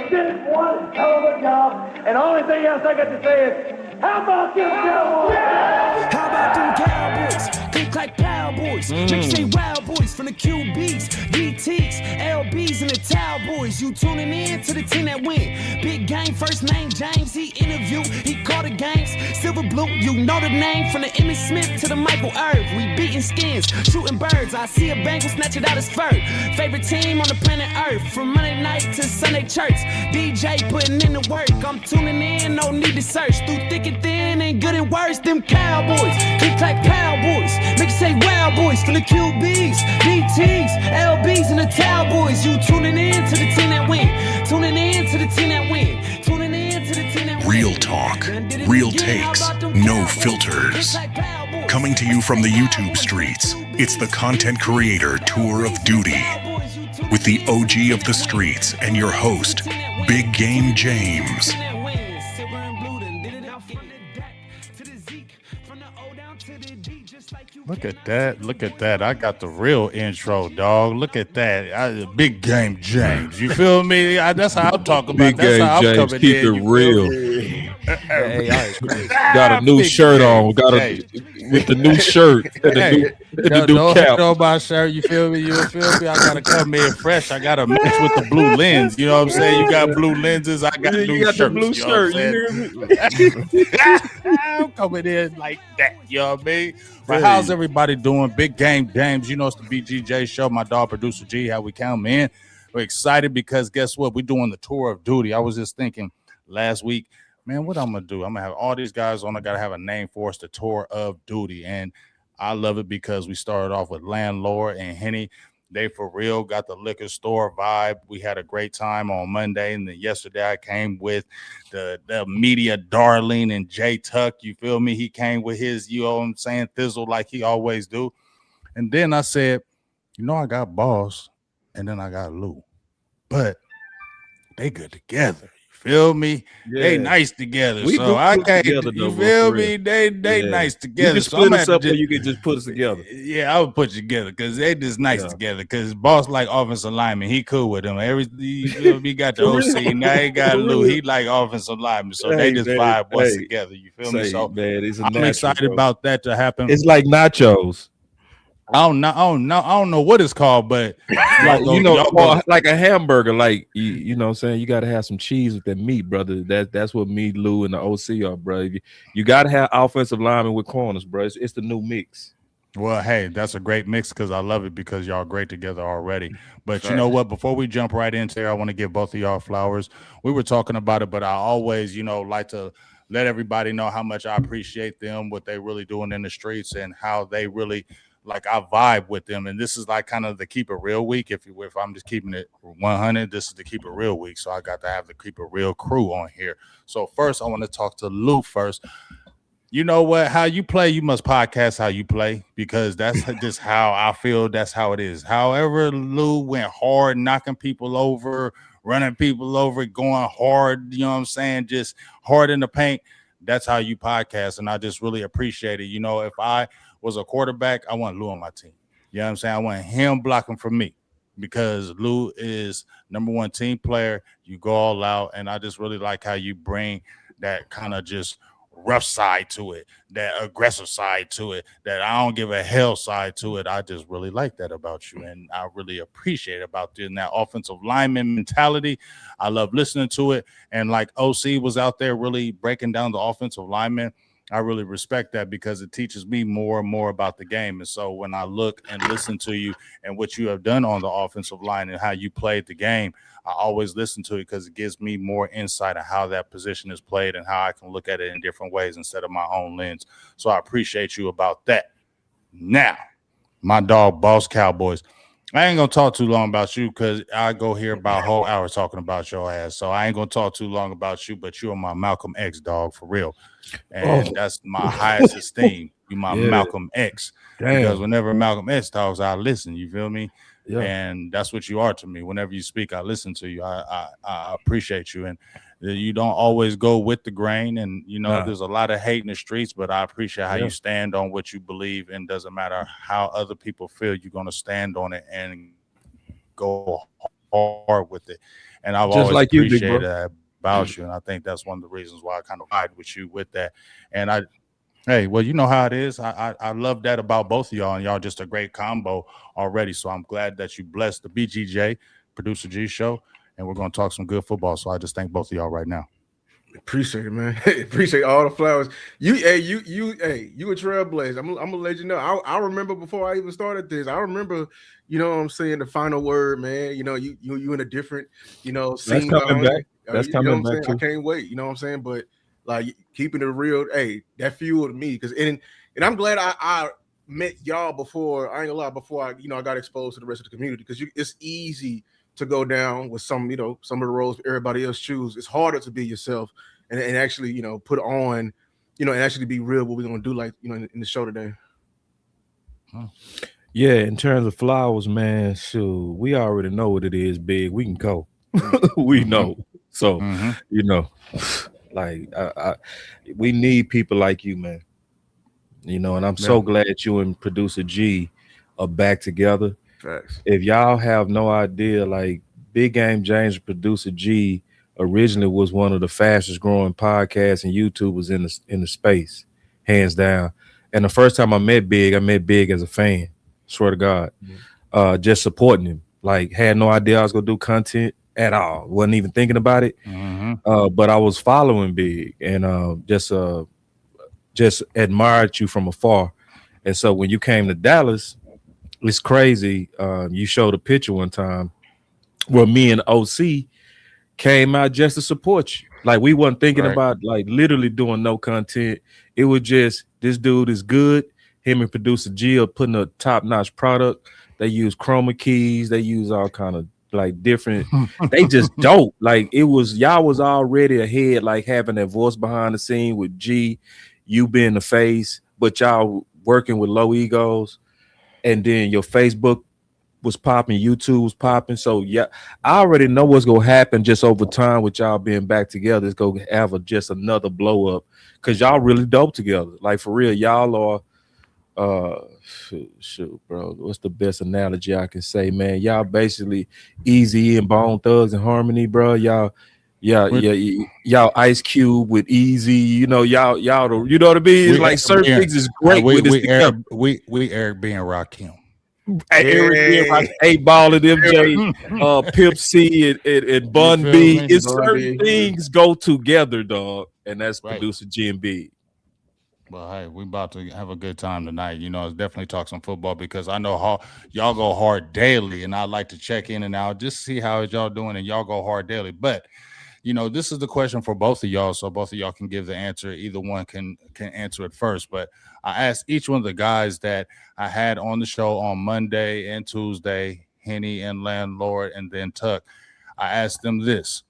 did one hell of a job. And the only thing else I got to say is, how about them Cowboys? How about them Cowboys? Think like Cowboys. Make you say Wild Boys from the QBs, DTs, LBs, and the Towel Boys. You tuning in to the team that win. Big game, first name James. He interviewed, he called the games. Silver blue, you know the name. From the Emmitt Smith to the Michael Irv. We beating skins, shooting birds. I see a Bengal snatch it out his fur. Favorite team on the planet Earth. From Monday night to Sunday church. DJ putting in the work. I'm tuning in, no need to search. Through thick and thin and good and worse. Them Cowboys, click like Cowboys. Make you say Wild Boys from the QBs, DTs, LBs, and the Towel Boys. You tuning in to the team that win. Tuning in to the team that win. Tuning in to the team that win. Real talk, real takes, no filters. Coming to you from the YouTube streets, it's the Content Creator Tour of Duty with the OG of the streets and your host, Big Game James. Look at that. Look at that. I got the real intro, dog. Look at that. Big Game James. You feel me? That's how I'm talking about. Big That's Game how I'm James. coming Keep in. it real. Got a new shirt on. With the new shirt and the new cap. Don't my shirt. You feel me? You feel me? I gotta come in fresh. I gotta match with the blue lens. You know what I'm saying? You got blue lenses. I got new shirts. The blue shirt. You hear me? I'm coming in like that. You know what I mean? But how's everybody doing? Big Game James. You know it's the BGJ show. My dog producer G. How we come in? We're excited because guess what? We're doing the tour of duty. I was just thinking last week. Man, what I'm going to do, I'm going to have all these guys on. I got to have a name for us, the Tour of Duty. And I love it because we started off with Landlord and Henny. They for real got the liquor store vibe. We had a great time on Monday. And then yesterday I came with the media darling and Jay Tuck. You feel me? He came with his, you know what I'm saying, thizzle like he always do. And then I said, you know, I got Boss and then I got Lou. But they good together. Feel me? Yeah. They nice together. So I can't. Together, you feel me? They nice together. You can split us up, or you can just put us together. Yeah, I would put you together because they just nice together. Because Boss like offensive lineman, he cool with them. He got the OC. Now he got Lou. He like offensive lineman, so they just vibe once together. You feel me? So man, I'm excited about that to happen. It's like nachos. I don't know what it's called, but like, like a hamburger, like you know what I'm saying, you got to have some cheese with that meat, brother. That's what me, Lou, and the OC are, bro. You got to have offensive linemen with corners, bro. It's the new mix. Well, hey, that's a great mix because I love it because y'all great together already. But you know what? Before we jump right into there, I want to give both of y'all flowers. We were talking about it, but I always, like to let everybody know how much I appreciate them, what they really doing in the streets, and how they really like I vibe with them. And this is like kind of the keep it real week. If I'm just keeping it 100, this is the keep it real week. So I got to have the keep it real crew on here. So first I want to talk to Lou first. You know what? How you play, you must podcast how you play because that's just how I feel. That's how it is. However, Lou went hard, knocking people over, running people over, going hard, you know what I'm saying? Just hard in the paint. That's how you podcast. And I just really appreciate it. If I was a quarterback, I want Lou on my team. You know what I'm saying? I want him blocking for me because Lou is number one team player. You go all out, and I just really like how you bring that kind of just rough side to it, that aggressive side to it, that I don't give a hell side to it. I just really like that about you, and I really appreciate about doing that offensive lineman mentality. I love listening to it, and like OC was out there really breaking down the offensive lineman. I really respect that because it teaches me more and more about the game. And so when I look and listen to you and what you have done on the offensive line and how you played the game, I always listen to it because it gives me more insight on how that position is played and how I can look at it in different ways instead of my own lens. So I appreciate you about that. Now, my dog, Boss Cowboys. I ain't going to talk too long about you because I go here about a whole hour talking about your ass. So I ain't going to talk too long about you, but you are my Malcolm X dog for real. And that's my highest esteem. You my Malcolm X. Damn. Because whenever Malcolm X talks, I listen. You feel me? Yeah. And that's what you are to me. Whenever you speak, I listen to you. I appreciate you. And you don't always go with the grain. And, there's a lot of hate in the streets, but I appreciate how you stand on what you believe. And doesn't matter how other people feel, you're going to stand on it and go hard with it. And I've Just always like you, big appreciated bro. that about you. And I think that's one of the reasons why I kind of vibe with you with that. And hey, well, you know how it is. I love that about both of y'all, and y'all just a great combo already. So I'm glad that you blessed the BGJ Producer G show, and we're going to talk some good football. So I just thank both of y'all right now. Appreciate it, man. Appreciate all the flowers. You a trailblazer. I'm gonna let you know. I remember before I even started this. I remember, you know what I'm saying, the final word, man. You know, you in a different, That's scene coming behind back. you. That's You know what coming I'm back saying? I too. can't wait. You know what I'm saying? But like keeping it real, hey, that fueled me because and I'm glad I met y'all before. I ain't gonna lie, before I got exposed to the rest of the community because it's easy to go down with some of the roles everybody else choose. It's harder to be yourself and actually, put on, and actually be real what we're gonna do, like, in the show today. Yeah, in terms of flowers, man, shoot, we already know what it is, big. We can go. We know. So, Mm-hmm. you know, like we need people like you, man. And I'm so Yeah. glad you and producer G are back together. Facts. If y'all have no idea, like Big Game James and producer G originally was one of the fastest growing podcasts and YouTubers in the space, hands down. And the first time I met Big as a fan. Swear to God, just supporting him. Like had no idea I was gonna do content at all. Wasn't even thinking about it. Mm-hmm. But I was following Big and just admired you from afar. And so when you came to Dallas, it's crazy. You showed a picture one time where me and OC came out just to support you. Like we wasn't thinking Right. about like literally doing no content. It was just this dude is good. Him and producer G are putting a top-notch product. They use chroma keys. They use all kind of like different. They just dope. Like it was y'all was already ahead. Like having that voice behind the scene with G, you being the face, but y'all working with low egos, and then your Facebook was popping, YouTube was popping. So yeah, I already know what's gonna happen just over time with y'all being back together. It's gonna have just another blow up because y'all really dope together. Like for real, y'all are shoot, bro. What's the best analogy I can say, man? Y'all basically Easy and Bone Thugs and Harmony, bro. Y'all Ice Cube with Easy. You know you know what I mean? It's like certain things is great when it's together. We Eric being Rakim. Eric B. Hey. Rock, 8 Ball and MJ, Pimp C and Bun feel B. me? It's Bun certain B. things go together, dog. And that's Right. producer G and B. Well, hey, we about to have a good time tonight. It's definitely talk some football because I know how y'all go hard daily, and I like to check in and out, just see how is y'all doing, and y'all go hard daily. But this is the question for both of y'all, so both of y'all can give the answer. Either one can answer it first. But I asked each one of the guys that I had on the show on Monday and Tuesday, Henny and Landlord, and then Tuck. I asked them this.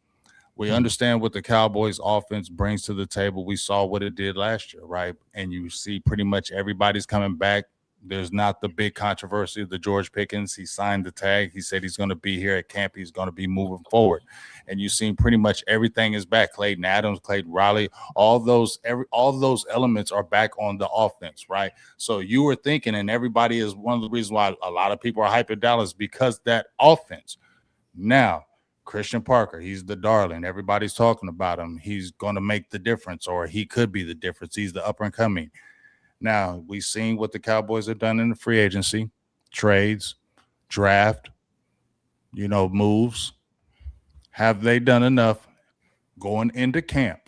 We understand what the Cowboys offense brings to the table. We saw what it did last year, right? And you see pretty much everybody's coming back. There's not the big controversy of the George Pickens. He signed the tag. He said he's going to be here at camp. He's going to be moving forward. And you've seen pretty much everything is back. Clayton Adams, Clayton Riley, all those elements are back on the offense, right? So you were thinking, and everybody is one of the reasons why a lot of people are hyped at Dallas because that offense. Now, Christian Parker, he's the darling. Everybody's talking about him. He's going to make the difference, or he could be the difference. He's the up and coming. Now, we've seen what the Cowboys have done in the free agency, trades, draft, moves. Have they done enough going into camp?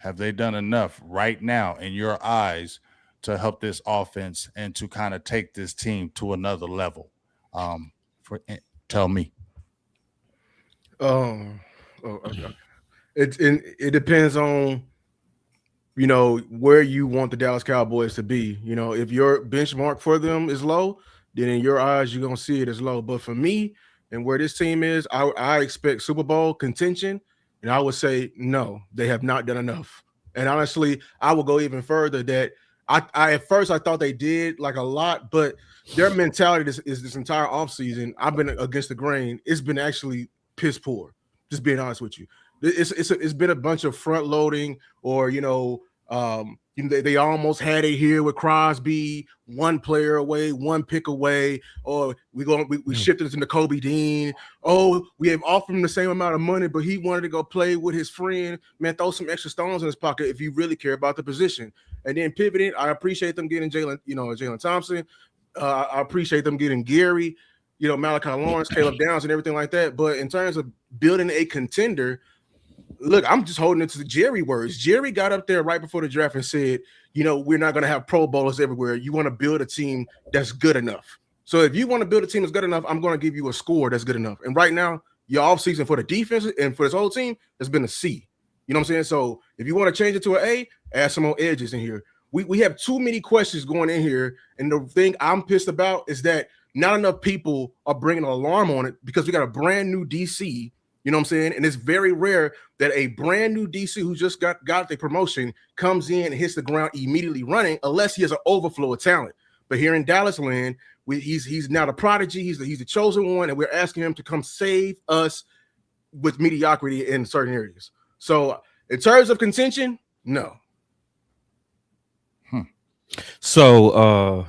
Have they done enough right now in your eyes to help this offense and to kind of take this team to another level? Tell me. Okay. It depends on where you want the Dallas Cowboys to be. If your benchmark for them is low, then in your eyes you're gonna see it as low. But for me and where this team is, I expect Super Bowl contention, and I would say no, they have not done enough. And honestly, I will go even further that I at first I thought they did like a lot, but their mentality is this entire offseason, I've been against the grain. It's been actually piss poor. Just being honest with you. It's been a bunch of front loading or They almost had it here with Crosby, one player away, one pick away, or we shifted it to Kobe Dean. Oh, we have offered him the same amount of money, but he wanted to go play with his friend. Man, throw some extra stones in his pocket if you really care about the position. And then pivoting, I appreciate them getting Jalen Thompson. I appreciate them getting Gary, Malachi Lawrence, Caleb Downs, and everything like that. But in terms of building a contender, look, I'm just holding it to the Jerry words. Jerry got up there right before the draft and said, we're not going to have Pro Bowlers everywhere. You want to build a team that's good enough. So if you want to build a team that's good enough, I'm going to give you a score that's good enough. And right now, your offseason for the defense and for this whole team has been a C. You know what I'm saying? So if you want to change it to an A, add some more edges in here. We have too many questions going in here. And the thing I'm pissed about is that not enough people are bringing an alarm on it because we got a brand new DC. You know what I'm saying? And it's very rare that a brand new DC who just got the promotion comes in and hits the ground immediately running unless he has an overflow of talent. But here in Dallas land, he's now the prodigy. He's the chosen one, and we're asking him to come save us with mediocrity in certain areas. So in terms of contention, no. So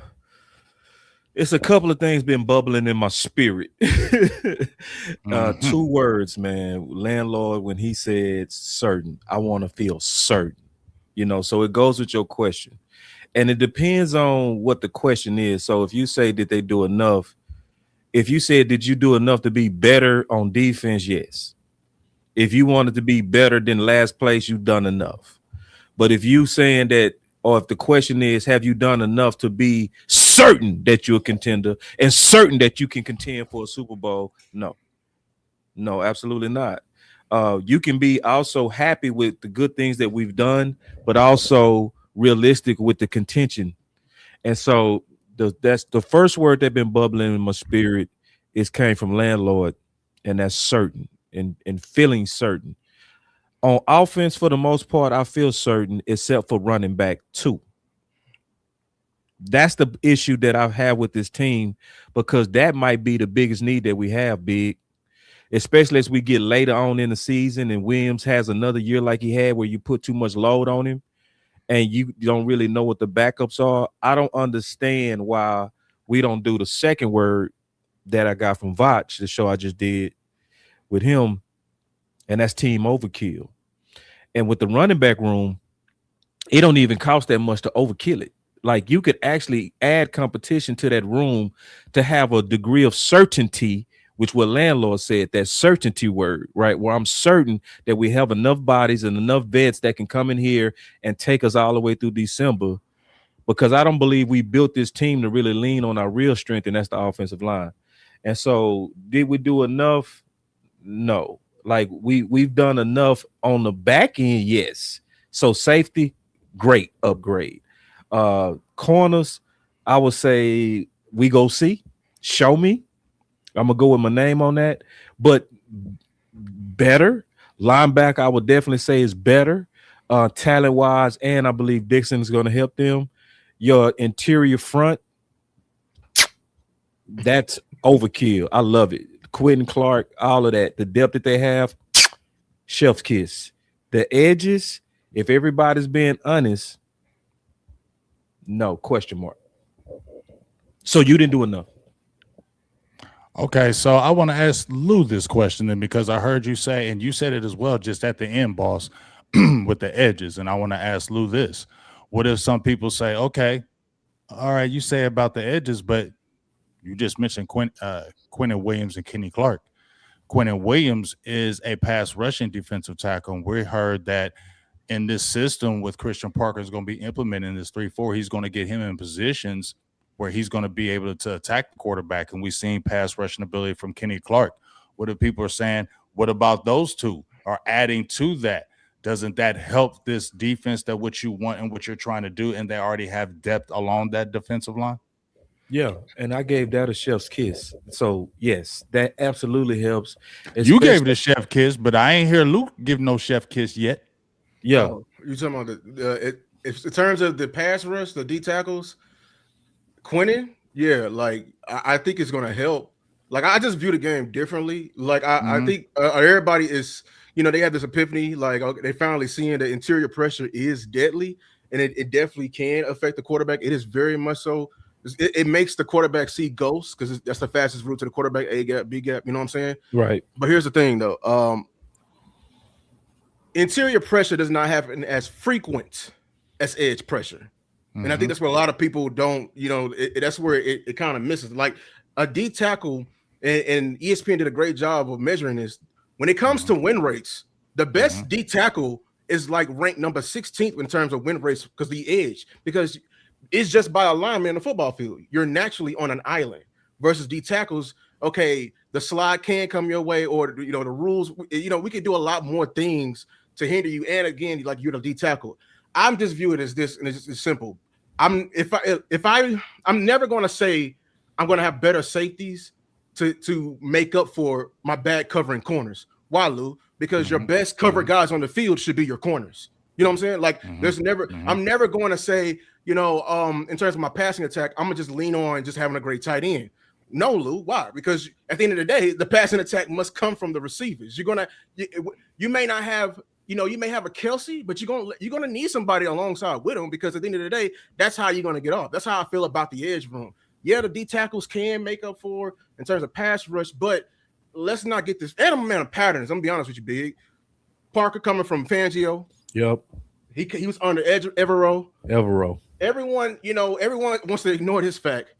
it's a couple of things been bubbling in my spirit. 2 words, man. Landlord, when he said certain, I want to feel certain. So it goes with your question. And it depends on what the question is. So if you say, did they do enough? If you said, did you do enough to be better on defense? Yes. If you wanted to be better than last place, you've done enough. But if you saying that, or if the question is, have you done enough to be certain that you're a contender and certain that you can contend for a Super Bowl? No, absolutely not. You can be also happy with the good things that we've done, but also realistic with the contention. And so that's the first word that's been bubbling in my spirit came from landlord, and that's certain and feeling certain. On offense, for the most part, I feel certain, except for running back 2. That's the issue that I've had with this team, because that might be the biggest need that we have, Big, especially as we get later on in the season and Williams has another year like he had where you put too much load on him and you don't really know what the backups are. I don't understand why we don't do the second word that I got from Vach, the show I just did with him, and that's team overkill. And with the running back room, it don't even cost that much to overkill it. Like, you could actually add competition to that room to have a degree of certainty, which what landlord said, that certainty word, right? Where I'm certain that we have enough bodies and enough vets that can come in here and take us all the way through December, because I don't believe we built this team to really lean on our real strength, and that's the offensive line. And so did we do enough? No. Like, we've done enough on the back end, yes. So safety, great upgrade. Corners, I would say we go see. Show me. I'm gonna go with my name on that. But better. Linebacker, I would definitely say is better, talent-wise, and I believe Dixon is going to help them. Your interior front, that's overkill. I love it. Quentin Clark, all of that, the depth that they have, chef's kiss. The edges, if everybody's being honest, no, question mark. So you didn't do enough. Okay, so I want to ask Lou this question then, because I heard you say, and you said it as well just at the end, boss, with the edges. And I want to ask Lou this. What if some people say, okay, all right, you say about the edges, but you just mentioned Quentin Williams and Kenny Clark. Quentin Williams is a pass rushing defensive tackle, and we heard that in this system with Christian Parker is going to be implementing this 3-4, he's going to get him in positions where he's going to be able to attack the quarterback, and we've seen pass rushing ability from Kenny Clark. What if people are saying, what about those two are adding to that? Doesn't that help this defense, that what you want and what you're trying to do, and they already have depth along that defensive line? Yeah, and I gave that a chef's kiss. So, yes, that absolutely helps. You gave it a chef kiss, but I ain't hear Luke give no chef kiss yet. Yeah. You're talking about if in terms of the pass rush, the D tackles, Quentin, yeah, like I think it's going to help. Like, I just view the game differently. Like, I think everybody is, they have this epiphany. Like, okay, they finally seeing that interior pressure is deadly. and it definitely can affect the quarterback. It is very much so. It makes the quarterback see ghosts because that's the fastest route to the quarterback. A gap, B gap. You know what I'm saying? Right. But here's the thing, though. Interior pressure does not happen as frequent as edge pressure. And I think that's where a lot of people don't, that's where it kind of misses. Like a D tackle, and ESPN did a great job of measuring this. When it comes to win rates, the best D tackle is like ranked number 16th in terms of win rates because it's just by alignment in the football field. You're naturally on an island versus D tackles. Okay, the slide can come your way, or the rules. We could do a lot more things to hinder you. And again, like you're the D tackle. I'm just viewing it as this, and it's simple. I'm never going to say I'm going to have better safeties to make up for my bad covering corners. Why, Lou? Because your best cover guys on the field should be your corners. You know what I'm saying? Like I'm never going to say, in terms of my passing attack, I'm gonna just lean on just having a great tight end. No, Lou. Why? Because at the end of the day, the passing attack must come from the receivers. You may not have. You may have a Kelsey, but you're gonna need somebody alongside with him because at the end of the day, that's how you're gonna get off. That's how I feel about the edge room. Yeah, the D tackles can make up for in terms of pass rush, but let's not get this. And I'm a man of patterns. I'm gonna be honest with you, Big. Parker coming from Fangio. Yep. He was under Evero. Everyone wants to ignore this fact.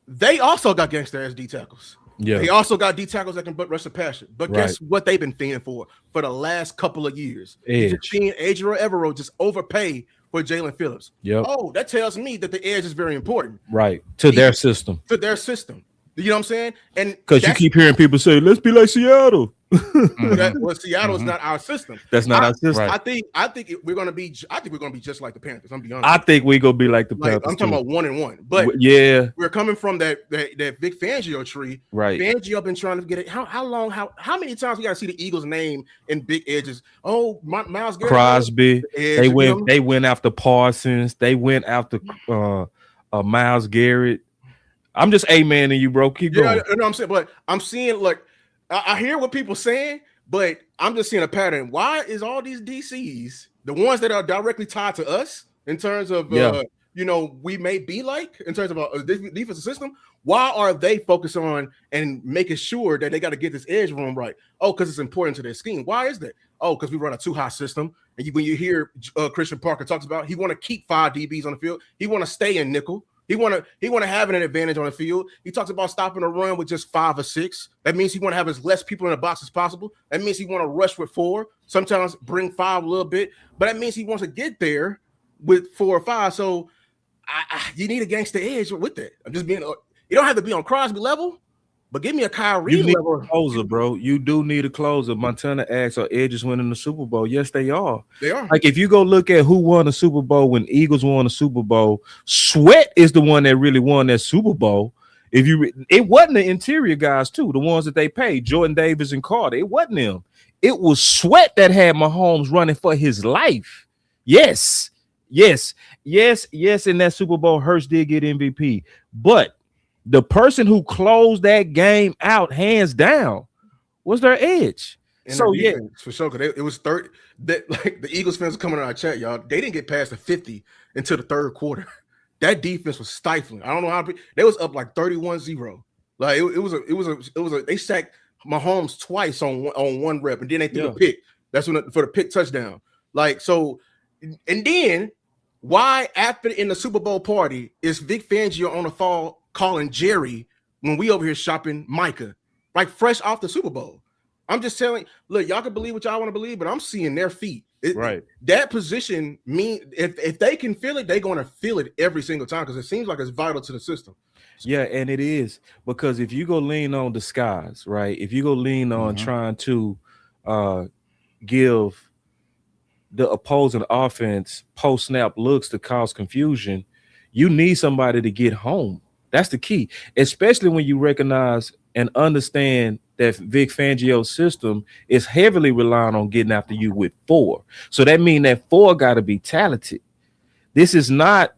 They also got gangster ass D tackles. Yeah, they also got D tackles that can rush the passion. But guess what they've been fiending for the last couple of years? Edge. Seeing Adrian Evero just overpay for Jalen Phillips. Yep. Oh, that tells me that the edge is very important. Right. To their system. You know what I'm saying? And because you keep hearing people say, let's be like Seattle. Seattle is not our system. That's not our system. Right. I think we're gonna be just like the Panthers. I'm be honest. I think we're gonna be like the Panthers. I'm talking about 1-1. But we're coming from that Vic Fangio tree. Right. Fangio been trying to get it. How many times we gotta see the Eagles' name in big edges? Oh, Miles Garrett, Crosby. They went after Parsons. They went after Miles Garrett. I'm just amen-ing you, bro. Keep going. Yeah, I'm saying, but I'm seeing I hear what people saying, but I'm just seeing a pattern. Why is all these DCs, the ones that are directly tied to us in terms of we may be like in terms of a defensive system, why are they focused on and making sure that they got to get this edge room right? Oh, because it's important to their scheme. Why is that? Oh, because we run a 2-high system. And when you hear Christian Parker talks about, he want to keep 5 DBs on the field. He want to stay in nickel. He want to have an advantage on the field. He talks about stopping a run with just 5 or 6. That means he want to have as less people in the box as possible. That means he want to rush with 4. Sometimes bring 5 a little bit, but that means he wants to get there with 4 or 5. So you need a gangster edge with that. I'm just being. You don't have to be on Crosby level, but give me a Kyrie level. A closer, bro. You do need a closer. Montana asks, are edges winning the Super Bowl? Yes, they are. They are. Like if you go look at who won the Super Bowl when Eagles won the Super Bowl, Sweat is the one that really won that Super Bowl. It wasn't the interior guys too, the ones that they paid, Jordan Davis and Carter. It wasn't them. It was Sweat that had Mahomes running for his life. Yes. In that Super Bowl, Hurts did get MVP, but the person who closed that game out, hands down, was their edge. And so defense, for sure, because it was third. That like the Eagles fans coming in our chat, y'all. They didn't get past the 50 until the third quarter. That defense was stifling. I don't know how they was up like 31-0. Like it was a they sacked Mahomes twice on one rep, and then they threw the pick. That's when for the pick touchdown. Like so, and then why after in the Super Bowl party is Vic Fangio on the fall calling Jerry when we over here shopping Micah, like fresh off the Super Bowl? I'm just telling, look, y'all can believe what y'all want to believe, but I'm seeing their feet. That position if they can feel it, they're going to feel it every single time because it seems like it's vital to the system. Yeah, and it is because if you go lean on disguise, right? If you go lean on trying to give the opposing offense post-snap looks to cause confusion, you need somebody to get home. That's the key, especially when you recognize and understand that Vic Fangio's system is heavily relying on getting after you with 4. So that means that 4 got to be talented. This is not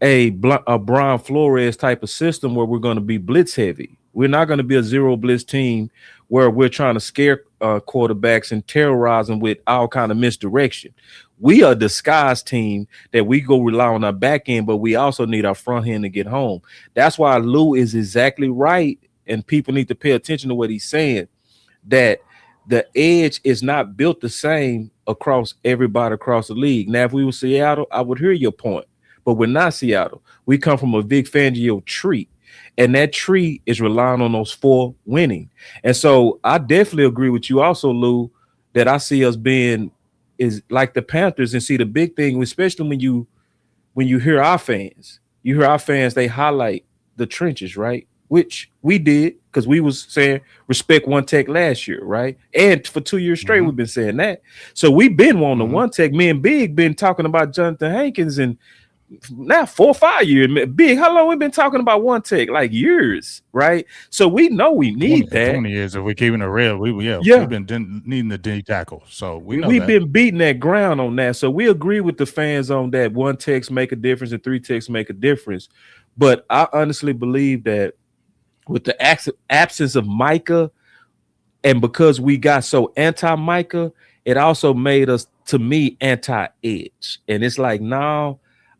a Brian Flores type of system where we're going to be blitz heavy. We're not going to be a 0 blitz team where we're trying to scare quarterbacks and terrorize them with all kind of misdirection. We are a disguised team that we go rely on our back end, but we also need our front end to get home. That's why Lou is exactly right, and people need to pay attention to what he's saying, that the edge is not built the same across everybody across the league. Now, if we were Seattle, I would hear your point, but we're not Seattle. We come from a Vic Fangio tree, and that tree is relying on those 4 winning. And so I definitely agree with you also, Lou, that I see us being is like the Panthers. And see, the big thing, especially when you hear our fans, they highlight the trenches, right? Which we did, because we was saying respect One Tech last year, right? And for 2 years straight, we've been saying that. So we've been wanting the One Tech. Me and Big been talking about Jonathan Hankins, and now 4 or 5 years. Big, how long we been talking about One Tech? Like years, right? So we know we need 20 years if we're keeping it real. We've been needing the D tackle. So we've been beating that ground on that. So we agree with the fans on that. One Techs make a difference and 3 Techs make a difference. But I honestly believe that with the absence of Micah, and because we got so anti-Micah, it also made us, to me, anti-edge. And it's like, now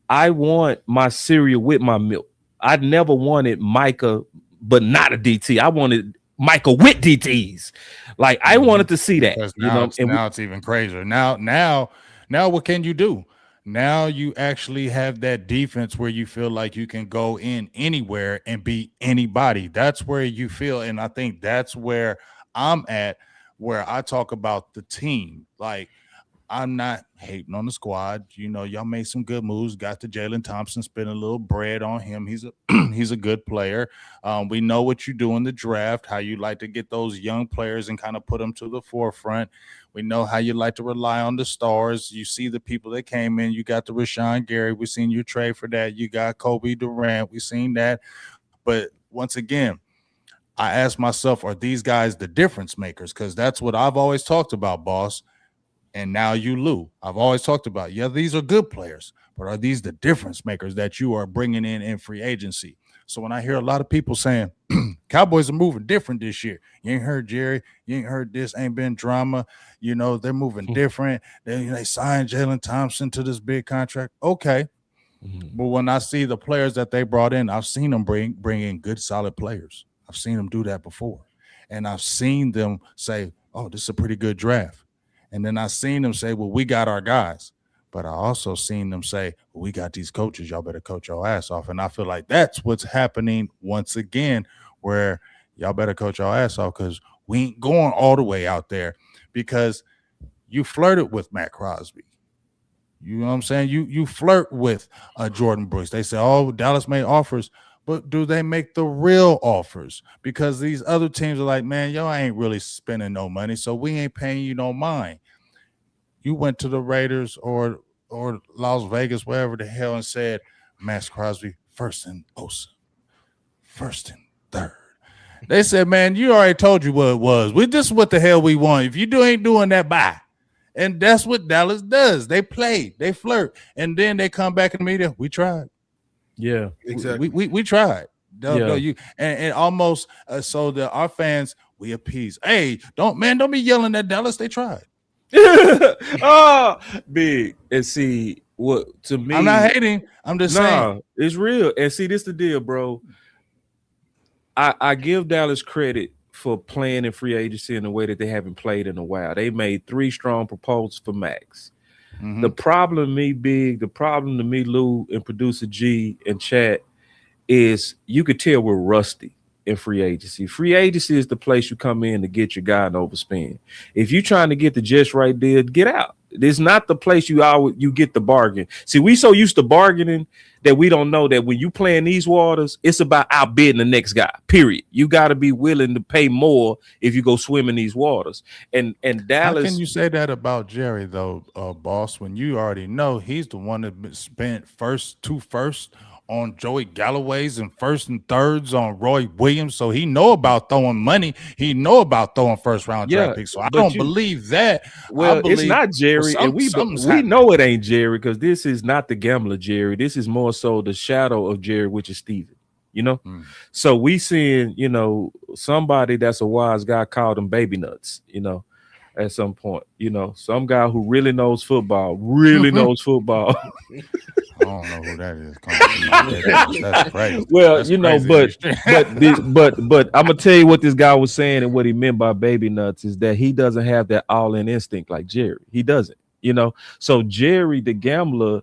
I want my cereal with my milk. I never wanted Micah, but not a DT. I wanted Micah with DTs. Like, I wanted to see that. Now it's even crazier. Now, what can you do? Now you actually have that defense where you feel like you can go in anywhere and beat anybody. That's where you feel, and I think that's where I'm at, where I talk about the team. Like, I'm not hating on the squad. Y'all made some good moves. Got to Jalen Thompson, spent a little bread on him. He's a good player. We know what you do in the draft, how you like to get those young players and kind of put them to the forefront. We know how you like to rely on the stars. You see the people that came in. You got the Rashawn Gary. We've seen you trade for that. You got Kobe Durant. We've seen that. But once again, I ask myself, are these guys the difference makers? Because that's what I've always talked about, boss. And now you, Lou, I've always talked about, these are good players, but are these the difference makers that you are bringing in free agency? So when I hear a lot of people saying Cowboys are moving different this year, you ain't heard Jerry, you ain't heard this, ain't been drama, they're moving different. They signed Jalen Thompson to this big contract. Okay. But when I see the players that they brought in, I've seen them bring in good, solid players. I've seen them do that before. And I've seen them say, oh, this is a pretty good draft. And then I seen them say, well, we got our guys. But I also seen them say, well, we got these coaches. Y'all better coach your ass off. And I feel like that's what's happening once again, where y'all better coach your ass off, because we ain't going all the way out there, because you flirted with Matt Crosby. You know what I'm saying? You flirt with Jordan Brooks. They say, oh, Dallas made offers. But do they make the real offers? Because these other teams are like, man, y'all ain't really spending no money, so we ain't paying you no mind. You went to the Raiders or Las Vegas, wherever the hell, and said, Max Crosby, first and Osa, first and third. They said, man, you already told you what it was. This is what the hell we want. If you ain't doing that, bye. And that's what Dallas does. They play, they flirt, and then they come back in the media. We tried. Yeah, exactly. We tried. And almost so that our fans, we appease. Hey, don't be yelling at Dallas. They tried. Oh, big. And see, what to me, I'm not hating. I'm just saying it's real. And see, this the deal, bro. I give Dallas credit for playing in free agency in a way that they haven't played in a while. They made 3 strong proposals for Max. Mm-hmm. The problem to me, Lou, and producer G and chat, is you could tell we're rusty in free agency. Free agency is the place you come in to get your guy and overspend. If you're trying to get the just right deal, get out. It's not the place you get the bargain. See, we so used to bargaining that we don't know that when you play in these waters, it's about outbidding the next guy, period. You got to be willing to pay more if you go swim in these waters. And Dallas. How can you say that about Jerry, though, boss, when you already know he's the one that spent two firsts on Joey Galloway's and first and thirds on Roy Williams, so he know about throwing money. He know about throwing first-round draft picks. So I don't believe that. Well, it's not Jerry, and we know it ain't Jerry, because this is not the gambler Jerry. This is more so the shadow of Jerry, which is Steven. you know. So we seeing, you know, somebody that's a wise guy called them baby nuts, you know, at some point, you know, some guy who really knows football, I don't know who that is. That's crazy. Well, That's you know, crazy. but I'm gonna tell you what this guy was saying and what he meant by baby nuts is that he doesn't have that all-in instinct like Jerry. He doesn't, you know. So Jerry, the gambler,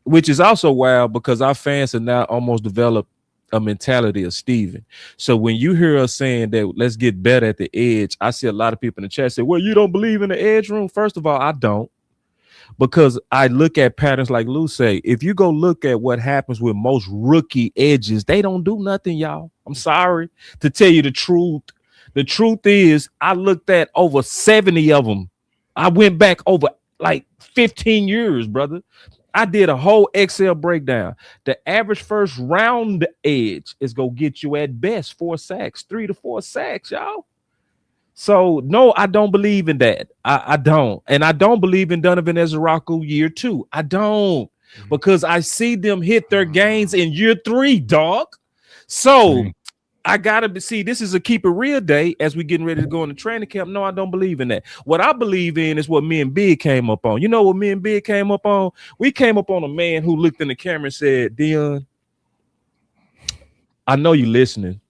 which is also wild because our fans have now almost developed a mentality of Steven. So when you hear us saying that let's get better at the edge, I see a lot of people in the chat say, well, you don't believe in the edge room. First of all, I don't. Because I look at patterns like Lou say, if you go look at what happens with most rookie edges, they don't do nothing, y'all. I'm sorry to tell you the truth. The truth is I looked at over 70 of them. I went back over like 15 years, brother. I did a whole Excel breakdown. The average first round edge is going to get you at best 4 sacks, 3 to 4 sacks, y'all. So, no, I don't believe in that. I don't. And I don't believe in Donovan Ezeraku year 2. I don't. Because I see them hit their gains in year 3, dog. So, I got to see, this is a keep it real day as we getting ready to go into training camp. No, I don't believe in that. What I believe in is what me and Big came up on. You know what me and Big came up on? We came up on a man who looked in the camera and said, Dion, I know you listening.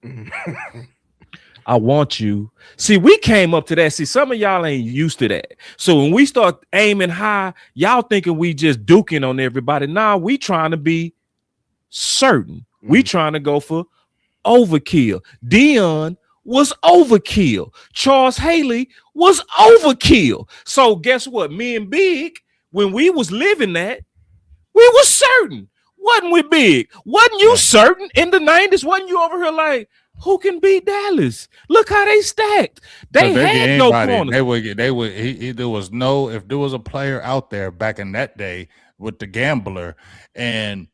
I want you. See, we came up to that. See, some of y'all ain't used to that. So when we start aiming high, y'all thinking we just duking on everybody. Nah, we trying to be certain. We trying to go for overkill. Dion was overkill. Charles Haley was overkill. So guess what? Me and Big, when we was living that, we was certain. Wasn't we, Big? Wasn't you certain in the 90s? Wasn't you over here like, who can beat Dallas? Look how they stacked. They had no corners. There was no, if there was a player out there back in that day with the gambler and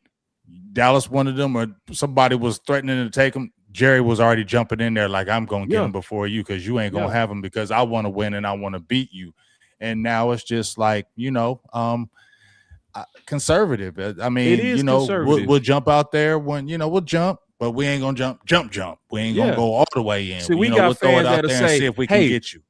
Dallas wanted them or somebody was threatening to take them, Jerry was already jumping in there like, I'm going to get him before you because you ain't going to have him because I want to win and I want to beat you. And now it's just like, you know, conservative. I mean, you know, we'll jump out there when, you know, we'll jump. But we ain't gonna jump. We ain't gonna go all the way in. See, we got fans that'll say, see if we can get you.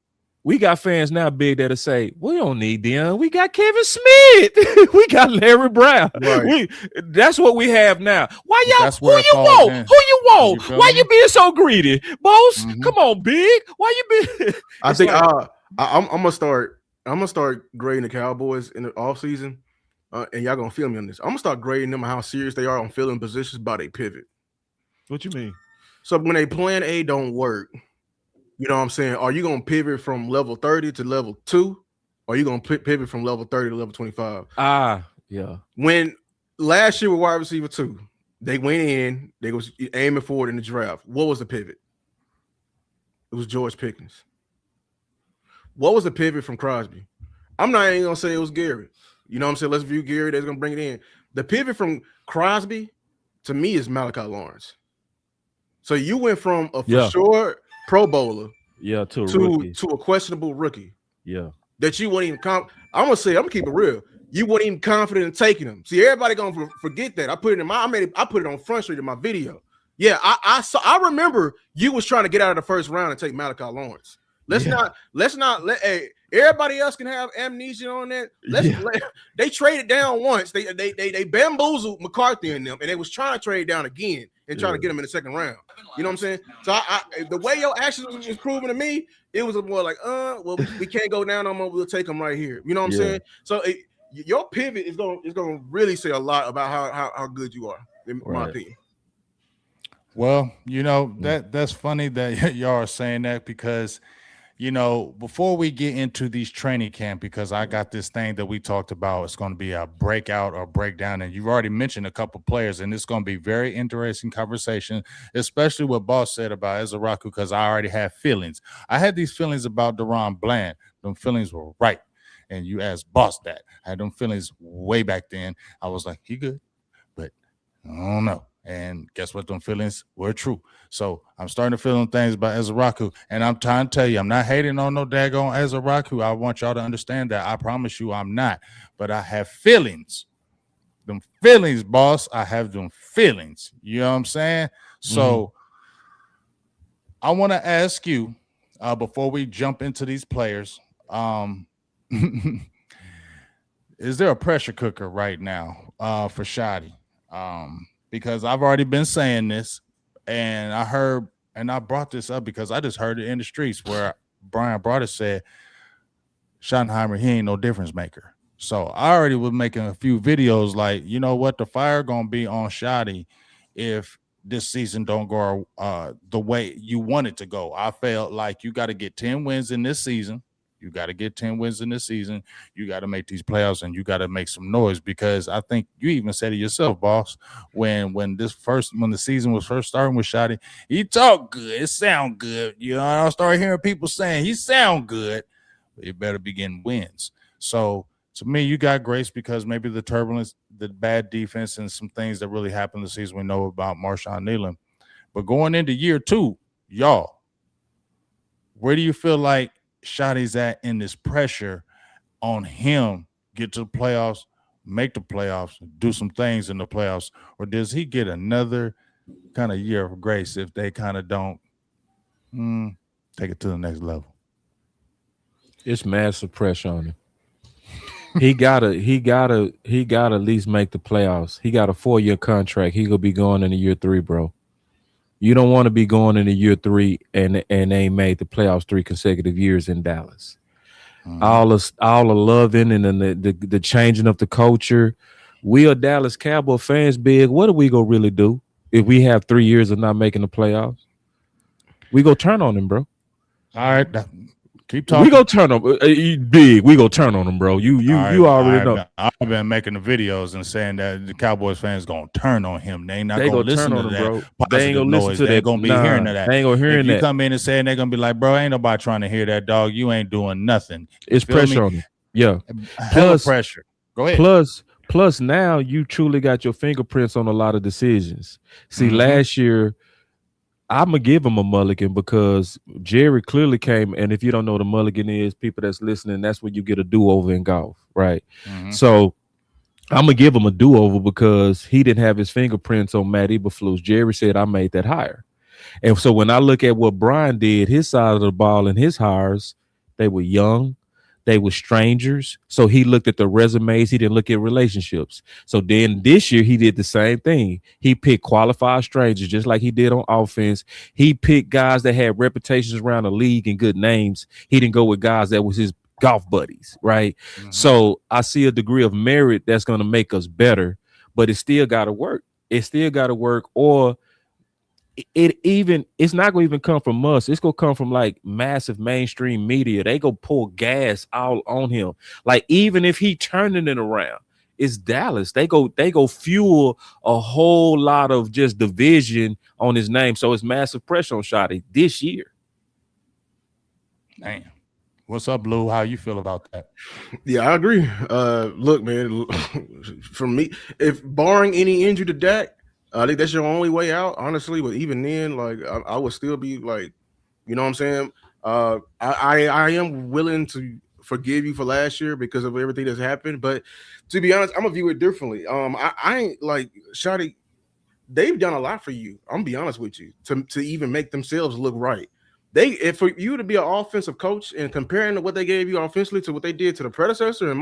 We got fans now big that'll say, we don't need Dion. We got Kevin Smith. We got Larry Brown. Right. That's what we have now. Why y'all? Who you want? Who you want? Why you being so greedy, boss? Come on, Big. Why you being? I think I'm gonna start. I'm gonna start grading the Cowboys in the offseason, and y'all gonna feel me on this. I'm gonna start grading them how serious they are on filling positions by they pivot. What you mean? So when they plan A don't work, you know what I'm saying? Are you going to pivot from level 30 to level 2? Or are you going to pivot from level 30 to level 25? Yeah. When last year with wide receiver 2, they went in, they was aiming forward in the draft. What was the pivot? It was George Pickens. What was the pivot from Crosby? I'm not even going to say it was Gary. You know what I'm saying? Let's view Gary. That's going to bring it in. The pivot from Crosby, to me, is Malachi Lawrence. So you went from a for sure Pro Bowler, to a questionable rookie. Yeah, that you wouldn't even. I'm gonna keep it real. You weren't even confident in taking him. See, everybody gonna forget that. I put it in my. I put it on Front Street in my video. Yeah, I remember you was trying to get out of the first round and take Malachi Lawrence. Let's not let everybody else can have amnesia on that. They traded down once. They bamboozled McCarthy and them, and they was trying to trade down again and trying to get him in the second round. You know what I'm saying? So the way your actions was proving to me, it was more like, well, we can't go down no more. We'll take them right here. You know what I'm saying? So your pivot is gonna really say a lot about how good you are, in my opinion. Well, you know, that's funny that y'all are saying that because, you know, before we get into these training camp, because I got this thing that we talked about, it's going to be a breakout or breakdown. And you've already mentioned a couple players, and it's going to be very interesting conversation, especially what Boss said about Ezeraku, because I already have feelings. I had these feelings about Deron Bland. Them feelings were right. And you asked Boss that. I had them feelings way back then. I was like, he good, but I don't know. And guess what? Them feelings were true. So I'm starting to feel them things about Ezeraku. And I'm trying to tell you, I'm not hating on no daggone Ezeraku. I want y'all to understand that. I promise you I'm not. But I have feelings. Them feelings, boss. I have them feelings. You know what I'm saying? So I want to ask you before we jump into these players, is there a pressure cooker right now for Shotty? Because I've already been saying this, and I brought this up because I just heard it in the streets where Brian Broaddus said, Schottenheimer, he ain't no difference maker. So I already was making a few videos like, you know what, the fire gonna be on Shotty if this season don't go the way you want it to go. I felt like you got to get 10 wins in this season. You got to get 10 wins in this season. You got to make these playoffs, and you got to make some noise, because I think you even said it yourself, boss, when the season was first starting with Shotty, he talked good. It sound good. You know, I started hearing people saying he sound good, but you better be getting wins. So to me, you got grace because maybe the turbulence, the bad defense, and some things that really happened this season we know about Marshawn Nealon. But going into year 2, y'all, where do you feel like Shotty's at in this pressure on him get to the playoffs, make the playoffs, do some things in the playoffs, or does he get another kind of year of grace if they kind of don't take it to the next level? It's massive pressure on him. He gotta at least make the playoffs. He got a 4-year contract. He gonna be going into year 3, bro. You don't want to be going into year 3 and ain't made the playoffs 3 consecutive years in Dallas. All the loving and then the changing of the culture. We are Dallas Cowboy fans, big. What are we gonna really do if we have 3 years of not making the playoffs? We go turn on him, bro. All right. Keep talking. We go turn on big. We go turn on them, bro. You already know. I've been making the videos and saying that the Cowboys fans gonna turn on him. They not gonna listen to that, bro. They ain't gonna listen to that. They gonna be hearing that. They ain't gonna hear that. If you come in and say, they're gonna be like, bro, ain't nobody trying to hear that, dog. You ain't doing nothing. It's pressure on him. Yeah. Plus pressure. Go ahead. Plus now you truly got your fingerprints on a lot of decisions. See, last year, I'm going to give him a mulligan because Jerry clearly came, and if you don't know what a mulligan is, people that's listening, that's when you get a do-over in golf, right? So I'm going to give him a do-over because he didn't have his fingerprints on Matt Eberflus. Jerry said, I made that hire. And so when I look at what Brian did, his side of the ball and his hires, they were young. They were strangers. So he looked at the resumes. He didn't look at relationships. So then this year he did the same thing. He picked qualified strangers, just like he did on offense. He picked guys that had reputations around the league and good names. He didn't go with guys that was his golf buddies, right? So I see a degree of merit that's going to make us better, but it still got to work. It still got to work, or it's not gonna even come from us. It's gonna come from like massive mainstream media. They go pour gas all on him. Like even if he turning it around, it's Dallas. They go fuel a whole lot of just division on his name. So it's massive pressure on Shotty this year. Damn. What's up, Blue? How you feel about that? Yeah, I agree. Look, man, for me, if barring any injury to Dak, I think that's your only way out, honestly. But even then, like I would still be like, you know what I'm saying? I am willing to forgive you for last year because of everything that's happened. But to be honest, I'm gonna view it differently. I ain't like Shotty. They've done a lot for you. I'm gonna be honest with you to even make themselves look right. If for you to be an offensive coach and comparing to what they gave you offensively to what they did to the predecessor and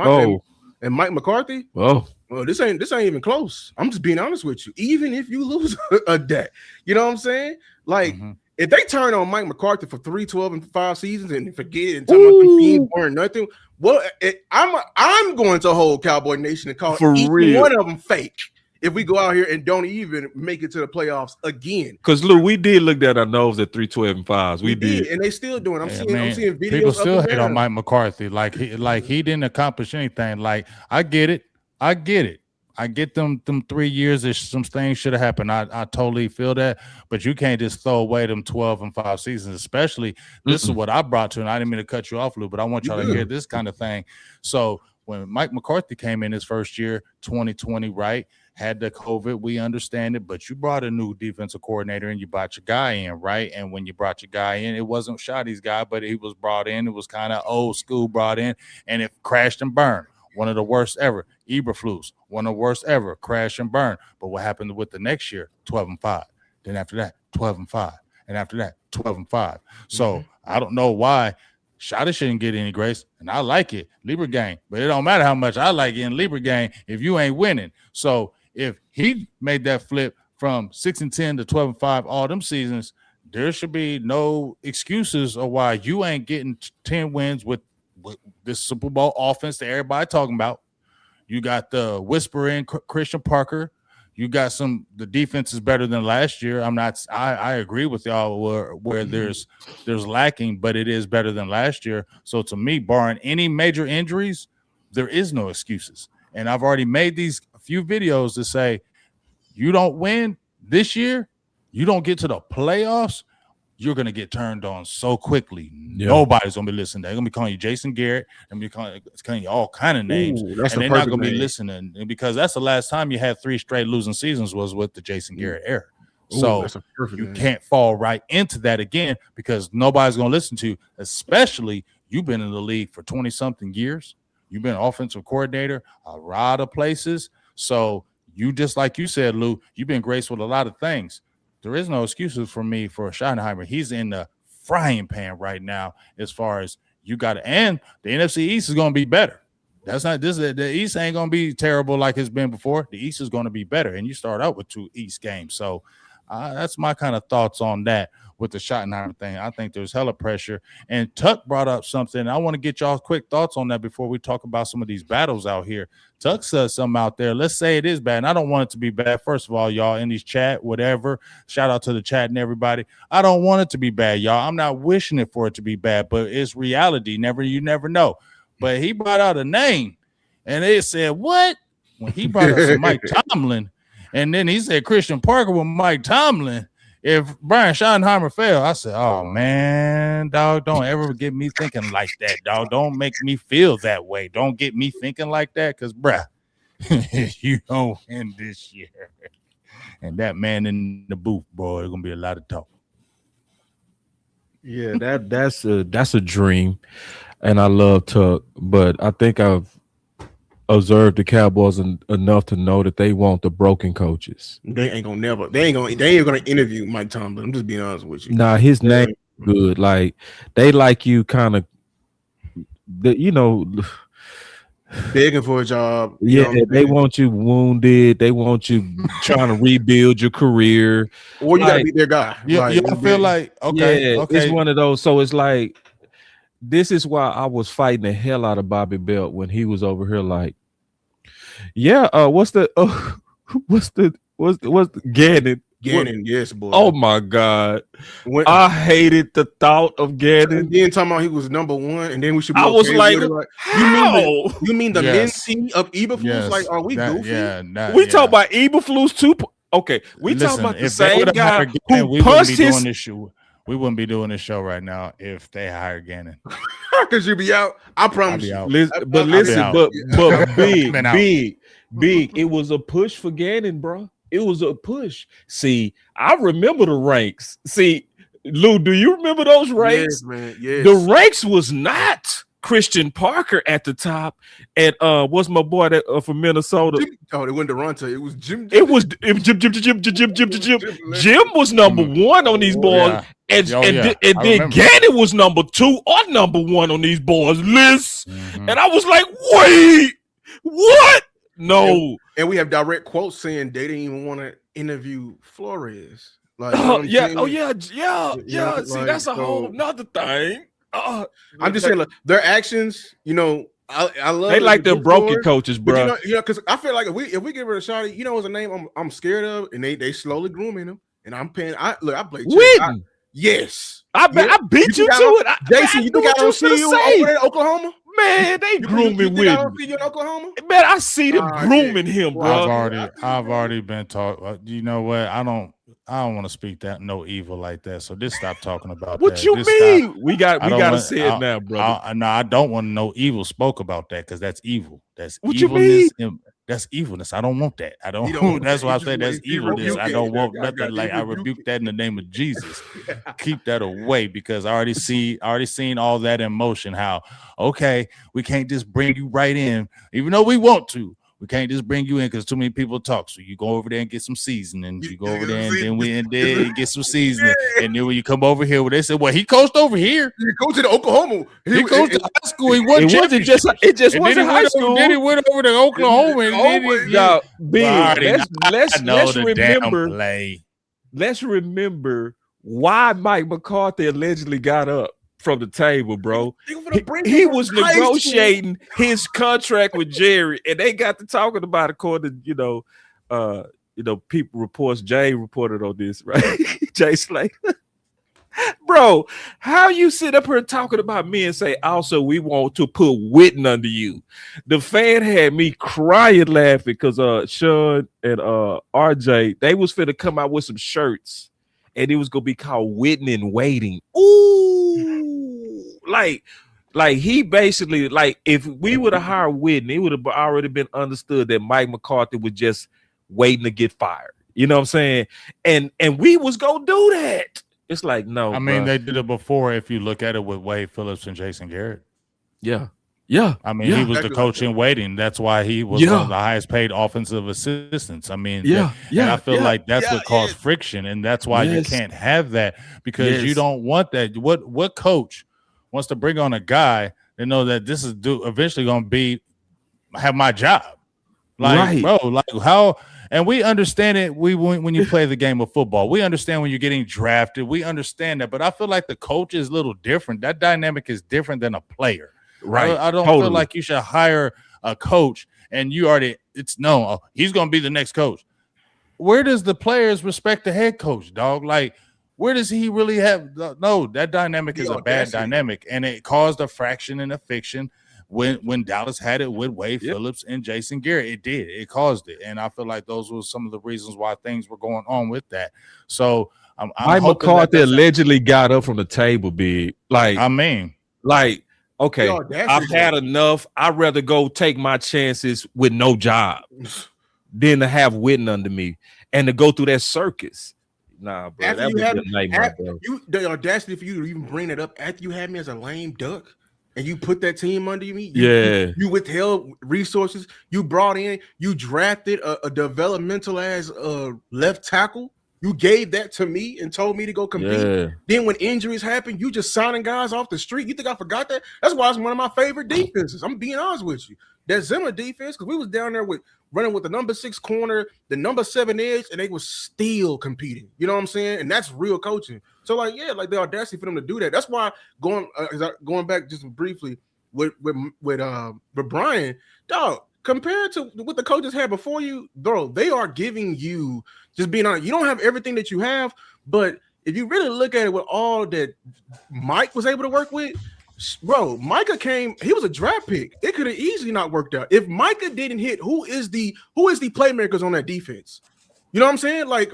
Mike McCarthy. Well, this ain't even close. I'm just being honest with you. Even if you lose a Dak, you know what I'm saying? Like if they turn on Mike McCarthy for 3, 12, and 5 seasons and forget it and talk about them teams weren't nothing, well, I'm going to hold Cowboy Nation and call each one of them fake if we go out here and don't even make it to the playoffs again. Because Lou, we did look at our nose at 3, 12, and 5s. We did, and they still doing. I'm seeing videos. People still hate on Mike McCarthy, like he didn't accomplish anything. Like I get it. I get them 3 years. Some things should have happened. I totally feel that, but you can't just throw away them 12 and 5 seasons. Especially this is what I brought to, and I didn't mean to cut you off, Lou, but I want y'all to hear this kind of thing. So when Mike McCarthy came in his first year, 2020, right? Had the COVID, we understand it, but you brought a new defensive coordinator and you brought your guy in, right? And when you brought your guy in, it wasn't Shotty's guy, but he was brought in. It was kind of old school brought in, and it crashed and burned. One of the worst ever. Eberflus, one of the worst ever. Crash and burn. But what happened with the next year? 12 and 5. Then after that, 12-5. And after that, 12-5. So I don't know why Shada shouldn't get any grace. And I like it, Libra game. But it don't matter how much I like it in Libra game if you ain't winning. So if he made that flip from 6-10 to 12-5 all them seasons, there should be no excuses of why you ain't getting 10 wins with this Super Bowl offense that everybody talking about. You got the whispering Christian Parker. You got the defense is better than last year. I agree with y'all where there's lacking, but it is better than last year. So to me, barring any major injuries, there is no excuses. And I've already made these few videos to say, you don't win this year, you don't get to the playoffs, you're going to get turned on so quickly. Yeah. Nobody's going to be listening. They're going to be calling you Jason Garrett and be calling you all kind of names. And they're not going to be listening because that's the last time you had 3 straight losing seasons was with the Jason Garrett era. So you can't fall right into that again because nobody's going to listen to you, especially you've been in the league for 20-something years. You've been an offensive coordinator a lot of places. So you just like you said, Lou, you've been graced with a lot of things. There is no excuses for me for Schottenheimer. He's in the frying pan right now as far as you got to. And the NFC East is going to be better. That's not this. The East ain't going to be terrible like it's been before. The East is going to be better. And you start out with 2 East games. So that's my kind of thoughts on that with the Schottenheimer thing. I think there's hella pressure. And Tuck brought up something. I want to get y'all's quick thoughts on that before we talk about some of these battles out here. Tuck says something out there. Let's say it is bad. And I don't want it to be bad. First of all, y'all in these chat, whatever. Shout out to the chat and everybody. I don't want it to be bad, y'all. I'm not wishing it for it to be bad, but it's reality. You never know. But he brought out a name, and they said, what? When he brought up some Mike Tomlin, and then he said Christian Parker with Mike Tomlin. If Brian Schottenheimer failed, I said, oh, man, dog, don't ever get me thinking like that, dog. Don't make me feel that way. Don't get me thinking like that because, bruh, you don't win this year. And that man in the booth, bro, there's going to be a lot of talk. Yeah, that's a dream, and I love Tuck, but I think I've observed the Cowboys enough to know that they want the broken coaches. They ain't gonna interview Mike Tomlin. I'm just being honest with you. Nah, his name is good. Like they like you kind of, begging for a job. Yeah, they want you wounded. They want you trying to rebuild your career, or you gotta be their guy. You feel like okay. It's one of those. So it's like this is why I was fighting the hell out of Bobby Belt when he was over here. Like, what's the Gannon? Gannon, yes, boy. Oh my God, I hated the thought of Gannon. And then talking about he was number 1, and then we should. Be I was like, how? You mean the Mincy of Eberflus? Yes. Like, are we goofy? Yeah, we talk about Eberflus too. Okay, we talk about the same guy who punched his. We wouldn't be doing this show right now if they hired Gannon. Because you'd be out. I promise you. Big. It was a push for Gannon, bro. It was a push. See, I remember the ranks. See, Lou, do you remember those ranks? Yes, man. Yes. The ranks was not Christian Parker at the top, and what's my boy that from Minnesota? They went to Ronta. It was Jim. It was Jim. Jim was number 1 on these boys, and then Gannon was number 2 or number 1 on these boys' lists. And I was like, wait, what? No. And we have direct quotes saying they didn't even want to interview Flores. Like, yeah. See, that's a whole nother thing. I'm just saying, look, their actions, I love. They like them broken coaches, bro. Because I feel like if we give her a shot, what's a name I'm scared of, and they slowly grooming him, and I'm paying. I play. Yes, I beat you to it, Jason. You think I don't see you over in Oklahoma? Man, they grooming with. I don't see you in Oklahoma. Man, I see them grooming him, bro. I've already been talking. You know what? I don't want to speak that no evil like that. So just stop talking about what that. You mean? We got to say it now, bro. I don't want no evil spoke about that because that's evil. That's what evilness. You mean? That's evilness. I don't want that. I don't. That's why I say that's evilness. I don't want nothing like. I rebuke that in the name of Jesus. Keep that away because I already seen all that in motion. How we can't just bring you right in, even though we want to. we can't just bring you in because too many people talk. So you go over there and get some seasoning. You go over there and then get some seasoning. And then when you come over here, they said, well, he coached over here. He coached at Oklahoma. He coached at high school. He won championship. It just wasn't high school. Then he went over to Oklahoma. Let's remember why Mike McCarthy allegedly got up from the table, bro. He was negotiating his contract with Jerry, and they got to talking about it, according to people reports. Jay reported on this, right? Jay Slay. Bro, how you sit up here talking about me and say, also, we want to put Witten under you? The fan had me crying laughing because Sean and RJ, they was finna come out with some shirts and it was gonna be called Witten in Waiting. Ooh, like he basically, like, if we would have hired Witten, it would have already been understood that Mike McCarthy was just waiting to get fired. You know what I'm saying? And we was gonna do that. It's like, no. I mean, they did it before. If you look at it with Wade Phillips and Jason Garrett. Yeah. I mean, he was the coach in waiting. That's why he was one of the highest paid offensive assistants. I mean, and I feel like that's what caused friction, and that's why you can't have that, because you don't want that. What coach wants to bring on a guy that know that this is eventually going to have my job? Like, bro, like how? And we understand it. When you play the game of football, we understand when you're getting drafted. We understand that, but I feel like the coach is a little different. That dynamic is different than a player. Right. I don't feel like you should hire a coach and you already he's going to be the next coach. Where does the players respect the head coach, dog? Like, where does he really have? No, that dynamic is a bad dynamic, and it caused a fraction and a fiction when Dallas had it with Wade Phillips and Jason Garrett. It did. It caused it, and I feel like those were some of the reasons why things were going on with that. So Mike McCarthy allegedly got up from the table, big. Okay, I've had enough. I'd rather go take my chances with no job than to have Witten under me and to go through that circus. Nah, bro. After that would be a nightmare, bro. The audacity for you to even bring it up after you had me as a lame duck and you put that team under me. You withheld resources. You brought in, you drafted a developmental as left tackle. You gave that to me and told me to go compete. Yeah. Then when injuries happen, you just signing guys off the street. You think I forgot that? That's why it's one of my favorite defenses. I'm being honest with you. That Zimmer defense, because we was down there running with the number 6 corner, the number 7 edge, and they was still competing. You know what I'm saying? And that's real coaching. So the audacity for them to do that. That's why going back just briefly with Brian, dog. Compared to what the coaches had before you, bro, they are giving you, just being honest, you don't have everything that you have, but if you really look at it with all that Mike was able to work with, bro, Micah he was a draft pick. It could have easily not worked out. If Micah didn't hit, who is the playmakers on that defense? You know what I'm saying? Like,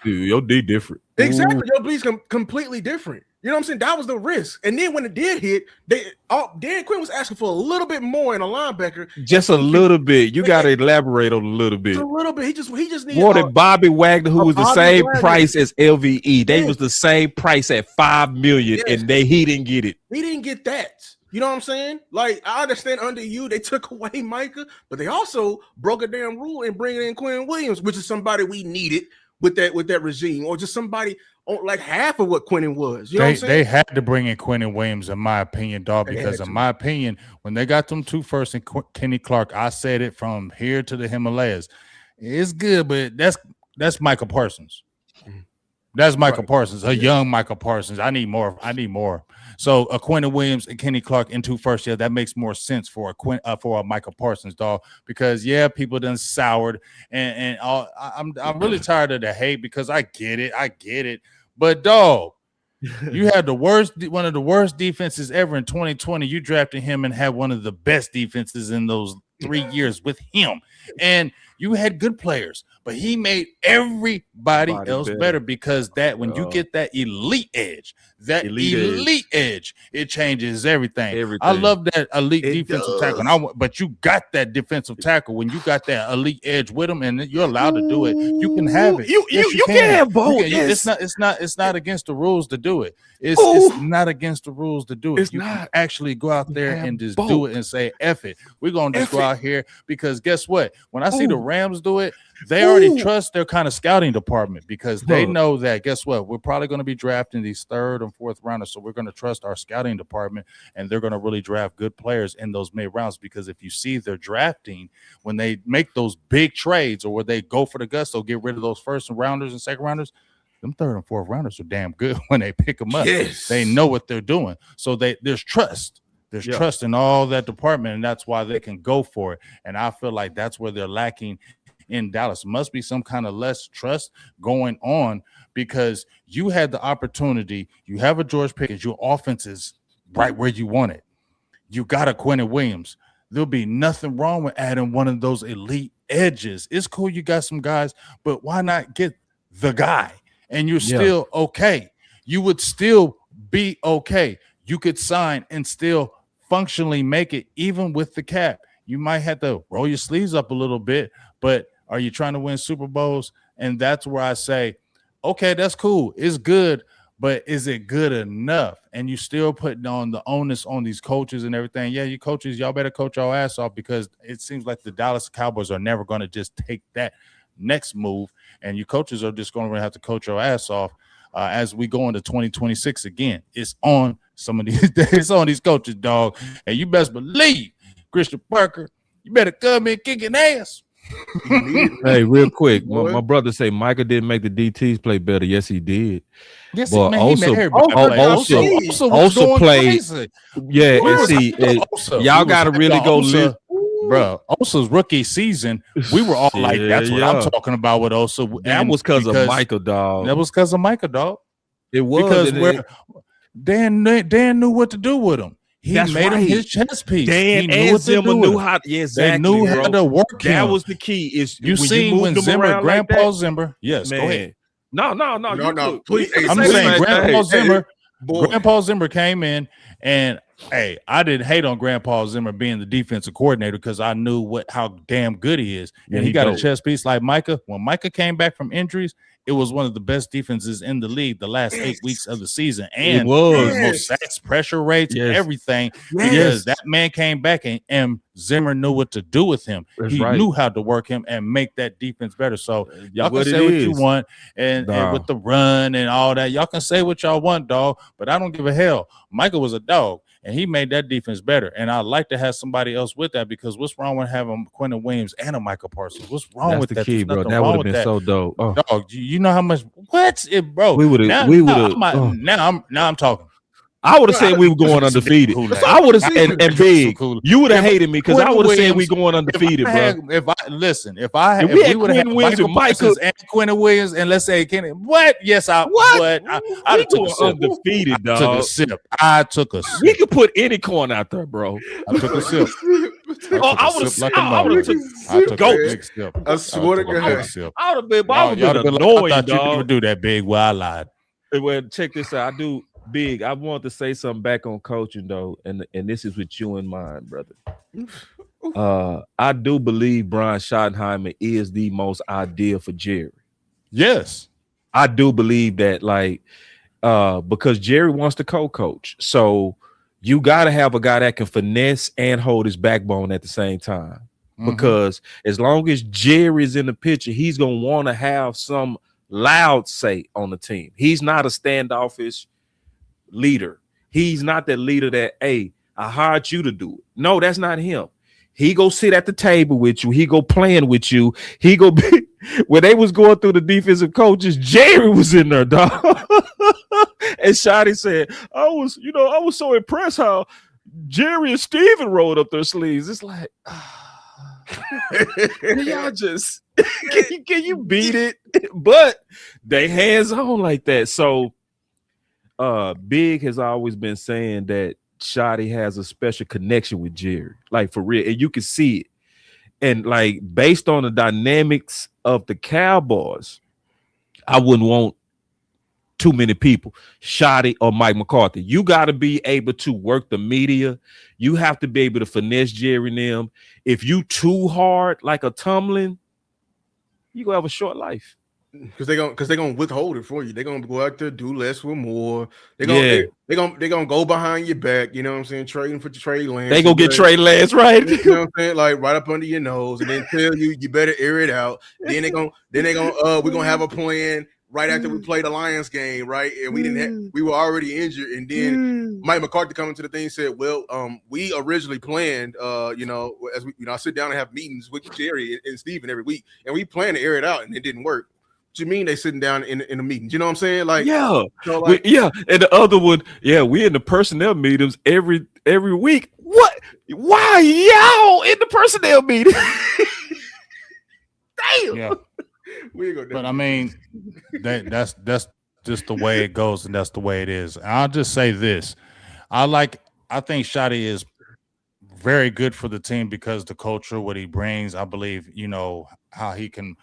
your D different. Exactly. Ooh. Your D's completely different. You know what I'm saying? That was the risk. And then when it did hit, Dan Quinn was asking for a little bit more in a linebacker. Just a little bit. You got to elaborate on a little bit. Just a little bit. He just needed more than Bobby Wagner, who was the same price as LVE. They was the same price at $5 million, and he didn't get it. He didn't get that. You know what I'm saying? Like, I understand under you, they took away Micah, but they also broke a damn rule and bringing in Quinn Williams, which is somebody we needed with that regime, or just somebody like half of what Quentin was. You know what I'm saying? They had to bring in Quentin Williams, in my opinion, dog, because in my opinion, when they got them 2 first and Kenny Clark, I said it from here to the Himalayas. It's good, but that's Michael Parsons. That's Michael Parsons, a young Michael Parsons. I need more. So Quentin Williams and Kenny Clark in 2 first, that makes more sense for a Michael Parsons, dog. Because people done soured, and I'm really tired of the hate, because I get it. But dog, you had one of the worst defenses ever in 2020. You drafted him and had one of the best defenses in those 3 years with him, and you had good players, but he made everybody else better because that when you get that elite edge, it changes everything. I love that elite defensive tackle. But you got that defensive tackle when you got that elite edge with him, and you're allowed to do it. You can have it. You can have both. It's not against the rules to do it. It's not against the rules to do it. You can actually go out there and just do it and say, F it. We're going to just go out here because guess what? When I see the Rams do it, they already trust their kind of scouting department because they know that, guess what? We're probably going to be drafting these third and fourth rounders. So we're going to trust our scouting department and they're going to really draft good players in those mid rounds because if you see their drafting, when they make those big trades or where they go for the gusto, get rid of those first rounders and second rounders, them third and fourth rounders are damn good when they pick them up. Yes. They know what they're doing. So there's trust. There's trust in all that department, and that's why they can go for it. And I feel like that's where they're lacking in Dallas. Must be some kind of less trust going on because you had the opportunity. You have a George Pickens. Your offense is right where you want it. You got a Quentin Williams. There'll be nothing wrong with adding one of those elite edges. It's cool you got some guys, but why not get the guy? And you're still okay. You would still be okay. You could sign and still functionally make it even with the cap. You might have to roll your sleeves up a little bit, but are you trying to win Super Bowls? And that's where I say, okay, that's cool. It's good, but is it good enough? And you still putting on the onus on these coaches and everything. Yeah, you coaches, y'all better coach your ass off because it seems like the Dallas Cowboys are never going to just take that next move, and you coaches are just going to have to coach your ass off as we go into 2026 again. It's on some of these it's on these coaches, dog. And you best believe, Christian Parker, you better come in kicking ass. Hey, real quick, my brother say Micah didn't make the DTs play better. Yes, he did. Yes, but man, also played. Crazy. Yeah, and see, y'all got to really go live. Bro, Osa's rookie season, we were all like, that's what I'm talking about with Osa. That was because of Micah, dog. That was because of Micah, dog. It was. Because Dan knew what to do with him. He made him his chess piece. Dan and Zimmer knew how. Yeah, exactly. They knew how to work him. That was the key. Is you seen when Zimmer, Grandpa Zimmer? Yes, man. Go ahead. No. Please, I'm saying Grandpa Zimmer. Grandpa Zimmer came in and. Hey, I didn't hate on Grandpa Zimmer being the defensive coordinator because I knew how damn good he is. And he got a chess piece like Micah. When Micah came back from injuries, it was one of the best defenses in the league the last 8 weeks of the season. And most sacks, pressure rates, everything. Because that man came back and Zimmer knew what to do with him. He knew how to work him and make that defense better. So y'all can say what you want and with the run and all that. Y'all can say what y'all want, dog. But I don't give a hell. Micah was a dog. And he made that defense better. And I'd like to have somebody else with that because what's wrong with having Quentin Williams and a Micah Parsons? What's wrong with that? Key, bro. That would have been so dope. Oh. Dog, you know how much bro. We would have. Now I'm talking. I would have said we were going undefeated. I would have said, and big, you would have hated me because I would have said we going undefeated, bro. If we would have Michael and Quentin Williams, and let's say Kenny, what? Yes, I would. I took undefeated, dog. I took a sip. We could put any corn out there, bro. I took a sip. I would have took a big sip. I swear to God, I would have been annoying, I thought you would do that, big. Well, I lied. Well, check this out. I do. Big, I want to say something back on coaching though, and this is with you in mind, brother. I do believe Brian Schottenheimer is the most ideal for Jerry. Yes, I do believe that, because Jerry wants to co-coach, so you got to have a guy that can finesse and hold his backbone at the same time. Because as long as Jerry's in the picture, he's gonna want to have some loud say on the team. He's not a standoffish leader. He's not that leader that, hey, I hired you to do it. No, that's not him. He go sit at the table with you. He go playing with you. He go be when they was going through the defensive coaches, Jerry was in there, dog. And Shotty said, I was so impressed how Jerry and Steven rolled up their sleeves. It's like, y'all just can you beat it? But they hands on like that. So Big has always been saying that Shotty has a special connection with Jerry, like for real, and you can see it. And like based on the dynamics of the Cowboys, I wouldn't want too many people, Shotty or Mike McCarthy. You got to be able to work the media. You have to be able to finesse Jerry and them. If you too hard like a Tomlin, you gonna have a short life. Because they're gonna withhold it for you. They're gonna go out there, do less with more. They're gonna go behind your back, you know what I'm saying? Trading for Trey Lance. They gonna get Trey Lance, right? You know what I'm saying? Like right up under your nose, and then tell you better air it out. Then we're gonna have a plan right after we play the Lions game, right? And we were already injured, and then Mike McCarthy coming to the thing and said, well, we originally planned, as we, I sit down and have meetings with Jerry and Steven every week, and we planned to air it out, and it didn't work. What you mean they sitting down in the meetings? You know what I'm saying? Like, yeah, so like, and the other one, we in the personnel meetings every week. What? Why y'all in the personnel meeting? Damn. Yeah. But I mean, that's just the way it goes, and that's the way it is. And I'll just say this: I think Shotty is very good for the team because the culture, what he brings. I believe, how he can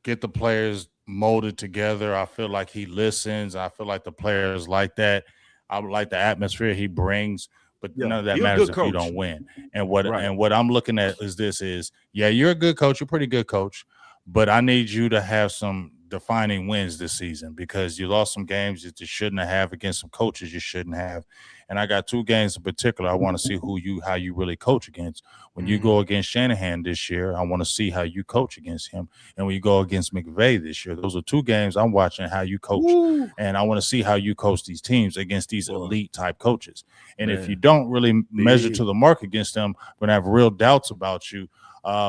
get the players molded together. I feel like he listens. I feel like the players like that. I like the atmosphere he brings, but none of that matters if you don't win. And what I'm looking at is you're a good coach. You're a pretty good coach, but I need you to have some defining wins this season because you lost some games that you shouldn't have against some coaches you shouldn't have. And I got 2 games in particular I want to see how you really coach against. When you go against Shanahan this year, I want to see how you coach against him. And when you go against McVay this year, those are 2 games I'm watching how you coach. Ooh. And I want to see how you coach these teams against these elite type coaches. And if you don't really measure to the mark against them, I'm going to have real doubts about you.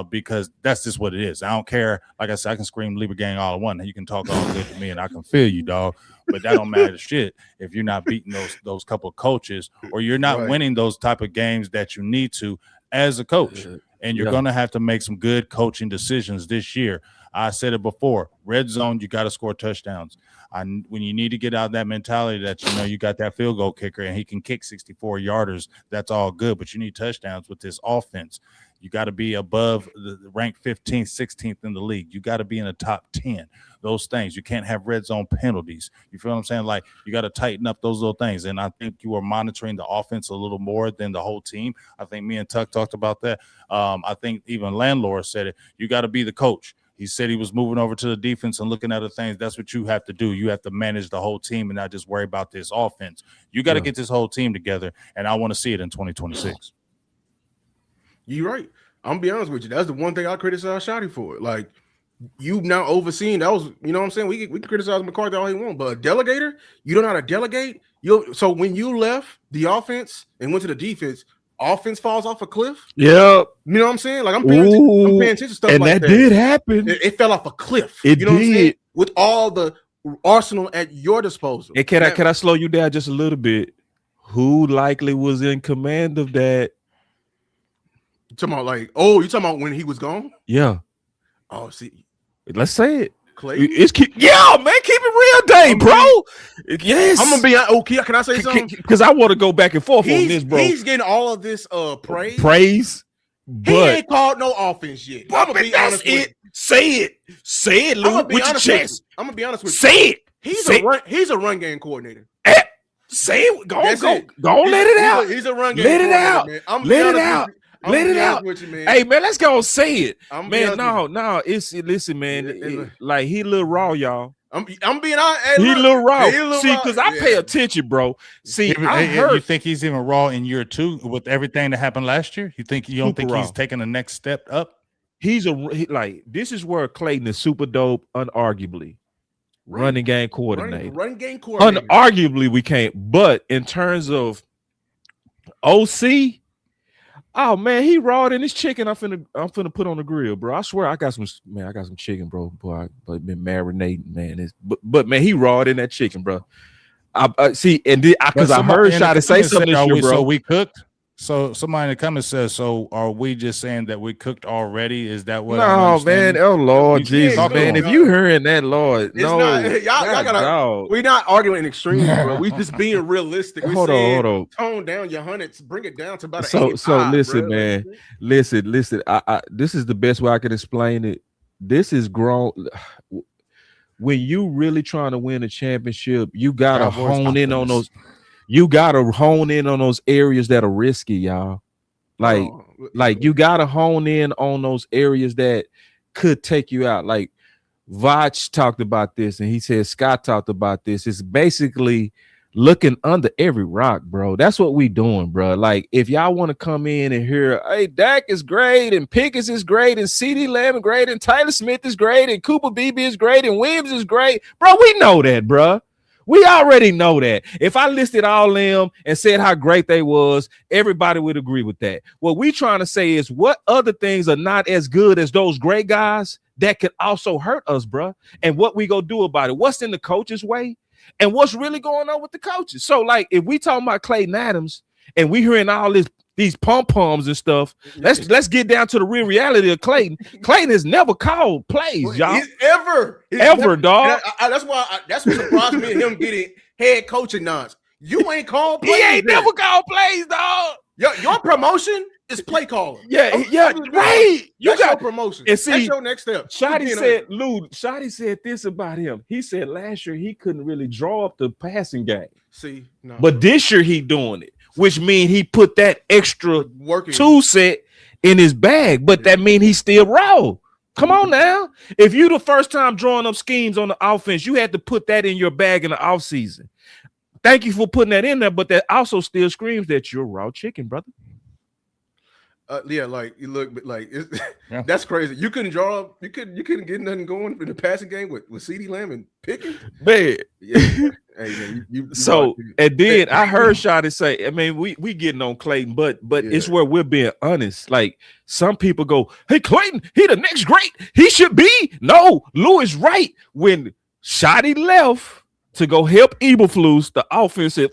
Because that's just what it is. I don't care. Like I said, I can scream Libra Gang all I want. You can talk all good to me, and I can feel you, dog. But that don't matter shit if you're not beating those couple of coaches, or you're not winning those type of games that you need to as a coach. And you're going to have to make some good coaching decisions this year. I said it before. Red zone, you got to score touchdowns. When you need to get out of that mentality that you got that field goal kicker and he can kick 64-yarders, that's all good. But you need touchdowns with this offense. You got to be above the ranked 15th, 16th in the league. You got to be in the top 10. Those things. You can't have red zone penalties. You feel what I'm saying? Like, you got to tighten up those little things. And I think you are monitoring the offense a little more than the whole team. I think me and Tuck talked about that. I think even Landlord said it. You got to be the coach. He said he was moving over to the defense and looking at other things. That's what you have to do. You have to manage the whole team and not just worry about this offense. You got to get this whole team together, and I want to see it in 2026. You're right. I'm gonna be honest with you. That's the one thing I criticize Shotty for. Like, you now overseeing that was, you know what I'm saying? We can criticize McCarthy all he wants, but a delegator, you don't know how to delegate. So when you left the offense and went to the defense, offense falls off a cliff. Yeah, you know what I'm saying? Like I'm paying attention to stuff, and like that. Did happen. It fell off a cliff. It you know did. What I'm saying? With all the arsenal at your disposal. And can I slow you down just a little bit? Who likely was in command of that? You talking about you talking about when he was gone? Yeah. Oh, see, let's say it. Clay. Man, keep it real, Dave, bro. Yes, I'm gonna be okay. Can I say something? Because I want to go back and forth on this, bro. He's getting all of this praise, but he ain't called no offense yet. I'm gonna be honest with you. Say it, Lou, with your chest. I'm gonna be honest with you. Say it. He's a run game coordinator. Say it. Go on, let it out. He's a run game. Let it out. Let it out. Let it out. With you, man. Hey, man, let's go say it. Man, no. Listen, man. Like, he a little raw, y'all. I'm being honest. Hey, he a little raw. See, because I pay attention, bro. See, I heard. You think he's even raw in year 2 with everything that happened last year? You don't think he's taking the next step up? This is where Clayton is super dope, unarguably. Running game coordinator. Running game coordinator. Unarguably, we can't. But in terms of OC, oh man, he raw in his chicken. I'm finna put on the grill, bro. I swear I got some chicken, bro. Boy, I been marinating, man. But man, he raw in that chicken, bro. I see, and because I heard Shotty say something this year, bro. So we cooked. So somebody in the comments says, so are we just saying that we cooked already? Is that what? No, man. Oh Lord, Jesus, man. If you hearing that, Lord, no, y'all gotta. We're not arguing in extremes, bro. We just being realistic. Hold on. Tone down your hundreds. Bring it down to about so listen, bro. Man. Listen. I this is the best way I can explain it. this is grown. When you really trying to win a championship, you gotta hone in on those. You gotta hone in on those areas that are risky, y'all. Like you gotta hone in on those areas that could take you out. Like Vach talked about this, and he said Scott talked about this. It's basically looking under every rock, bro. That's what we doing, bro. Like if y'all want to come in and hear, hey, Dak is great, and Pickens is great, and CeeDee Lamb is great, and Tyler Smith is great, and Cooper Beebe is great, and Williams is great, bro. We know that, bro. We already know that. If I listed all them and said how great they was, everybody would agree with that. What we trying to say is what other things are not as good as those great guys that could also hurt us, bro. And what we go do about it? What's in the coach's way? And what's really going on with the coaches? So, like, if we talking about Clayton Adams and we hearing all these pom-poms and stuff, let's get down to the real reality of Clayton. Clayton has never called plays, y'all. Ever, dog. That's why that's what surprised me in him getting head coaching nods. You ain't called plays. He ain't never called plays, dog. Your promotion is play calling. Yeah, right. You got your promotion. And see, that's your next step. Shotty said this about him. He said last year he couldn't really draw up the passing game. See, no. But this year he doing it, which means he put that extra working tool set in his bag. But that means he's still raw. Come on now. If you the first time drawing up schemes on the offense, you had to put that in your bag in the offseason. Thank you for putting that in there, but that also still screams that you're raw chicken, brother. Yeah, like you look like that's crazy. You couldn't draw up, you couldn't get nothing going in the passing game with CeeDee Lamb and Pickens. Man. Yeah. Hey, man, so and then I heard Shotty say, I mean, we getting on Clayton, but it's where we're being honest. Like some people go, hey, Clayton, he the next great, he should be. No, Lou is right. When Shotty left to go help Eberflus, the offense said,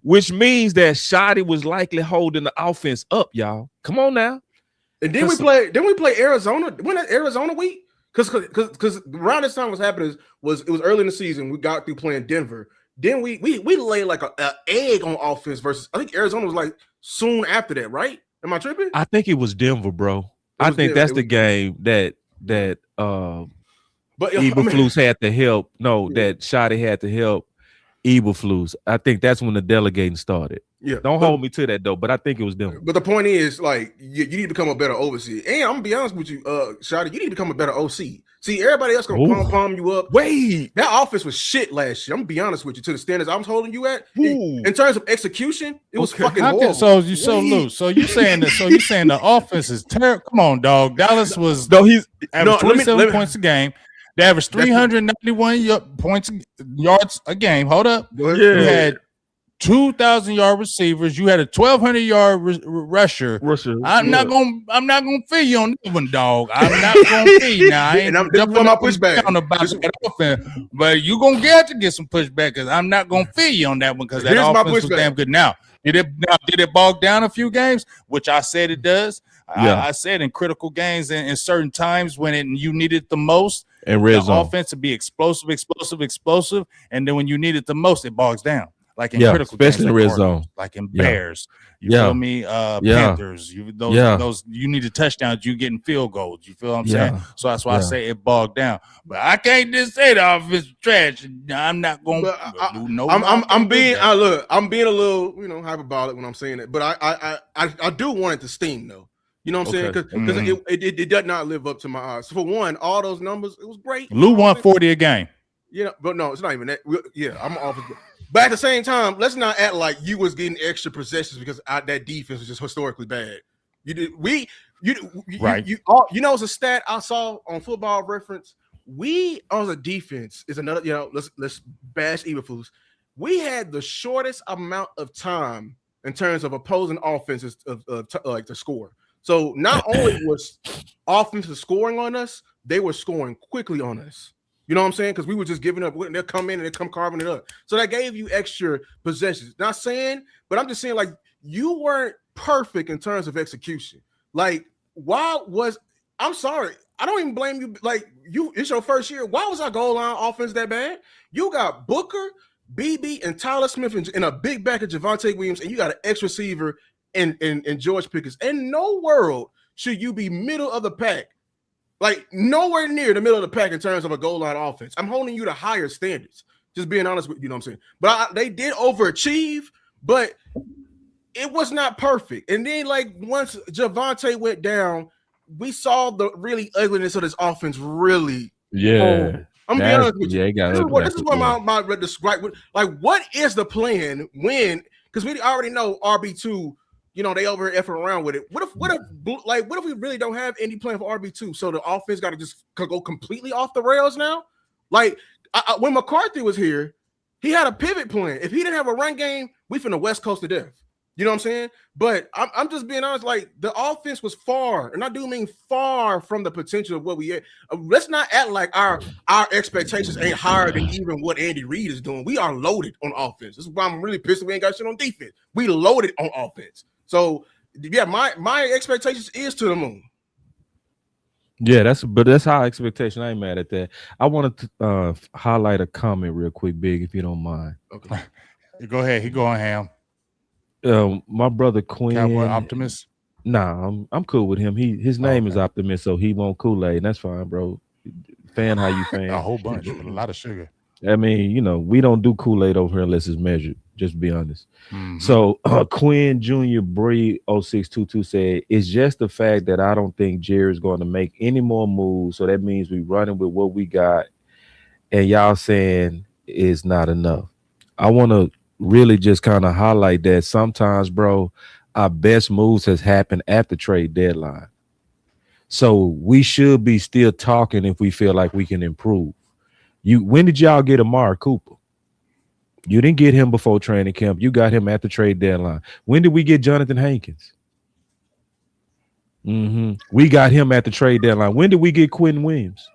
which means that Shotty was likely holding the offense up, y'all. Come on now. And then we play Arizona. When that Arizona week? Because around this time was happening it was early in the season. We got through playing Denver. Then we laid like a egg on offense versus I think Arizona was like soon after that, right? Am I tripping? I think it was Denver, bro. I think that's the game that but Eberflus had to help. No, that Shotty had to help Eberflus. I think that's when the delegating started. Yeah, don't hold me to that though, but I think it was them. But the point is, like, you need to become a better overseer. And I'm gonna be honest with you, Shotty, you need to become a better OC. See, everybody else gonna palm you up. Wait, that offense was shit last year. I'm gonna be honest with you. To the standards I was holding you at, in terms of execution, it was fucking horrible. So you saying the offense is terrible? Come on, dog. Dallas was he's averaged 27 points a game. They averaged 391 yards a game. Hold up. Yeah. You had 2,000-yard receivers. You had a 1,200-yard rusher. I'm not gonna feel you on that one, dog. I'm not gonna feel you now. I ain't jumping my pushback about that offense, but you gonna get to get some pushback because I'm not gonna feel you on that one because that offense was damn good. Now, did it bog down a few games? Which I said it does. Yeah. I said in critical games and in certain times when you need it the most. And red zone offense to be explosive, and then when you need it the most, it bogs down. Like in critical especially games, in red zone, like in Bears. You feel me? Panthers. Those you need the touchdowns. You getting field goals. You feel what I'm saying? So that's why I say it bogged down. But I can't just say the offense is trash. I'm not going to do no. I'm being a little hyperbolic when I'm saying it. But I do want it to steam though. You know what I'm saying? Because it does not live up to my eyes. So for one, all those numbers, it was great. Lou won 40 a game. Yeah, but no, it's not even that. Yeah, I'm off. But at the same time, let's not act like you was getting extra possessions because that defense was just historically bad. It's a stat I saw on Football Reference. We as a defense is another. Let's bash Eberflus. We had the shortest amount of time in terms of opposing offenses to score. So not only was offensive scoring on us, they were scoring quickly on us. You know what I'm saying? Because we were just giving up. They'll come in and they come carving it up. So that gave you extra possessions. Not saying, but I'm just saying, like, you weren't perfect in terms of execution. Like, I'm sorry. I don't even blame you. Like, it's your first year. Why was our goal line offense that bad? You got Booker, BB, and Tyler Smith and a big back of Javonte Williams, and you got an X receiver and George Pickens. In no world should you be middle of the pack, like nowhere near the middle of the pack in terms of a goal line offense. I'm holding you to higher standards. Just being honest with you, know what I'm saying. But they did overachieve, but it was not perfect. And then, like, once Javonte went down, we saw the really ugliness of this offense. Really, I'm gonna be honest with you. This is what my describe. Like, what is the plan when? Because we already know RB2. You know, they over here effing around with it. What if we really don't have any plan for RB2? So the offense got to just go completely off the rails now. Like when McCarthy was here, he had a pivot plan. If he didn't have a run game, we finna West Coast to death. You know what I'm saying? But I'm just being honest. Like the offense was far, and I do mean far from the potential of what we had. Let's not act like our expectations ain't higher than even what Andy Reid is doing. We are loaded on offense. This is why I'm really pissed we ain't got shit on defense. We loaded on offense. So yeah, my expectations is to the moon. Yeah, that's our expectation. I ain't mad at that. I wanted to highlight a comment real quick, Big, if you don't mind. Okay, go ahead. He going ham. My brother Quinn, Cowboy Optimist. Nah, I'm cool with him. His name is Optimist, so he won't Kool-Aid, and that's fine, bro. Fan how you fan. A whole bunch, but a lot of sugar. I mean, you know, we don't do Kool-Aid over here unless it's measured. Just to be honest. Mm-hmm. So Quinn Jr. Bree 0622 said, it's just the fact that I don't think Jerry's going to make any more moves. So that means we running with what we got. And y'all saying it's not enough. I want to really just kind of highlight that sometimes, bro, our best moves has happened at the trade deadline. So we should be still talking if we feel like we can improve. When did y'all get Amari Cooper? You didn't get him before training camp. You got him at the trade deadline. When did we get Jonathan Hankins? We got him at the trade deadline. When did we get Quentin Williams?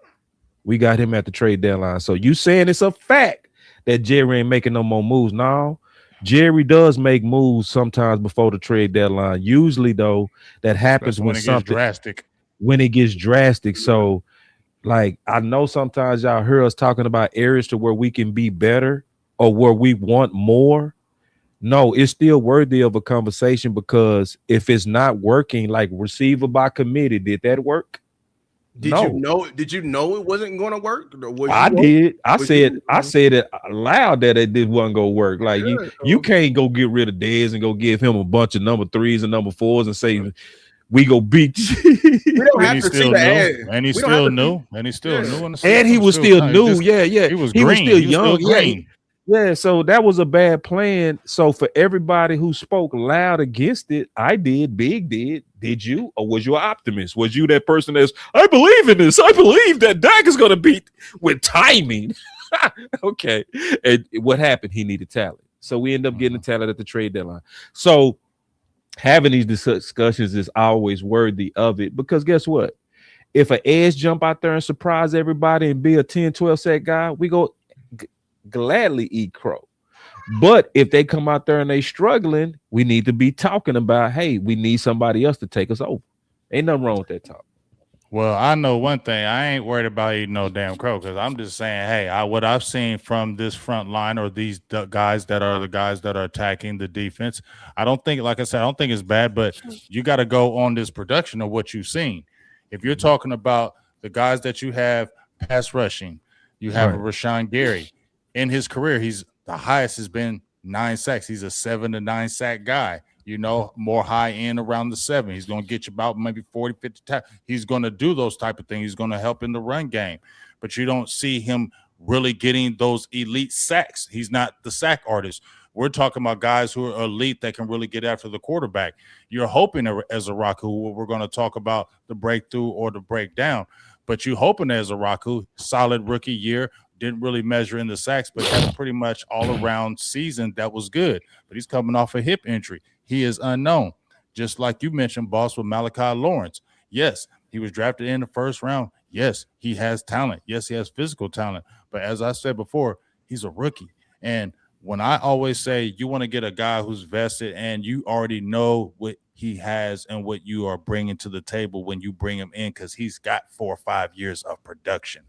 We got him at the trade deadline. So you saying it's a fact that Jerry ain't making no more moves? No, Jerry does make moves sometimes before the trade deadline. Usually, though, that happens when it gets drastic. When it gets drastic. So, like, I know sometimes y'all hear us talking about areas to where we can be better or where we want more. No, it's still worthy of a conversation, because if it's not working, like receiver by committee, did that work? Did you know it wasn't going to work? I did. I said it loud that it wasn't going to work. Like you can't go get rid of Dez and go give him a bunch of number 3s and number 4s and say we go beat you. We don't have to see the ad. And he's still new. And he's still new. And he was still new. Yeah. He was still young. Yeah, so that was a bad plan. So for everybody who spoke loud against it, I did, Big did. Did you? Or was you an optimist? Was you that person that's, I believe in this. I believe that Dak is going to beat with timing. Okay. And what happened? He needed talent. So we end up getting the talent at the trade deadline. So having these discussions is always worthy of it, because guess what? If an edge jump out there and surprise everybody and be a 10, 12 sack guy, we go gladly eat crow. But if they come out there and they struggling, we need to be talking about, hey, we need somebody else to take us over. Ain't nothing wrong with that talk. Well, I know one thing. I ain't worried about eating no damn crow, because I'm just saying, hey, what I've seen from this front line, or these guys that are the guys that are attacking the defense, I don't think, like I said, I don't think it's bad, but you got to go on this production of what you've seen. If you're talking about the guys that you have pass rushing, you have Rashawn Gary. In his career, the highest has been 9 sacks. He's a 7 to 9 sack guy. You know, more high end around the 7. He's going to get you about maybe 40, 50 times. He's going to do those type of things. He's going to help in the run game. But you don't see him really getting those elite sacks. He's not the sack artist. We're talking about guys who are elite that can really get after the quarterback. You're hoping as a Raku, we're going to talk about the breakthrough or the breakdown. But you're hoping as a Raku, solid rookie year, didn't really measure in the sacks, but had pretty much all-around season that was good. But he's coming off a hip injury. He is unknown. Just like you mentioned, boss, with Malachi Lawrence. Yes, he was drafted in the first round. Yes, he has talent. Yes, he has physical talent. But as I said before, he's a rookie. And when I always say you want to get a guy who's vested and you already know what he has and what you are bringing to the table when you bring him in, because he's got 4 or 5 years of production.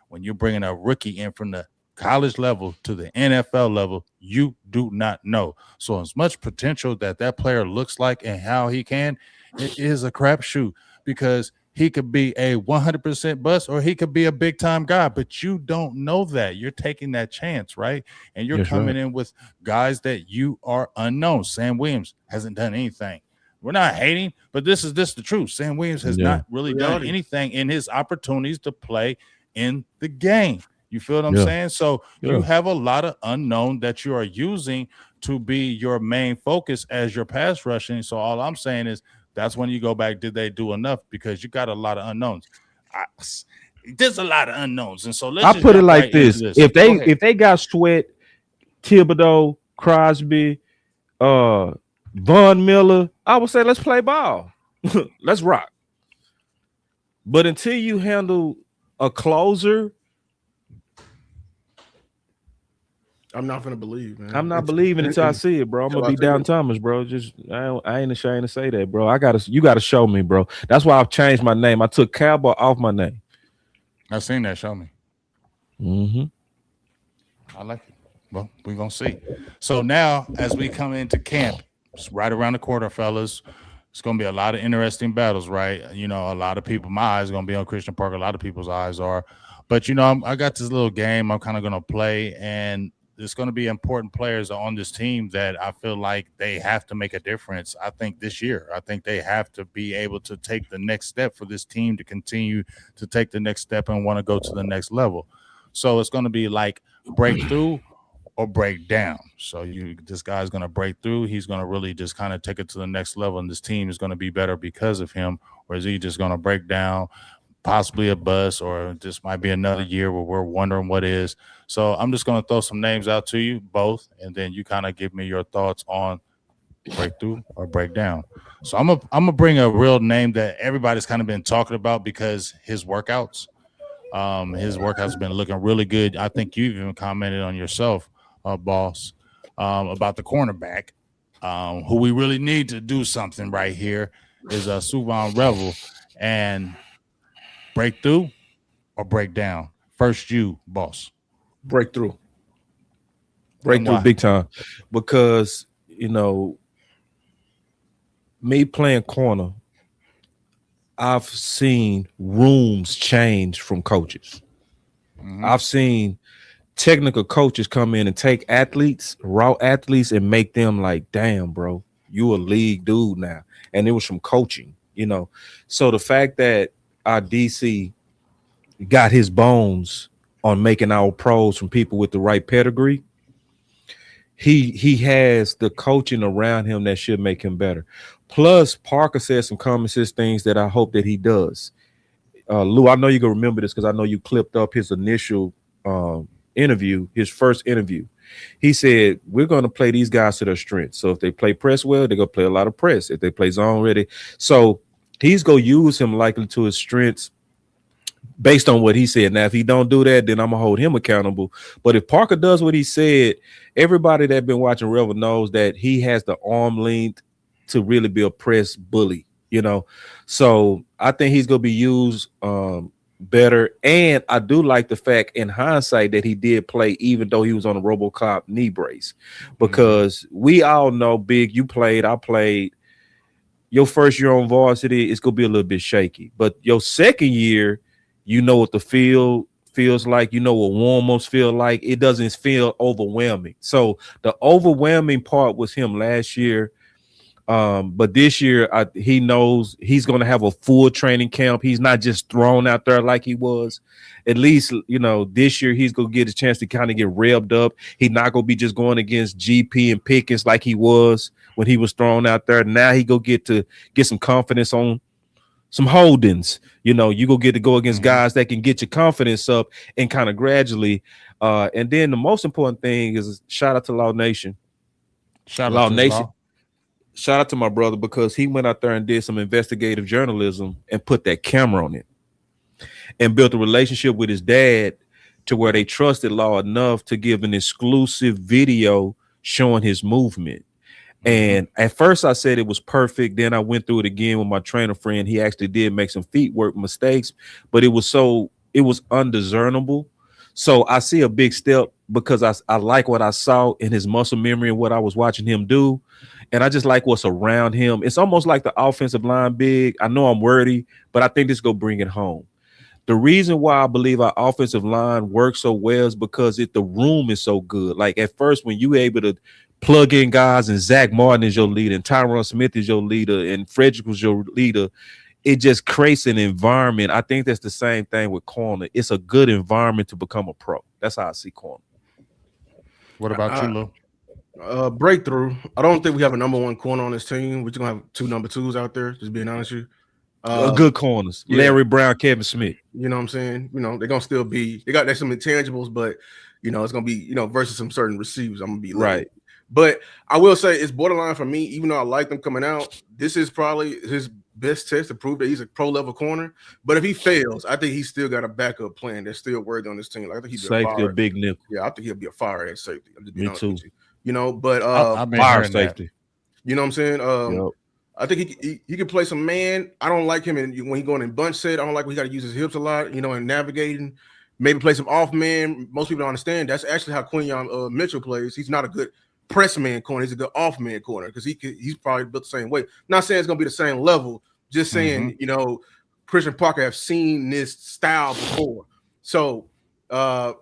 When you're bringing a rookie in from the college level to the NFL level, you do not know. So as much potential that player looks like and how he can, it is a crapshoot because he could be a 100% bust or he could be a big time guy, but you don't know that. You're taking that chance, right? And you're That's coming right. in with guys that you are unknown. Sam Williams hasn't done anything. We're not hating, but this is the truth. Sam Williams has Yeah. not really done Reality. anything in his opportunities to play in the game. You feel what I'm Yeah. saying? So Yeah. you have a lot of unknown that you are using to be your main focus as your pass rushing. So all I'm saying is that's when you go back, did they do enough? Because you got a lot of unknowns. There's a lot of unknowns. And so let's I just put it jump like right into this: this. if Go ahead. they got Sweat, Thibodeau, Crosby, Von Miller, I would say let's play ball. Let's rock. But until you handle a closer, I'm not gonna believe, man. I'm not believing until I see it, bro. I'm gonna be Down Thomas, bro. Just I ain't ashamed to say that, bro. You gotta show me, bro. That's why I've changed my name. I took Cowboy off my name. I've seen that. Show me. I like it. Well, we're gonna see. So now, as we come into camp, it's right around the corner, fellas. It's gonna be a lot of interesting battles, right? You know, a lot of people. My eyes are gonna be on Christian Parker. A lot of people's eyes are, but you know, I got this little game I'm kind of gonna play, and there's gonna be important players on this team that I feel like they have to make a difference. I think this year, I think they have to be able to take the next step for this team to continue to take the next step and want to go to the next level. So it's gonna be like breakthrough or break down. So this guy's going to break through. He's going to really just kind of take it to the next level, and this team is going to be better because of him. Or is he just going to break down, possibly a bust, or this might be another year where we're wondering what is. So I'm just going to throw some names out to you both, and then you kind of give me your thoughts on breakthrough or break down. So I'm gonna bring a real name that everybody's kind of been talking about because his workouts have been looking really good. I think you even commented on yourself, boss, about the cornerback, who we really need to do something right here is Suvan Revel. And breakthrough or break down? First, you, boss. Breakthrough big time, because you know, me playing corner, I've seen rooms change from coaches. I've seen technical coaches come in and take raw athletes, and make them like, damn, bro, you a league dude now. And it was from coaching, you know. So the fact that our DC got his bones on making our pros from people with the right pedigree, he has the coaching around him that should make him better. Plus, Parker said some common sense things that I hope that he does. Lou, I know you're gonna remember this because I know you clipped up his initial interview, his first interview. He said, we're going to play these guys to their strengths. So if they play press well, they're going to play a lot of press. If they play zone ready. So he's going to use him likely to his strengths based on what he said. Now, if he don't do that, then I'm going to hold him accountable. But if Parker does what he said, everybody that been watching Revel knows that he has the arm length to really be a press bully, you know. So I think he's going to be used better. And I do like the fact in hindsight that he did play even though he was on a RoboCop knee brace, because we all know, Big, you played, I played. Your first year on varsity, it's gonna be a little bit shaky, but your second year, you know what the field feels like, you know what warm-ups feel like. It doesn't feel overwhelming. So the overwhelming part was him last year. But this year, he knows he's going to have a full training camp. He's not just thrown out there like he was. At least, you know, this year he's going to get a chance to kind of get revved up. He's not going to be just going against GP and Pickens like he was when he was thrown out there. Now he go get some confidence on some holdings. You know, you go get to go against guys that can get your confidence up and kind of gradually. And then the most important thing is shout out to Law Nation. Shout Out to my brother, because he went out there and did some investigative journalism and put that camera on it and built a relationship with his dad to where they trusted Law enough to give an exclusive video showing his movement. And at first I said it was perfect. Then I went through it again with my trainer friend. He actually did make some feet work mistakes, but it was undiscernible. So I see a big step because I like what I saw in his muscle memory and what I was watching him do. And I just like what's around him. It's almost like the offensive line big. I know I'm wordy, but I think this go bring it home. The reason why I believe our offensive line works so well is because the room is so good. Like at first, when you able to plug in guys and Zach Martin is your leader and Tyron Smith is your leader and Frederick was your leader, it just creates an environment. I think that's the same thing with corner. It's a good environment to become a pro. That's how I see corner. What about you, Lou? Breakthrough. I don't think we have a number one corner on this team. We're just gonna have 2 number 2s out there. Just being honest with you. Good corners. Yeah. Larry Brown, Kevin Smith. You know what I'm saying? You know, they're gonna still be, they got some intangibles, but you know, it's gonna be, you know, versus some certain receivers. I'm gonna be right. But I will say it's borderline for me, even though I like them coming out. This is probably his best test to prove that he's a pro level corner. But if he fails, I think he's still got a backup plan that's still worthy on this team. Like I think he's safety, a big nickel. Yeah, I think he'll be a fire at safety. I'm just being honest with you. You know, but fire safety. You know what I'm saying? I think he can play some man. I don't like him when he going in bunch set. I don't like when he got to use his hips a lot, you know, and navigating. Maybe play some off man. Most people don't understand that's actually how Quinyon Mitchell plays. He's not a good press man corner. He's a good off man corner because he's probably built the same way. Not saying it's gonna be the same level. Just saying, you know, Christian Parker have seen this style before. So my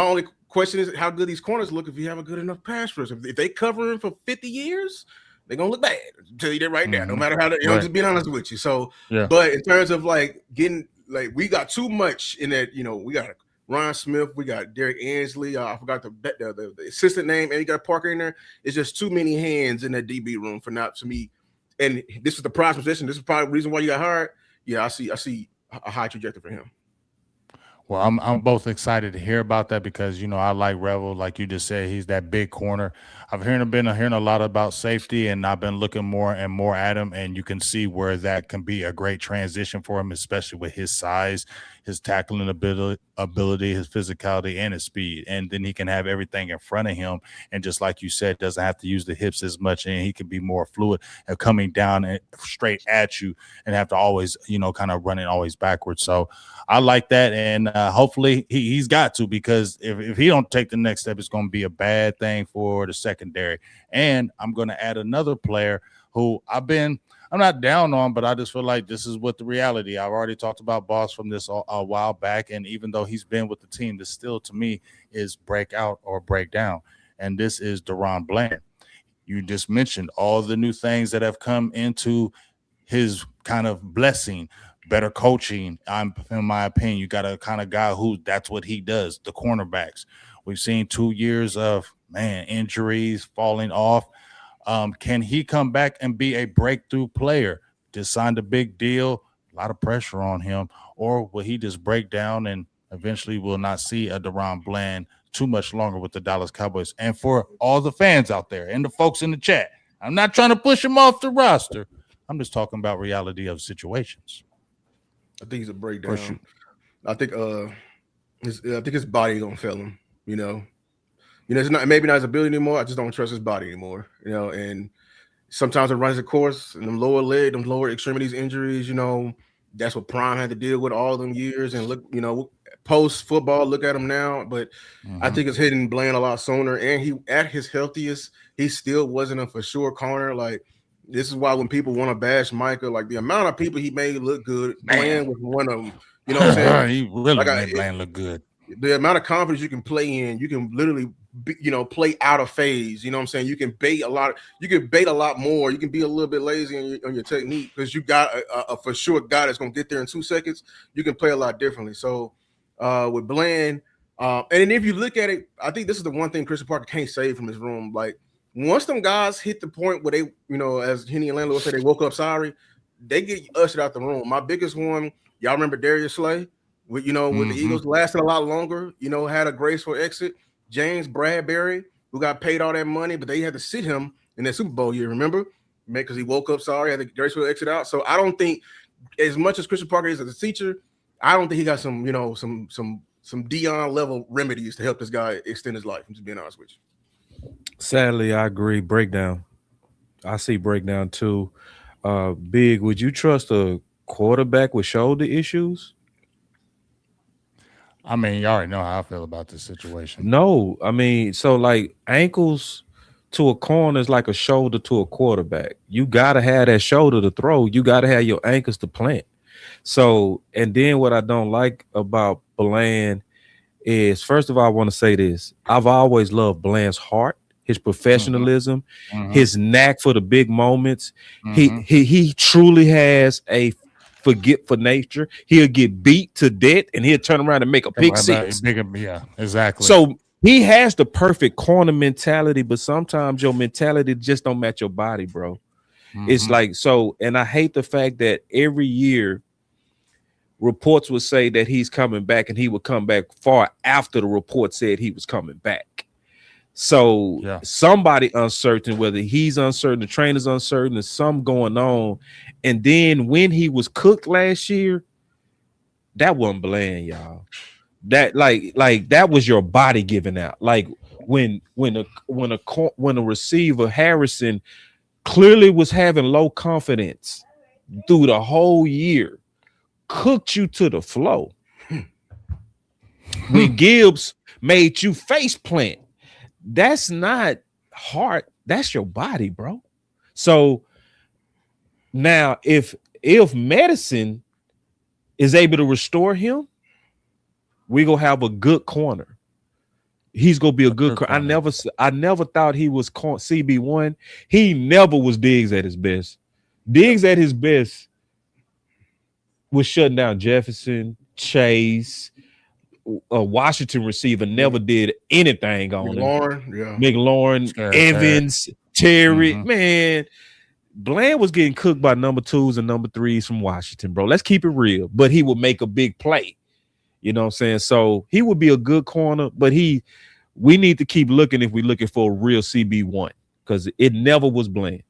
only question is how good these corners look if you have a good enough pass rush. If they cover him for 50 years. They're gonna look bad. I'll tell you that right now. No matter how you know, just being honest with you. So, but in terms of like getting we got too much in that. You know, we got Ron Smith, we got Derek Ansley. I forgot the assistant name, and you got Parker in there. It's just too many hands in that DB room for me. And this is the prize position. This is probably the reason why you got hired. Yeah, I see a high trajectory for him. Well, I'm both excited to hear about that because, you know, I like Revel, like you just said, he's that big corner. I've been hearing a lot about safety, and I've been looking more and more at him, and you can see where that can be a great transition for him, especially with his size, his tackling ability, his physicality, and his speed. And then he can have everything in front of him, and just like you said, doesn't have to use the hips as much, and he can be more fluid and coming down and straight at you and have to always, you know, kind of running always backwards. So I like that, and hopefully he's got to, because if he don't take the next step, it's going to be a bad thing for the secondary. And I'm going to add another player who I'm not down on, but I just feel like this is what the reality. I've already talked about Boss from this a while back, and even though he's been with the team, this still to me is break out or break down, and this is Deron Bland. You just mentioned all the new things that have come into his kind of blessing. Better coaching, in my opinion. You got a kind of guy who that's what he does, the cornerbacks. We've seen 2 years of, injuries, falling off. Can he come back and be a breakthrough player? Just signed a big deal, a lot of pressure on him. Or will he just break down and eventually we'll not see a Deron Bland too much longer with the Dallas Cowboys? And for all the fans out there and the folks in the chat, I'm not trying to push him off the roster. I'm just talking about reality of situations. I think he's a breakdown. Sure. I think his body gonna fail him. You know, it's not maybe not his ability anymore. I just don't trust his body anymore. You know, and sometimes it runs a course. And them lower extremities injuries. You know, that's what Prime had to deal with all them years. And look, you know, post football, look at him now. But I think it's hitting Bland a lot sooner. And he at his healthiest, he still wasn't a for sure corner. Like, this is why when people want to bash Micah, like the amount of people he made look good, Bland was one of them. You know what I'm saying? He really made Bland look good. The amount of confidence you can play in, you can literally, play out of phase. You know what I'm saying? You can bait a lot. You can bait a lot more. You can be a little bit lazy on your technique because you got a for sure guy that's going to get there in 2 seconds. You can play a lot differently. So with Bland, and if you look at it, I think this is the one thing Christian Parker can't save from his room. Like, once them guys hit the point where they, as Henny and Landlord said, they woke up sorry, they get ushered out the room. My biggest one, y'all remember Darius Slay? With the Eagles lasted a lot longer, had a graceful exit. James Bradbury, who got paid all that money, but they had to sit him in that Super Bowl year, remember? Because he woke up sorry, had the graceful exit out. So I don't think, as much as Christian Parker is as a teacher, I don't think he got some Deion level remedies to help this guy extend his life. I'm just being honest with you. Sadly, I agree. Breakdown. I see breakdown too. Big, would you trust a quarterback with shoulder issues? I mean, you already know how I feel about this situation. No, I mean, so like ankles to a corner is like a shoulder to a quarterback. You gotta have that shoulder to throw. You gotta have your ankles to plant. So, and then what I don't like about Bland is, first of all, I want to say this. I've always loved Bland's heart, his Mm-hmm. professionalism, Mm-hmm. his knack for the big moments. Mm-hmm. He truly has a forgetful nature. He'll get beat to death and he'll turn around and make a pick six. Yeah, exactly. So he has the perfect corner mentality, but sometimes your mentality just don't match your body, bro. It's Mm-hmm. like so, and I hate the fact that every year reports would say that he's coming back and he would come back far after the report said he was coming back. So Yeah. somebody uncertain, whether he's uncertain, the trainer's uncertain, there's something going on. And then when he was cooked last year, that wasn't Bland, y'all. That like that was your body giving out. Like when a receiver Harrison clearly was having low confidence through the whole year, cooked you to the flow. When Gibbs made you face plant, that's not heart, that's your body, bro. So now if medicine is able to restore him, we gonna have a good corner. He's gonna be a good corner. I never thought he was CB1. He never was Diggs at his best. Diggs at his best was shutting down Jefferson, Chase. A Washington receiver never did anything on McLaurin, Evans, Terry. Mm-hmm. Man, Bland was getting cooked by number 2s and number 3s from Washington, bro. Let's keep it real. But he would make a big play. You know what I'm saying? So he would be a good corner, but we need to keep looking if we're looking for a real CB1 because it never was Bland.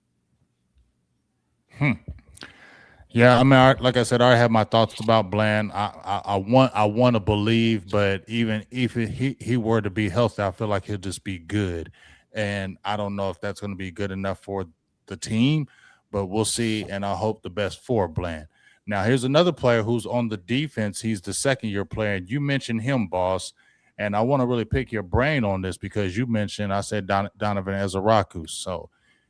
Yeah, I mean, like I said, I already have my thoughts about Bland. I want to believe, but even if he were to be healthy, I feel like he'll just be good, and I don't know if that's going to be good enough for the team, but we'll see. And I hope the best for Bland. Now, here's another player who's on the defense. He's the second-year player. You mentioned him, boss, and I want to really pick your brain on this because you mentioned I said Donovan Ezaraku. So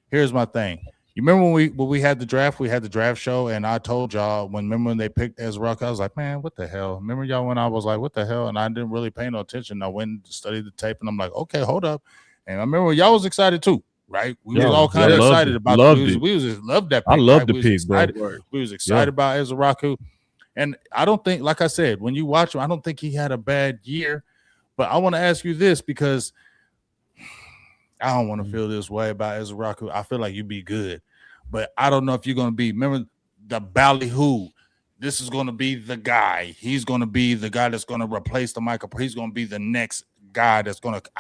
here's my thing. You remember when we had the draft? We had the draft show, and I told y'all when they picked Ezra, I was like, man, what the hell? Remember y'all when I was like, what the hell? And I didn't really pay no attention. I went and studied the tape, and I'm like, okay, hold up. And I remember y'all was excited too, right? We was all kind of excited about it. We just loved that pick. I loved the pick, bro. We was excited about Ezra. And I don't think, like I said, when you watch him, I don't think he had a bad year. But I want to ask you this because I don't want to feel this way about Ezra. I feel like you'd be good. But I don't know if you're going to be, remember the ballyhoo. This is going to be the guy. He's going to be the guy that's going to replace the Michael. He's going to be the next guy that's going to,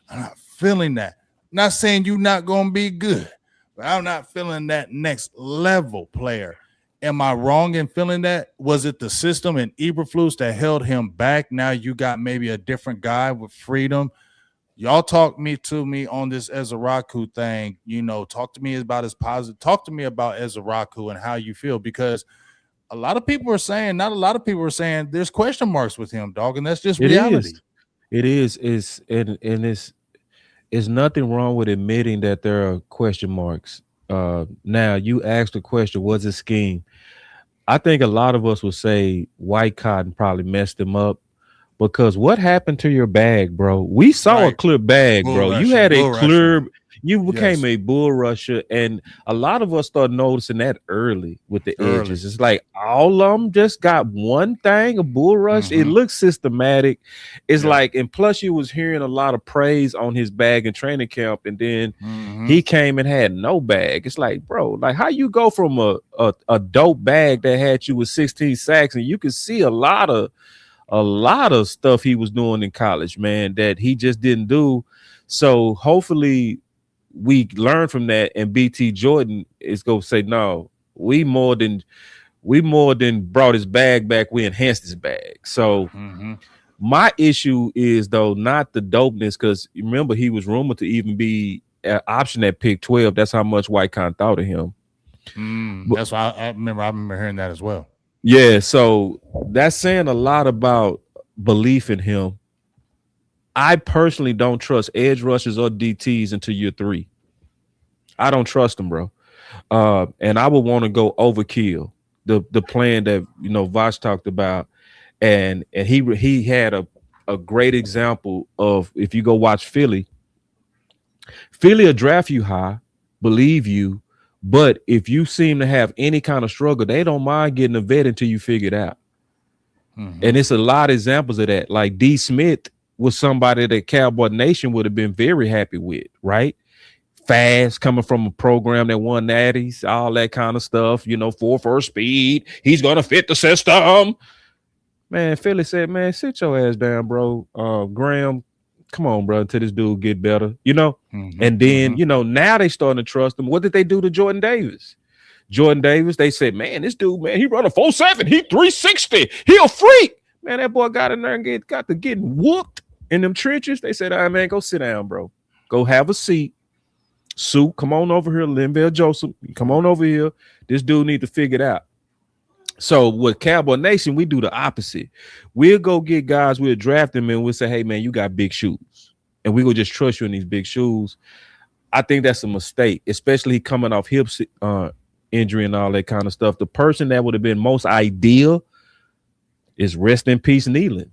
I'm not feeling that. Not saying you're not going to be good, but I'm not feeling that next level player. Am I wrong in feeling that? Was it the system and Eberflus that held him back? Now you got maybe a different guy with freedom. Y'all talk to me on this Ezaraku thing. You know, talk to me about his positive. Talk to me about Ezaraku and how you feel, because a lot of people are saying, not a lot of people are saying there's question marks with him, dog, and that's just reality. It is. It's nothing wrong with admitting that there are question marks. Now you asked the question, what's his scheme? I think a lot of us would say White Cotton probably messed him up. Because what happened to your bag, bro? We saw a clear bag, bro. You had a clear, you became a bull rusher, and a lot of us started noticing that early with the edges. It's like all of them just got one thing, a bull rush. It looks systematic. It's like, and plus you was hearing a lot of praise on his bag in training camp, and then he came and had no bag. It's like, bro, like how you go from a dope bag that had you with 16 sacks, and you can see a lot of stuff he was doing in college, man, that he just didn't do. So hopefully we learn from that, and BT Jordan is going to say, no, we more than brought his bag back. We enhanced his bag. So my issue is, though, not the dopeness, because remember, he was rumored to even be an option at pick 12. That's how much White Con thought of him. That's why I remember hearing that as well. Yeah, so that's saying a lot about belief in him. I personally don't trust edge rushers or DTs until year 3. I don't trust them, bro. And I would want to go overkill the plan that Vosh talked about, and he had a great example of, if you go watch Philly will draft you high, believe you, but if you seem to have any kind of struggle, they don't mind getting a vet until you figure it out. And it's a lot of examples of that. Like D. Smith was somebody that Cowboy Nation would have been very happy with, right? Fast, coming from a program that won natties, all that kind of stuff, 4 speed. He's gonna fit the system. Man, Philly said, man, sit your ass down, bro. Graham, come on, bro, until this dude get better, And then, now they starting to trust him. What did they do to Jordan Davis? They said, man, this dude, man, he run a 4.7, he 360, he a freak. Man, that boy got in there and got to getting whooped in them trenches. They said, all right, man, go sit down, bro. Go have a seat. Sue, come on over here. Linville Joseph, come on over here. This dude need to figure it out. So with Cowboy Nation, we do the opposite. We'll go get guys, we'll draft them, and we'll say, hey, man, you got big shoes. And we will just trust you in these big shoes. I think that's a mistake, especially coming off hip injury and all that kind of stuff. The person that would have been most ideal is, rest in peace, Nealon.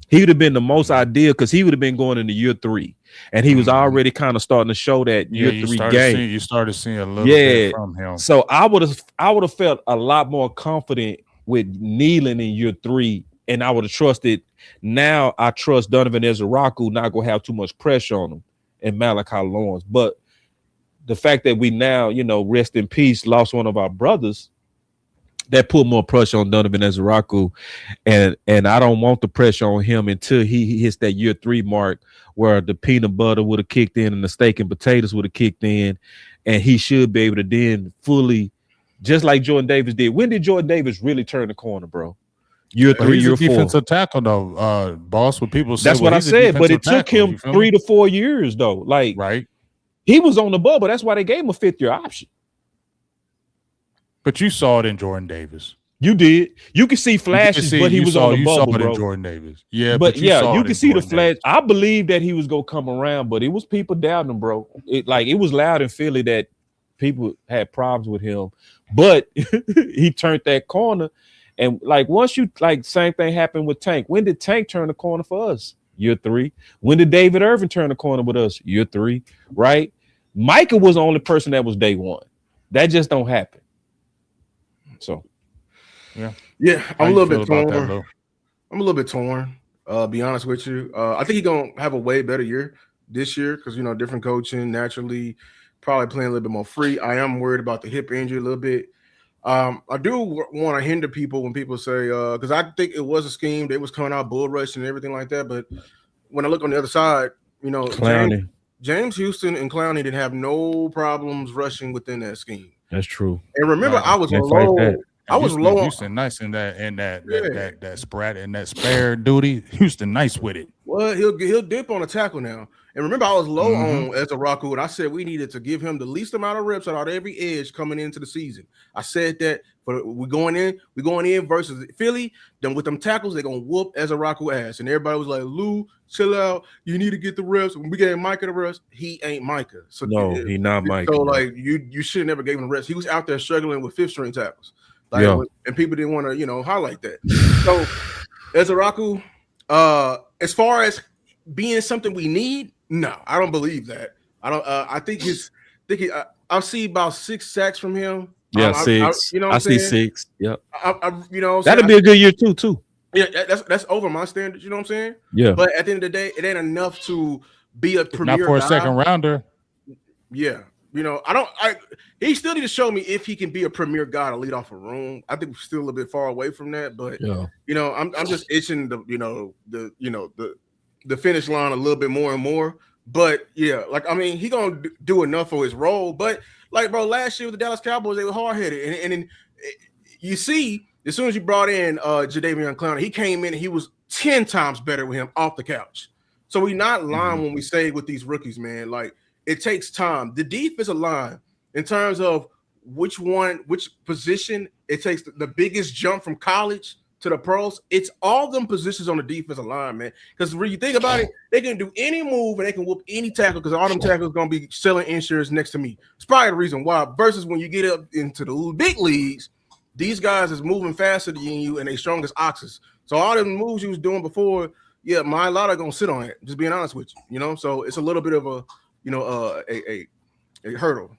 He would have been the most ideal because he would have been going into year 3. And he was already kind of starting to show that year 3 game. You started seeing a little bit from him. So I would have felt a lot more confident with Nealon in year 3, and I would have trusted. Now I trust Donovan Ezeraku not gonna have too much pressure on him, and Malachi Lawrence. But the fact that we now, rest in peace, lost one of our brothers, that put more pressure on Donovan Ezeraku, and I don't want the pressure on him until he hits that year 3 mark, where the peanut butter would have kicked in and the steak and potatoes would have kicked in, and he should be able to then fully, just like Jordan Davis did. When did Jordan Davis really turn the corner, bro? Year 3, year 4. Defensive tackle, though, boss. What people say. That's what I said, but it took him 3 to 4 years, though. Like, right, he was on the bubble. That's why they gave him a 5th-year option. But you saw it in Jordan Davis. You did. You could see flashes, but he was on the bubble, bro. In Jordan Davis. Yeah, but you can see the flash. Davis. I believe that he was gonna come around, but it was people doubting him, bro. It was loud in Philly that people had problems with him, but he turned that corner. And once you same thing happened with Tank. When did Tank turn the corner for us? Year 3. When did David Irvin turn the corner with us? Year 3, right? Micah was the only person that was day 1. That just don't happen. So, yeah, I'm a little bit torn. Be honest with you. I think he's gonna have a way better year this year because different coaching, naturally, probably playing a little bit more free. I am worried about the hip injury a little bit. I do want to hinder people when people say because I think it was a scheme. They was coming out bull rushing and everything like that. But when I look on the other side, James Houston and Clowney didn't have no problems rushing within that scheme. That's true. And remember, I was low. I was low. Houston nice in that spread and that spare duty. Houston nice with it. Well, he'll dip on a tackle now. And remember, I was low on Ezeraku, and I said we needed to give him the least amount of reps out of every edge coming into the season. I said that, but we're going in versus Philly. Then with them tackles, they're gonna whoop Ezeraku ass. And everybody was like, Lou, chill out. You need to get the reps. When we gave Micah the reps, he ain't Micah. So no, he not Micah. So you should have never gave him the reps. He was out there struggling with 5th-string tackles. And people didn't want to, highlight that. So Ezeraku, as far as being something we need, no, I don't believe that. I don't. I think I'll see about 6 sacks from him. Yeah, 6. I see 6. Yep. That'd be a good year too. Yeah, that's over my standards. You know what I'm saying? Yeah. But at the end of the day, it ain't enough to be a premier. Not for a guy. second rounder. Yeah. He still need to show me if he can be a premier guy to lead off a room. I think we're still a little bit far away from that, but I'm just itching the finish line a little bit more and more. But yeah, he gonna do enough for his role. But last year with the Dallas Cowboys, they were hard headed, and then you see as soon as you brought in Jadeveon Clowney, he came in and he was 10 times better with him off the couch. So we not lying when we say with these rookies, man. It takes time. The defensive line, in terms of which position it takes the biggest jump from college to the pros, it's all them positions on the defensive line, man. Because when you think about it, they can do any move and they can whoop any tackle because all them tackles gonna be selling insurance next to me. It's probably the reason why. Versus when you get up into the big leagues, these guys is moving faster than you and they strong as oxes. So all them moves you was doing before, yeah, my lot are gonna sit on it. Just being honest with you, you know. So it's a little bit of a, you know, a hurdle.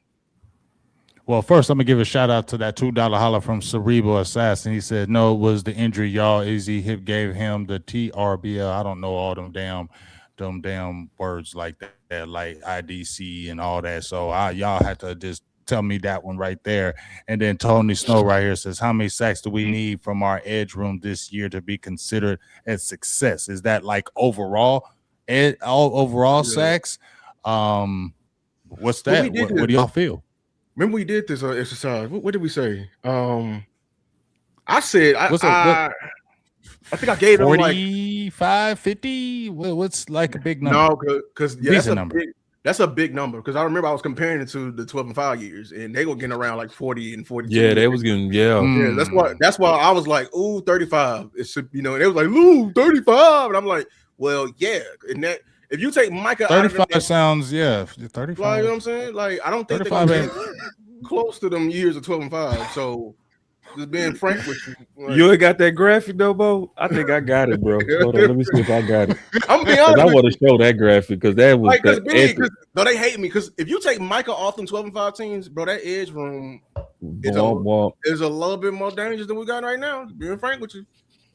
Well, first, I'm going to give a shout out to that $2 holler from Cerebral Assassin. He said, no, it was the injury, y'all. Easy Hip gave him the TRBL. I don't know all them damn words like that, like IDC and all that. So y'all had to just tell me that one right there. And then Tony Snow right here says, how many sacks do we need from our edge room this year to be considered as success? Is that like overall sacks? What's that? What do y'all feel? Remember we did this exercise. What did we say? I said I think I gave 45, like 50. What's like a big number? No, because that's a big number. Because I remember I was comparing it to the 12 and 5 years, and they were getting around like 40 and 42. Yeah, they was getting yeah. That's why I was like, ooh, 35. It's, you know, they was like, ooh, 35, and I'm like, well, yeah, and that. If you take Micah 35 out of them, sounds 35. Like, you know what I'm saying? Like, I don't think they're gonna be close to them years of 12 and 5. So just being frank with you. Like, you ain't got that graphic though, Bo? I think I got it, bro. Hold on, let me see if I got it. I'm gonna be honest. I want to show that graphic because that was no, they hate me because if you take Micah off them 12 and 5 teams, bro, that edge room is a little bit more dangerous than we got right now. Being frank with you.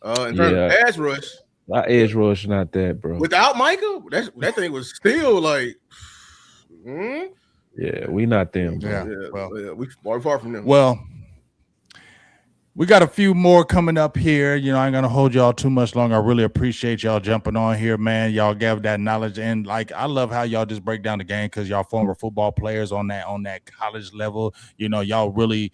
In terms of pass rush. Our edge rush not that, bro. Without Micah, that thing was still like, yeah, we not them. We far from them. Well, we got a few more coming up here. You know, I ain't gonna hold y'all too much longer. I really appreciate y'all jumping on here, man. Y'all gave that knowledge, and like I love how y'all just break down the game because y'all former football players on that college level. You know, y'all really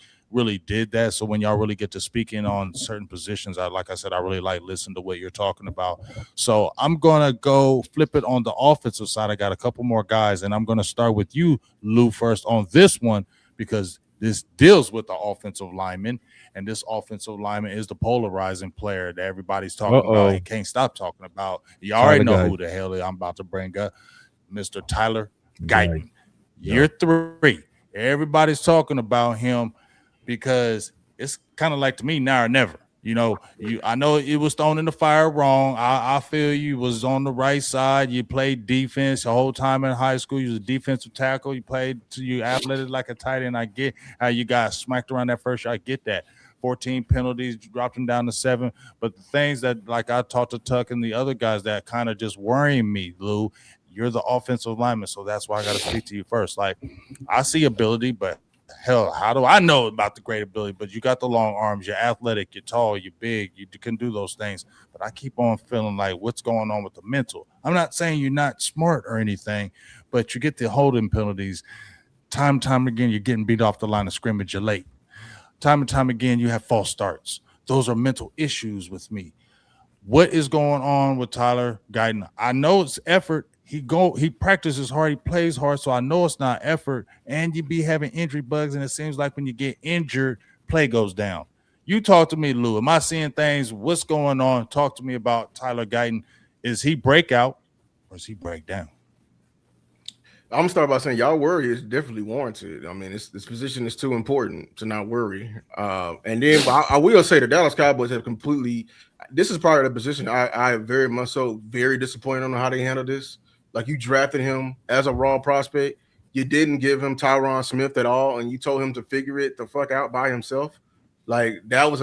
did that. So when y'all really get to speaking on certain positions, like I said, I really like listening to what you're talking about. So I'm going to go flip it on the offensive side. I got a couple more guys, and I'm going to start with you, Lou, first on this one, because this deals with the offensive lineman, and this offensive lineman is the polarizing player that everybody's talking about. He can't stop talking about. You already know who the hell I'm about to bring up, Mr. Tyler Guyton. Year 3. Everybody's talking about him. Because it's kind of like to me now or never. You know, I know it was thrown in the fire wrong. I feel you was on the right side. You played defense the whole time in high school. You was a defensive tackle. You played you athletic like a tight end. I get how you got smacked around that first year. I get that. 14 penalties, dropped him down to 7. But the things that, like I talked to Tuck and the other guys that kind of just worrying me, Lou, you're the offensive lineman, so that's why I got to speak to you first. Like, I see ability, but hell, how do I know about the great ability? But you got the long arms, you're athletic, you're tall, you're big, you can do those things. But I keep on feeling like what's going on with the mental. I'm not saying you're not smart or anything, but you get the holding penalties. Time again, you're getting beat off the line of scrimmage, you're late. Time and time again, you have false starts. Those are mental issues with me. What is going on with Tyler Guyton? I know it's effort. He practices hard, he plays hard, so I know it's not effort, and you be having injury bugs, and it seems like when you get injured, play goes down. You talk to me, Lou. Am I seeing things? What's going on? Talk to me about Tyler Guyton. Is he breakout or is he break down? I'm gonna start by saying y'all worry is definitely warranted. I mean, this position is too important to not worry. And then I will say the Dallas Cowboys have completely. This is probably the position I very much so very disappointed on how they handled this. Like, you drafted him as a raw prospect, you didn't give him Tyron Smith at all, and you told him to figure it the fuck out by himself. Like, that was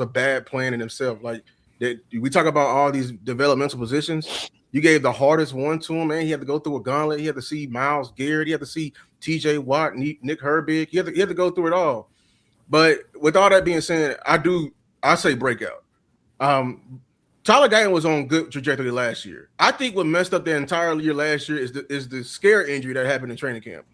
a bad plan in himself. Like, we talk about all these developmental positions. You gave the hardest one to him, man. He had to go through a gauntlet. He had to see Myles Garrett. He had to see T.J. Watt, Nick Herbig. He had to go through it all. But with all that being said, I say breakout. Tyler Guyton was on good trajectory last year. I think what messed up the entire year last year is the scare injury that happened in training camp.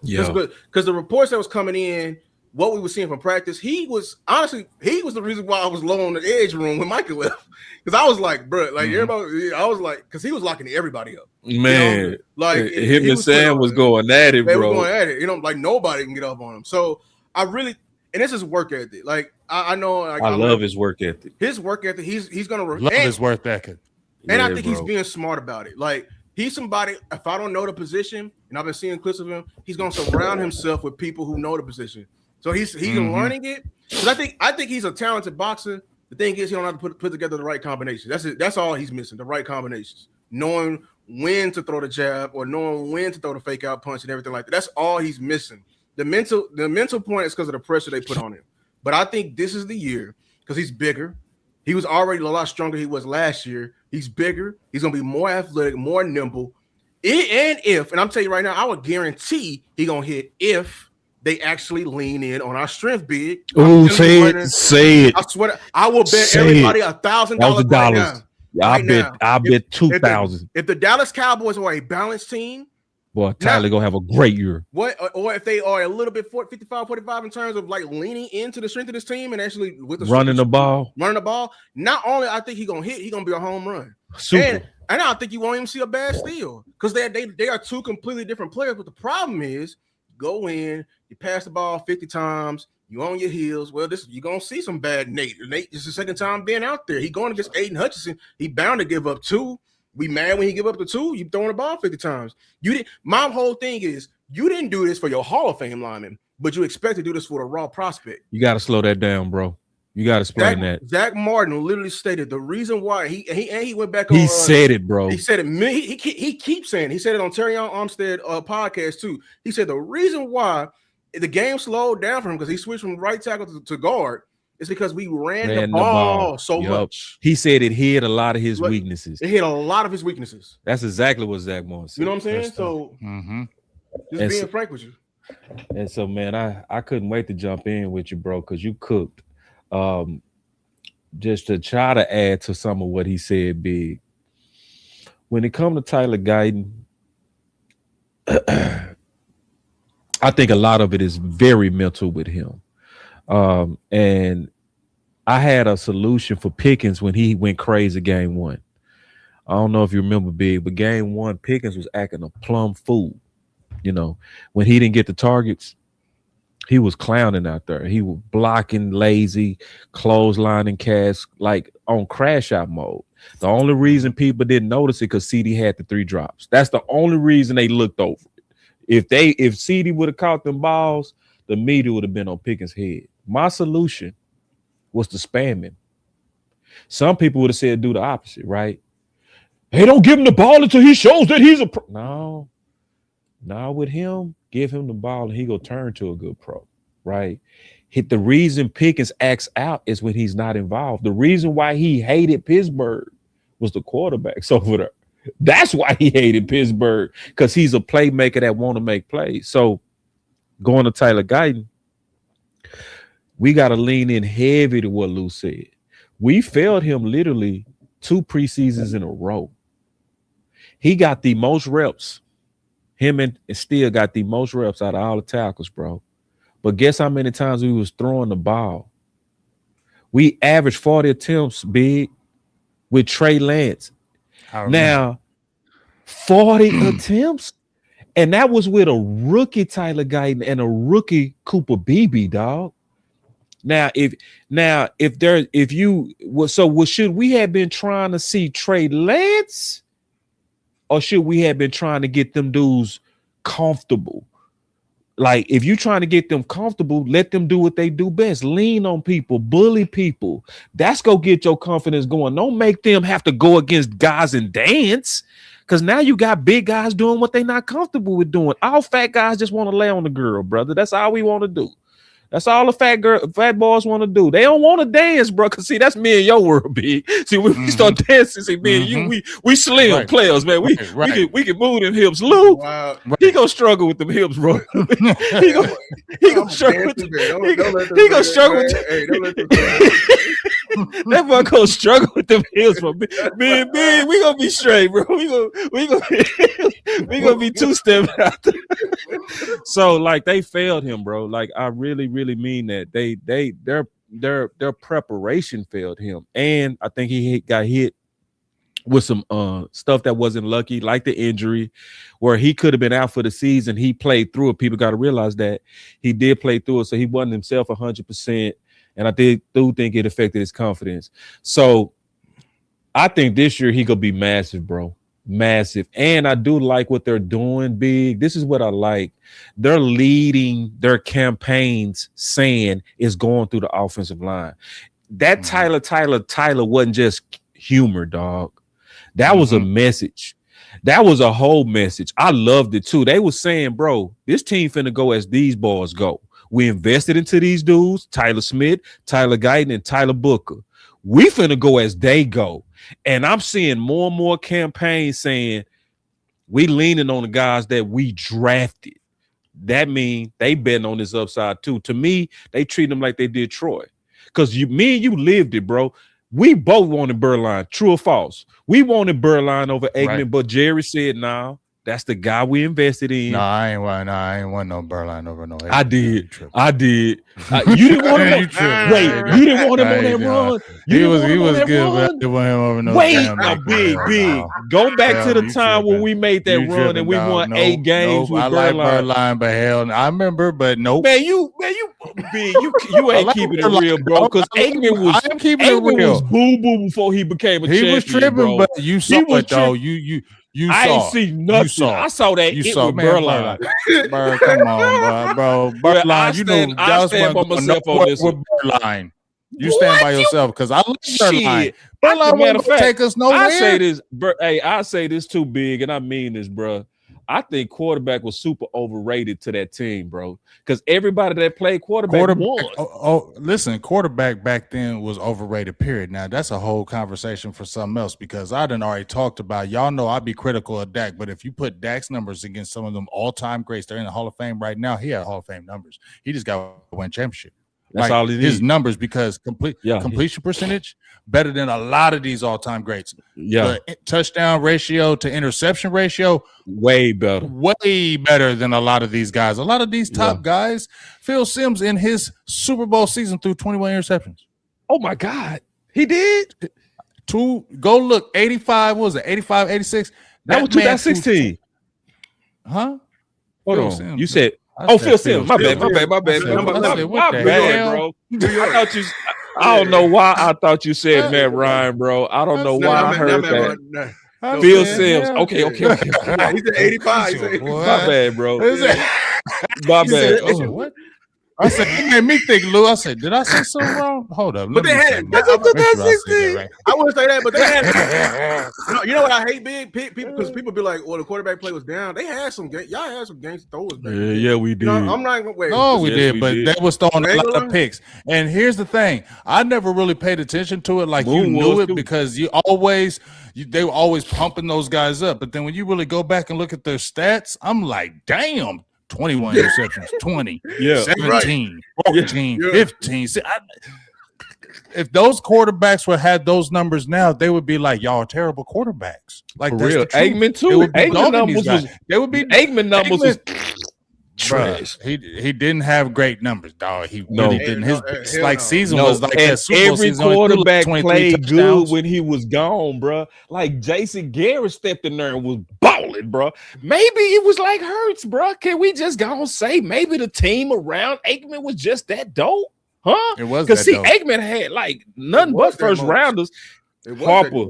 Yeah, because the reports that was coming in, what we were seeing from practice, he was the reason why I was low on the edge room when Michael left. Because I was like, bro, like everybody, I was like, because he was locking everybody up. Man, you know? Like him and Sam was going at it, bro. They were going at it. You know, like nobody can get up on him. So I really, and this is work ethic. Like I know, like, I love his work ethic. His work ethic. He's gonna love his work ethic, and I think he's being smart about it. Like he's somebody. If I don't know the position, and I've been seeing clips of him, he's gonna surround himself with people who know the position. So he's learning it. Because I think he's a talented boxer. The thing is, he don't have to put together the right combinations. That's it. That's all he's missing. The right combinations. Knowing when to throw the jab or knowing when to throw the fake out punch and everything like that. That's all he's missing. The mental point is because of the pressure they put on him. But I think this is the year because he's bigger. He was already a lot stronger than he was last year. He's bigger. He's going to be more athletic, more nimble. And I'm telling you right now, I would guarantee he's going to hit if they actually lean in on our strength big. Oh, say it. I swear, I will bet everybody $1,000 right now. I bet 2,000. If the Dallas Cowboys are a balanced team, boy, Tyler gonna have a great year. What or if they are a little bit 55-45 in terms of like leaning into the strength of this team and actually with the running the ball. Not only I think he's gonna hit, he's gonna be a home run. Super. And I don't think you won't even see a bad steal because they are two completely different players. But the problem is, go in, you pass the ball 50 times. You on your heels. Well, you're gonna see some bad Nate. Nate is the second time being out there. He going against Aiden Hutchinson. He bound to give up 2. We mad when he give up the 2. You throwing the ball 50 times. My whole thing is you didn't do this for your Hall of Fame lineman, but you expect to do this for the raw prospect. You got to slow that down, bro. You got to explain that. Zach Martin literally stated the reason why he went back. He said it, bro. He said it. He keeps saying. He said it on Terry Armstead podcast too. He said the reason why the game slowed down for him because he switched from right tackle to guard. It's because we ran the ball so much. He said it hid a lot of his weaknesses. It hit a lot of his weaknesses. That's exactly what Zach Martin said. You know what I'm saying? So just being frank with you. And so, man, I couldn't wait to jump in with you, bro, because you cooked. Just to try to add to some of what he said, big. When it comes to Tyler Guyton, I think a lot of it is very mental with him. And I had a solution for Pickens when he went crazy game 1. I don't know if you remember, big, but game 1, Pickens was acting a plumb fool. You know, when he didn't get the targets, he was clowning out there. He was blocking, lazy, clotheslining cats, like on crash out mode. The only reason people didn't notice it because CD had the 3 drops. That's the only reason they looked over it. If CD would have caught them balls, the media would have been on Pickens' head. My solution was to spam him. Some people would have said do the opposite, right? Hey, don't give him the ball until he shows that he's a pro. No, with him, give him the ball and he go turn to a good pro, right? The reason Pickens acts out is when he's not involved. The reason why he hated Pittsburgh was the quarterbacks over there. That's why he hated Pittsburgh, because he's a playmaker that want to make plays. So going to Tyler Guyton, we got to lean in heavy to what Lou said. We failed him literally 2 preseasons in a row. He got the most reps. Him and still got the most reps out of all the tackles, bro. But guess how many times we was throwing the ball? We averaged 40 attempts, big, with Trey Lance. Now, 40 attempts, and that was with a rookie Tyler Guyton and a rookie Cooper Beebe, dog. Should we have been trying to see Trey Lance, or should we have been trying to get them dudes comfortable? Like, if you're trying to get them comfortable, let them do what they do best. Lean on people, bully people. That's go get your confidence going. Don't make them have to go against guys and dance, because now you got big guys doing what they're not comfortable with doing. All fat guys just want to lay on the girl, brother. That's all we want to do. That's all the fat boys want to do. They don't want to dance, bro. Cause see, that's me and your world, big. See, when we start dancing, see, me and you, we slim players, man. We can move them hips. Lou, he gonna struggle with them hips, bro. he gonna struggle with them. He gonna struggle with that boy gonna struggle with them hips, bro. Me and big, we gonna be straight, bro. We gonna be 2-stepping out there. So like they failed him, bro. Like I really mean that. Their preparation failed him, and I think he got hit with some stuff that wasn't lucky, like the injury, where he could have been out for the season. He played through it. People got to realize that he did play through it, so he wasn't himself 100%. And I do think it affected his confidence. So I think this year he could be massive, bro. Massive. And I do like what they're doing big. This is what I like. They're leading their campaigns saying it's going through the offensive line. That Tyler wasn't just humor, dog. That was a message. That was a whole message. I loved it too. They were saying, bro, this team finna go as these boys go. We invested into these dudes, Tyler Smith, Tyler Guyton, and Tyler Booker. We finna go as they go. And I'm seeing more and more campaigns saying we leaning on the guys that we drafted. That means they betting on this upside too. To me, they treat them like they did Troy. Because me and you lived it, bro. We both wanted Berline. True or false? We wanted Berline over Aikman, right. But Jerry said, "No, that's the guy we invested in." No, I ain't want no Berline over no Aikman. I did. You didn't want him. Wait, you didn't want him on that run. He was good, but I didn't want him over no. Wait, big. Go back to the time when we made that run and we won 8 games with Berline. I like Berline, but hell, I remember, but nope. Man, you big. You ain't keeping it real, bro. Because Aikman was boo before he became a champion. He was tripping, bro. But you saw it though. You I ain't see nothing. I saw that it was Berline. Bro, come on, bro. Berline, I stand by myself on this with Berline. You stand by yourself because I like Berline. Berline won't take us nowhere. I say this too big, and I mean this, bro. I think quarterback was super overrated to that team, bro. Because everybody that played quarterback won. Listen, quarterback back then was overrated, period. Now, that's a whole conversation for something else because I done already talked about, y'all know I'd be critical of Dak, but if you put Dak's numbers against some of them all-time greats, they're in the Hall of Fame right now, he had Hall of Fame numbers. He just got to win championship. That's all he his numbers because completion percentage better than a lot of these all-time greats. Yeah, the touchdown ratio to interception ratio way better than a lot of these guys. A lot of these top guys. Phil Simms in his Super Bowl season threw 21 interceptions. Oh my God, he did. Go look 85. What was it 85, 86? That was 2016. Huh? Hold on. Simms. You said. Phil Simms. My bad, bro. I don't know why I thought you said Matt Ryan, bro. I don't know why I heard that. Phil Simms. Okay. He said 85. My bad, bro. My bad. What? I said, you made me think, Lou. I said, did I say something wrong? Hold up. But they had it. I wouldn't say that, but they had it. You know what I hate, big people, because people be like, well, the quarterback play was down. They had some y'all had some gangster throwers back then. Yeah, we did. You know, I'm not gonna wait. No, we did, but that was throwing a lot of picks. And here's the thing. I never really paid attention to it like you knew it because they were always pumping those guys up. But then when you really go back and look at their stats, I'm like, damn. 21 interceptions, 20, 17, 14, 15. See, if those quarterbacks would have those numbers now, they would be like, y'all are terrible quarterbacks. Like for real. Aikman too. Aikman numbers was trash. He didn't have great numbers, dog. He really didn't. His season was like that. Every quarterback played good when he was gone, bro. Like Jason Garrett stepped in there and was balling, bro. Maybe it was like Hurts, bro. Can we just go and say maybe the team around Aikman was just that dope? Huh? It was because Aikman had like nothing but first rounders. Harper,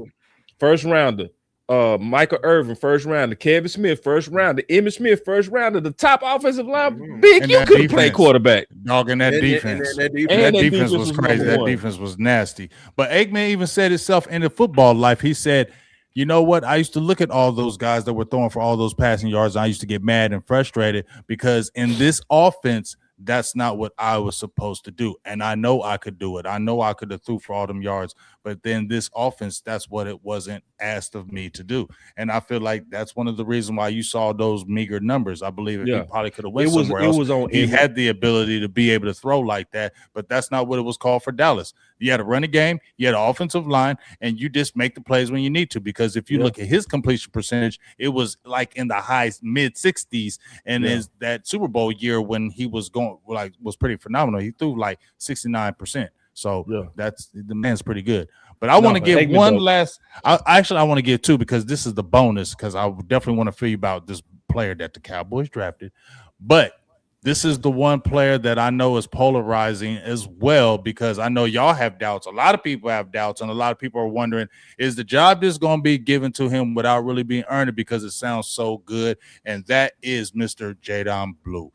first rounder. Michael Irvin, first rounder. Kevin Smith, first rounder. Emmitt Smith, first rounder. The top offensive line, big. You could have played quarterback. Dog, and that defense. That defense was crazy. That defense was nasty. But Aikman even said himself in the football life, he said, you know what? I used to look at all those guys that were throwing for all those passing yards. And I used to get mad and frustrated because in this offense, that's not what I was supposed to do. And I know I could do it. I know I could have threw for all them yards. But then this offense, that's what it wasn't asked of me to do. And I feel like that's one of the reasons why you saw those meager numbers. I believe he probably could have went somewhere else. He had the ability to be able to throw like that, but that's not what it was called for Dallas. You had to run a game, you had an offensive line, and you just make the plays when you need to. Because if you look at his completion percentage, it was like in the high mid-60s. And is that Super Bowl year when he was going was pretty phenomenal. He threw like 69%. So Yeah. that's the man's pretty good. But I want to give one last. I want to give two because this is the bonus because I definitely want to feel you about this player that the Cowboys drafted. But this is the one player that I know is polarizing as well because I know y'all have doubts. A lot of people have doubts, and a lot of people are wondering, is the job just going to be given to him without really being earned it because it sounds so good? And that is Mr. Jadon Blue.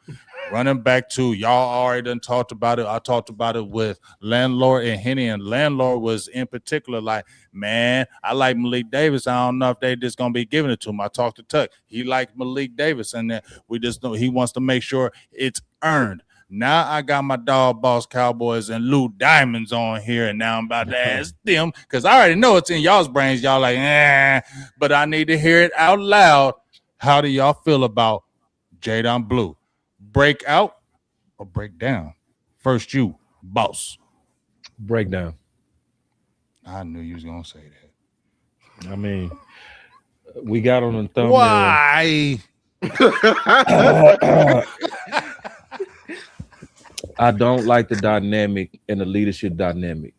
Running back to y'all already done talked about it. I talked about it with Landlord and Henny, and Landlord was in particular like, man, I like Malik Davis. I don't know if they just gonna be giving it to him. I talked to Tuck. He liked Malik Davis, and then we just know he wants to make sure it's earned. Now I got my dog boss Cowboys and Lou Diamonds on here, and now I'm about to ask them because I already know it's in y'all's brains. Y'all like, but I need to hear it out loud. How do y'all feel about Jadon Blue? Break out or break down? First, you, boss. Breakdown. I knew you was gonna say that. I mean, we got on the thumbnail. Why? I don't like the dynamic and the leadership dynamic.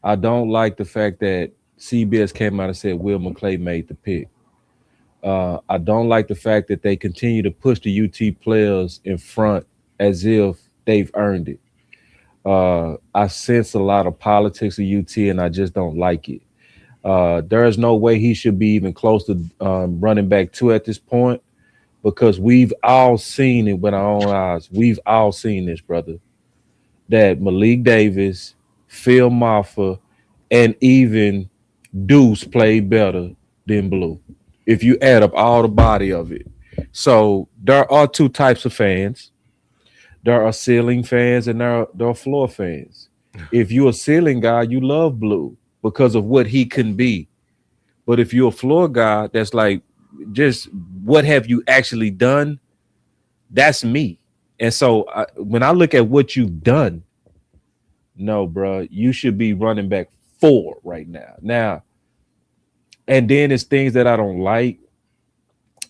I don't like the fact that CBS came out and said Will McClay made the pick. I don't like the fact that they continue to push the UT players in front as if they've earned it. I sense a lot of politics of UT, and I just don't like it. There is no way he should be even close to running back 2 at this point because we've all seen it with our own eyes. We've all seen this, brother, that Malik Davis, Phil Maffa, and even Deuce played better than Blue if you add up all the body of it. So there are 2 types of fans. There are ceiling fans and there are floor fans. If you're a ceiling guy, you love Blue because of what he can be. But if you're a floor guy, that's like, just what have you actually done? That's me. And so when I look at what you've done, no, bro, you should be running back 4 right now. Now, and then it's things that I don't like.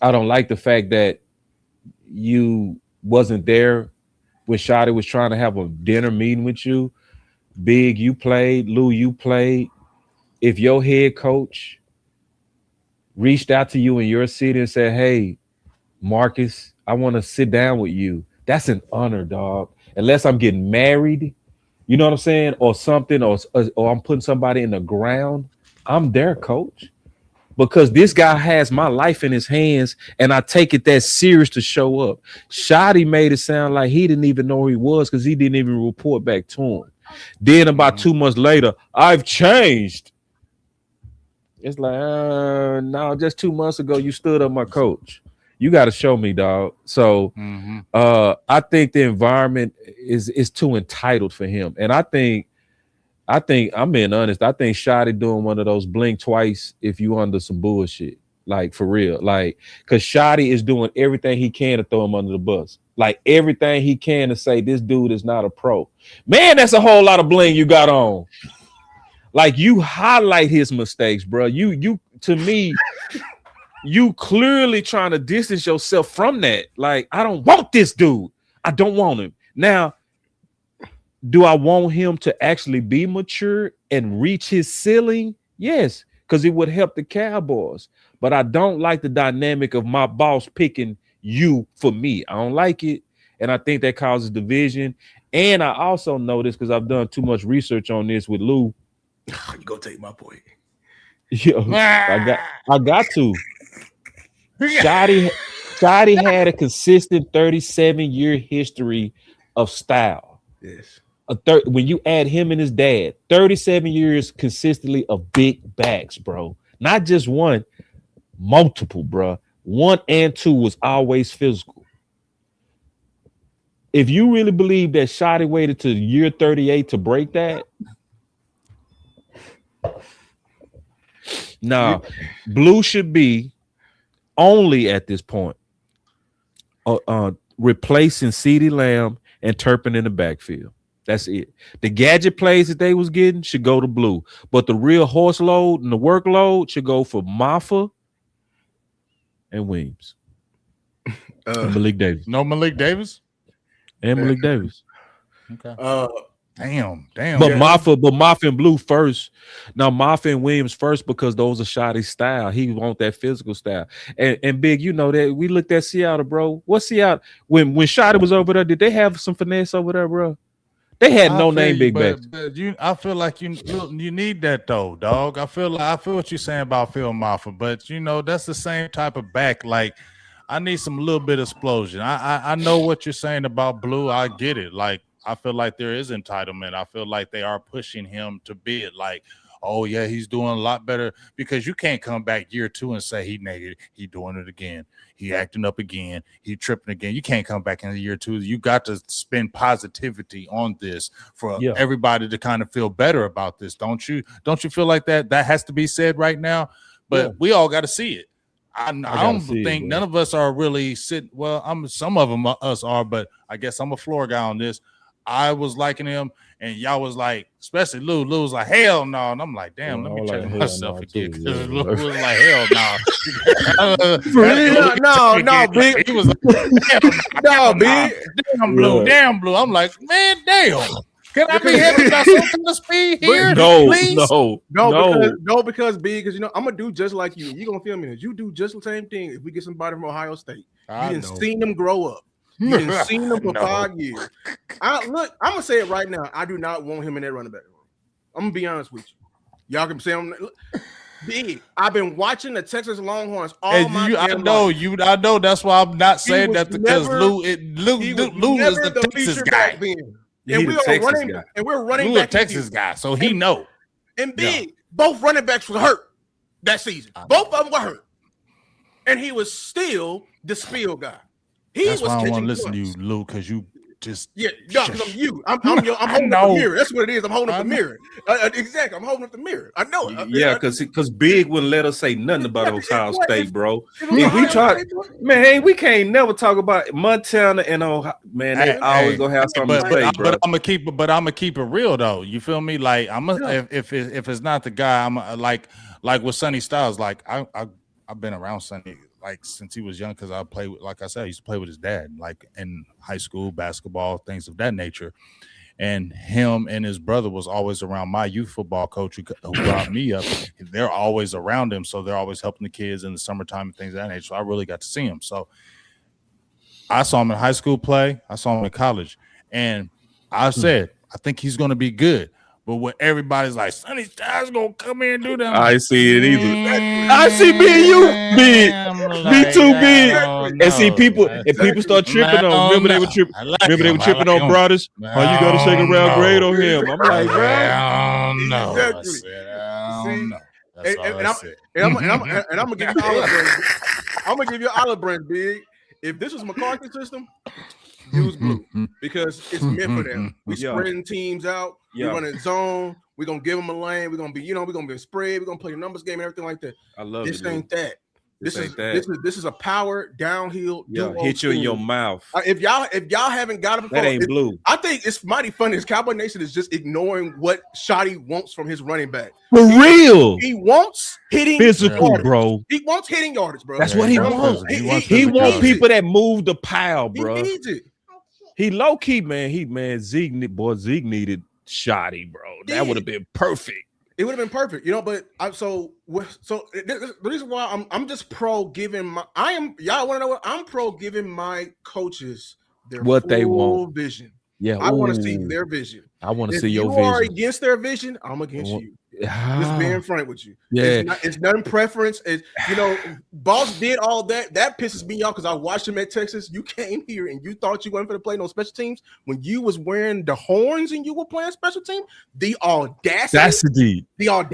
I don't like the fact that you wasn't there when Shotty was trying to have a dinner meeting with you. Big, you played. Lou, you played. If your head coach reached out to you in your city and said, hey, Marcus, I want to sit down with you, that's an honor, dog. Unless I'm getting married, you know what I'm saying? Or something, or I'm putting somebody in the ground, I'm their coach. Because this guy has my life in his hands, and I take it that serious to show up. Shotty made it sound like he didn't even know who he was because he didn't even report back to him. Then about 2 months later, I've changed. It's like, no, just 2 months ago, you stood up my coach. You got to show me, dog. So I think the environment is too entitled for him. And I think I'm being honest. I think Shotty doing one of those blink twice if you under some bullshit, like for real, like because Shotty is doing everything he can to throw him under the bus, like everything he can to say this dude is not a pro. Man, that's a whole lot of bling you got on. Like you highlight his mistakes, bro. You to me, you clearly trying to distance yourself from that. Like I don't want this dude. I don't want him now. Do I want him to actually be mature and reach his ceiling? Yes, because it would help the Cowboys. But I don't like the dynamic of my boss picking you for me. I don't like it. And I think that causes division. And I also know this because I've done too much research on this with Lou. You go take my point. Yo, I got to. Shotty had a consistent 37-year history of style. Yes. When you add him and his dad, 37 years consistently of big backs, bro. Not just one, multiple, bro. 1 and 2 was always physical. If you really believe that Shotty waited to year 38 to break that, now Blue should be only at this point replacing CeeDee Lamb and Turpin in the backfield. That's it. The gadget plays that they was getting should go to Blue, but the real horse load and the workload should go for Maffa and Weems and Malik Davis. No Malik Davis? And Malik Davis. Okay. Damn. But Mafia and Blue first. Now Mafia and Williams first because those are Shotty's style. He want that physical style. And Big, you know that we looked at Seattle, bro. What's Seattle? When Shotty was over there, did they have some finesse over there, bro? They had no name big back. I feel like you need that though, dog. I feel what you're saying about Phil Mafia, but you know that's the same type of back. Like I need some little bit of explosion. I know what you're saying about Blue. I get it. Like I feel like there is entitlement. I feel like they are pushing him to be it. Like, oh yeah, he's doing a lot better because you can't come back year 2 and say he negative. He doing it again. He acting up again. He tripping again. You can't come back in year 2. You got to spend positivity on this for everybody to kind of feel better about this. Don't you feel like that has to be said right now? But we all got to see it. I don't think none of us are really sitting. Well, some of them us are, but I guess I'm a floor guy on this. I was liking him, and y'all was like, especially Lou. Lou was like, hell no. And I'm like, damn, let me check myself again. Because Lou was like, hell no. No, Big. He was like, no, Big. Damn, Blue. I'm like, man, damn. Can I be happy about something to speed here? Please? No, because Big, because you know, I'm gonna do just like you. You gonna feel me? You do just the same thing if we get somebody from Ohio State. You didn't see them grow up. You didn't see them for 5 years. I'm gonna say it right now. I do not want him in that running back room. I'm gonna be honest with you. Y'all can say I'm Big. I've been watching the Texas Longhorns all my life. I know. That's why I'm not saying that because Lou is the Texas guy. And we're running back. Texas guy, so he know. And Big, both running backs were hurt that season. Both of them were hurt, and he was still the spiel guy. That's why I don't want to listen to you, Lou, because you just because I'm you. I'm holding up the mirror. That's what it is. I'm holding up the mirror. Exactly. I'm holding up the mirror. I know. Because Big wouldn't let us say nothing about Ohio State, bro. If we try, man, we can't never talk about Montana and Ohio. Man, they always gonna have something to say, bro. But I'm gonna keep it real though. You feel me? Like if it's not the guy, I'm like with Sonny Styles. Like I've been around Sonny like since he was young because I played with, like I said, I used to play with his dad, like in high school, basketball, things of that nature. And him and his brother was always around my youth football coach who brought me up. They're always around him, so they're always helping the kids in the summertime and things of that nature. So I really got to see him. So I saw him in high school play. I saw him in college. And I said, I think he's going to be good. But when everybody's like, Sonny Styles gonna come in and do that, I see it either. I see me and you big, me too big, and see people start tripping on. Remember they were tripping on brothers. Oh, you got to shake a round grade on him. I'm like, bro, I'm gonna give you olive branch. I'm gonna give you olive branch, Big. If this was McCarthy's system, use Blue because it's meant for them. We spreading teams out. We running zone. We're gonna give them a lane. We're gonna be, we're gonna be spread. We're gonna play the numbers game and everything like that. I love this. It, ain't that. This is a power downhill. Hit you in your mouth. If y'all haven't got it before, that ain't Blue. I think it's mighty funny. This Cowboy Nation is just ignoring what Shotty wants from his running back. For real, he wants hitting physical, yardage. Bro. He wants hitting yardage, bro. That's what he wants. He wants people that move the pile, bro. He needs it. He low key, man. Zeke needed Shotty, bro. That would have been perfect. It would have been perfect, but so the reason why I'm just pro giving y'all want to know what I'm pro giving my coaches their what they want vision. Yeah, I want to see their vision. I want to see your vision. If you are against their vision, I'm against you. Just being frank with you. Yeah, it's not preference. It's Boss did all that. That pisses me off because I watched him at Texas. You came here and you thought you weren't going to play no special teams when you was wearing the horns and you were playing special team. The audacity. I'm gonna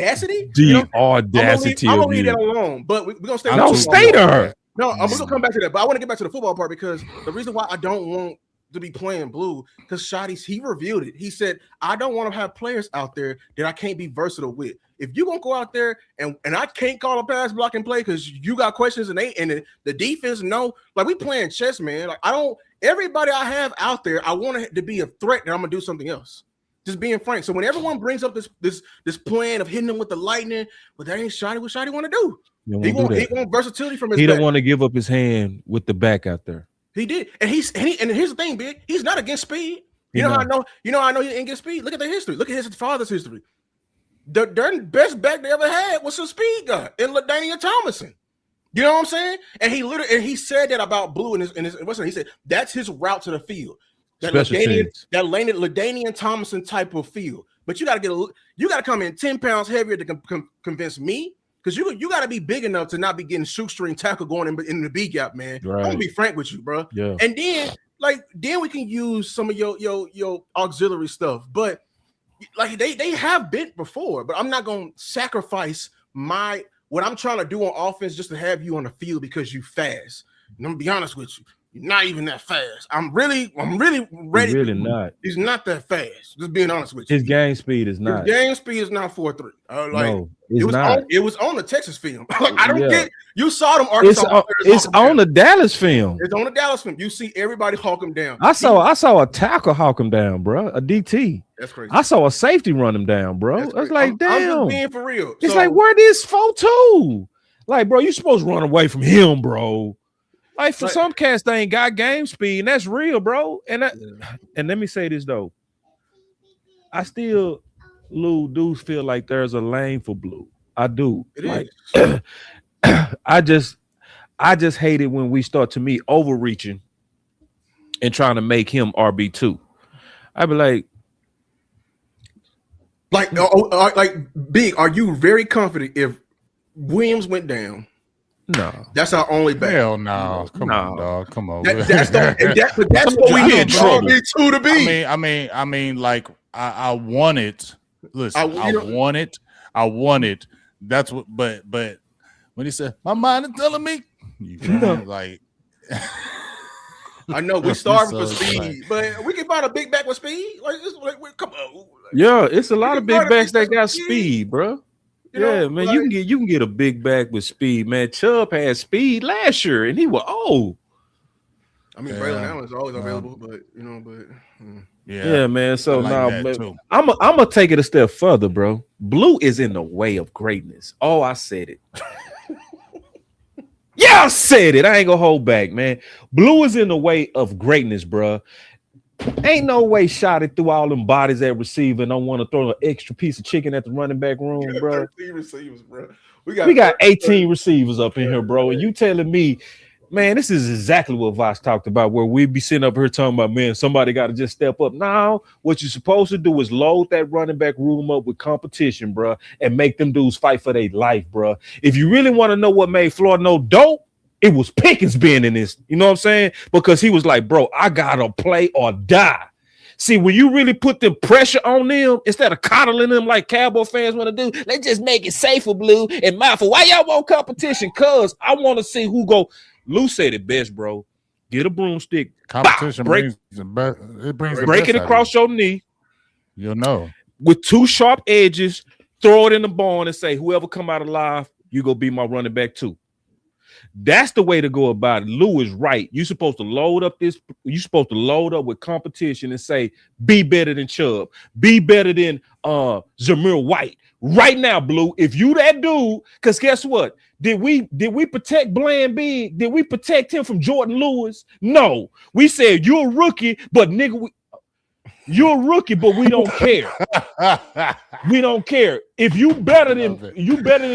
leave that alone. But we're gonna stay. Don't stay there. No, I'm gonna come back to that. But I want to get back to the football part because the reason why I don't want to be playing Blue because Shotty, he revealed it. He said, I don't want to have players out there that I can't be versatile with. If you're gonna go out there and I can't call a pass block and play because you got questions and the defense like we playing chess, man. Like everybody I have out there, I want it to be a threat that I'm gonna do something else. Just being frank. So when everyone brings up this plan of hitting them with the lightning, but that ain't Shotty what Shotty want to do. He want versatility from his He back. don't want to give up his hand with the back out there. He did, and here's the thing, Big. He's not against speed. You know how I know? You know how I know he didn't get speed? Look at the history. Look at his father's history. The best back they ever had was some speed guy in LaDainian Tomlinson. You know what I'm saying? And he said that about Blue in his he said that's his route to the field. That LaDainian Tomlinson type of field. But you gotta come in 10 pounds heavier to convince me. Because you got to be big enough to not be getting shoestring tackle going in the B gap, man. Right. I'm gonna be frank with you, bro. Yeah. And then we can use some of your auxiliary stuff. But like they have been before, but I'm not gonna sacrifice what I'm trying to do on offense just to have you on the field because you fast. And I'm gonna be honest with you. You're not even that fast. I'm really ready. Really not. He's not that fast. Just being honest with you. His game speed is not. His game speed is not 4.3. No, it's not. It was on the Texas film. I don't get. You saw them Arkansas. It's on the Dallas film. It's on the Dallas film. You see everybody hawk him down. I saw a tackle hawk him down, bro. A DT. That's crazy. I saw a safety run him down, bro. It's like, damn. I'm just being for real. It's like, where this 4.2? Like, bro, you supposed to run away from him, bro. Like for some cats, they ain't got game speed, and that's real, bro. And let me say this though, I still, Lou, do feel like there's a lane for Blue. I do. I just hate it when we start to me overreaching and trying to make him RB2. I be like Big. Are you very confident if Williams went down? No, that's our only back. Hell no, come on, dog, come on. That's what we get trouble. To be. I mean, like I want it. Listen, I want it. That's what. But when he said, "My mind is telling me," like. I know we starving for speed, but we can find a big back with speed. Come on. Yeah, it's a lot of big backs that got speed, bro. Yeah, man, you can get a big back with speed, man. Chubb had speed last year, and he was old. I mean, Braylon Allen is always available, but yeah, man. So now, I'm gonna take it a step further, bro. Blue is in the way of greatness. Oh, I said it. Yeah, I said it. I ain't gonna hold back, man. Blue is in the way of greatness, bro. Ain't no way shot it through all them bodies at receiver and don't want to throw an extra piece of chicken at the running back room, bro. Receivers, bro. We got 18 receivers up in here, bro. And you telling me, man, this is exactly what Voss talked about, where we be sitting up here talking about, man, somebody got to just step up. Now, what you're supposed to do is load that running back room up with competition, bro, and make them dudes fight for their life, bro. If you really want to know what made Florida no dope, it was Pickens being in this, you know what I'm saying? Because he was like, bro, I gotta play or die. See, when you really put the pressure on them, instead of coddling them like Cowboy fans want to do, let's just make it safe for Blue and mindful. Why y'all want competition? Cause I want to see who go. Lou said it best, bro. Get a broomstick. Competition brings break it across your knee. You'll know. With two sharp edges, throw it in the barn and say, whoever come out alive, you go be my running back too. That's the way to go about it. Lou is right. You're supposed to load up with competition and say, be better than Chubb, be better than Zamir White. Right now, Blue, if you that dude, because guess what? Did we protect Bland Big? Did we protect him from Jordan Lewis? No. We said you're a rookie, but nigga, you're a rookie, but we don't care. We don't care. If you better than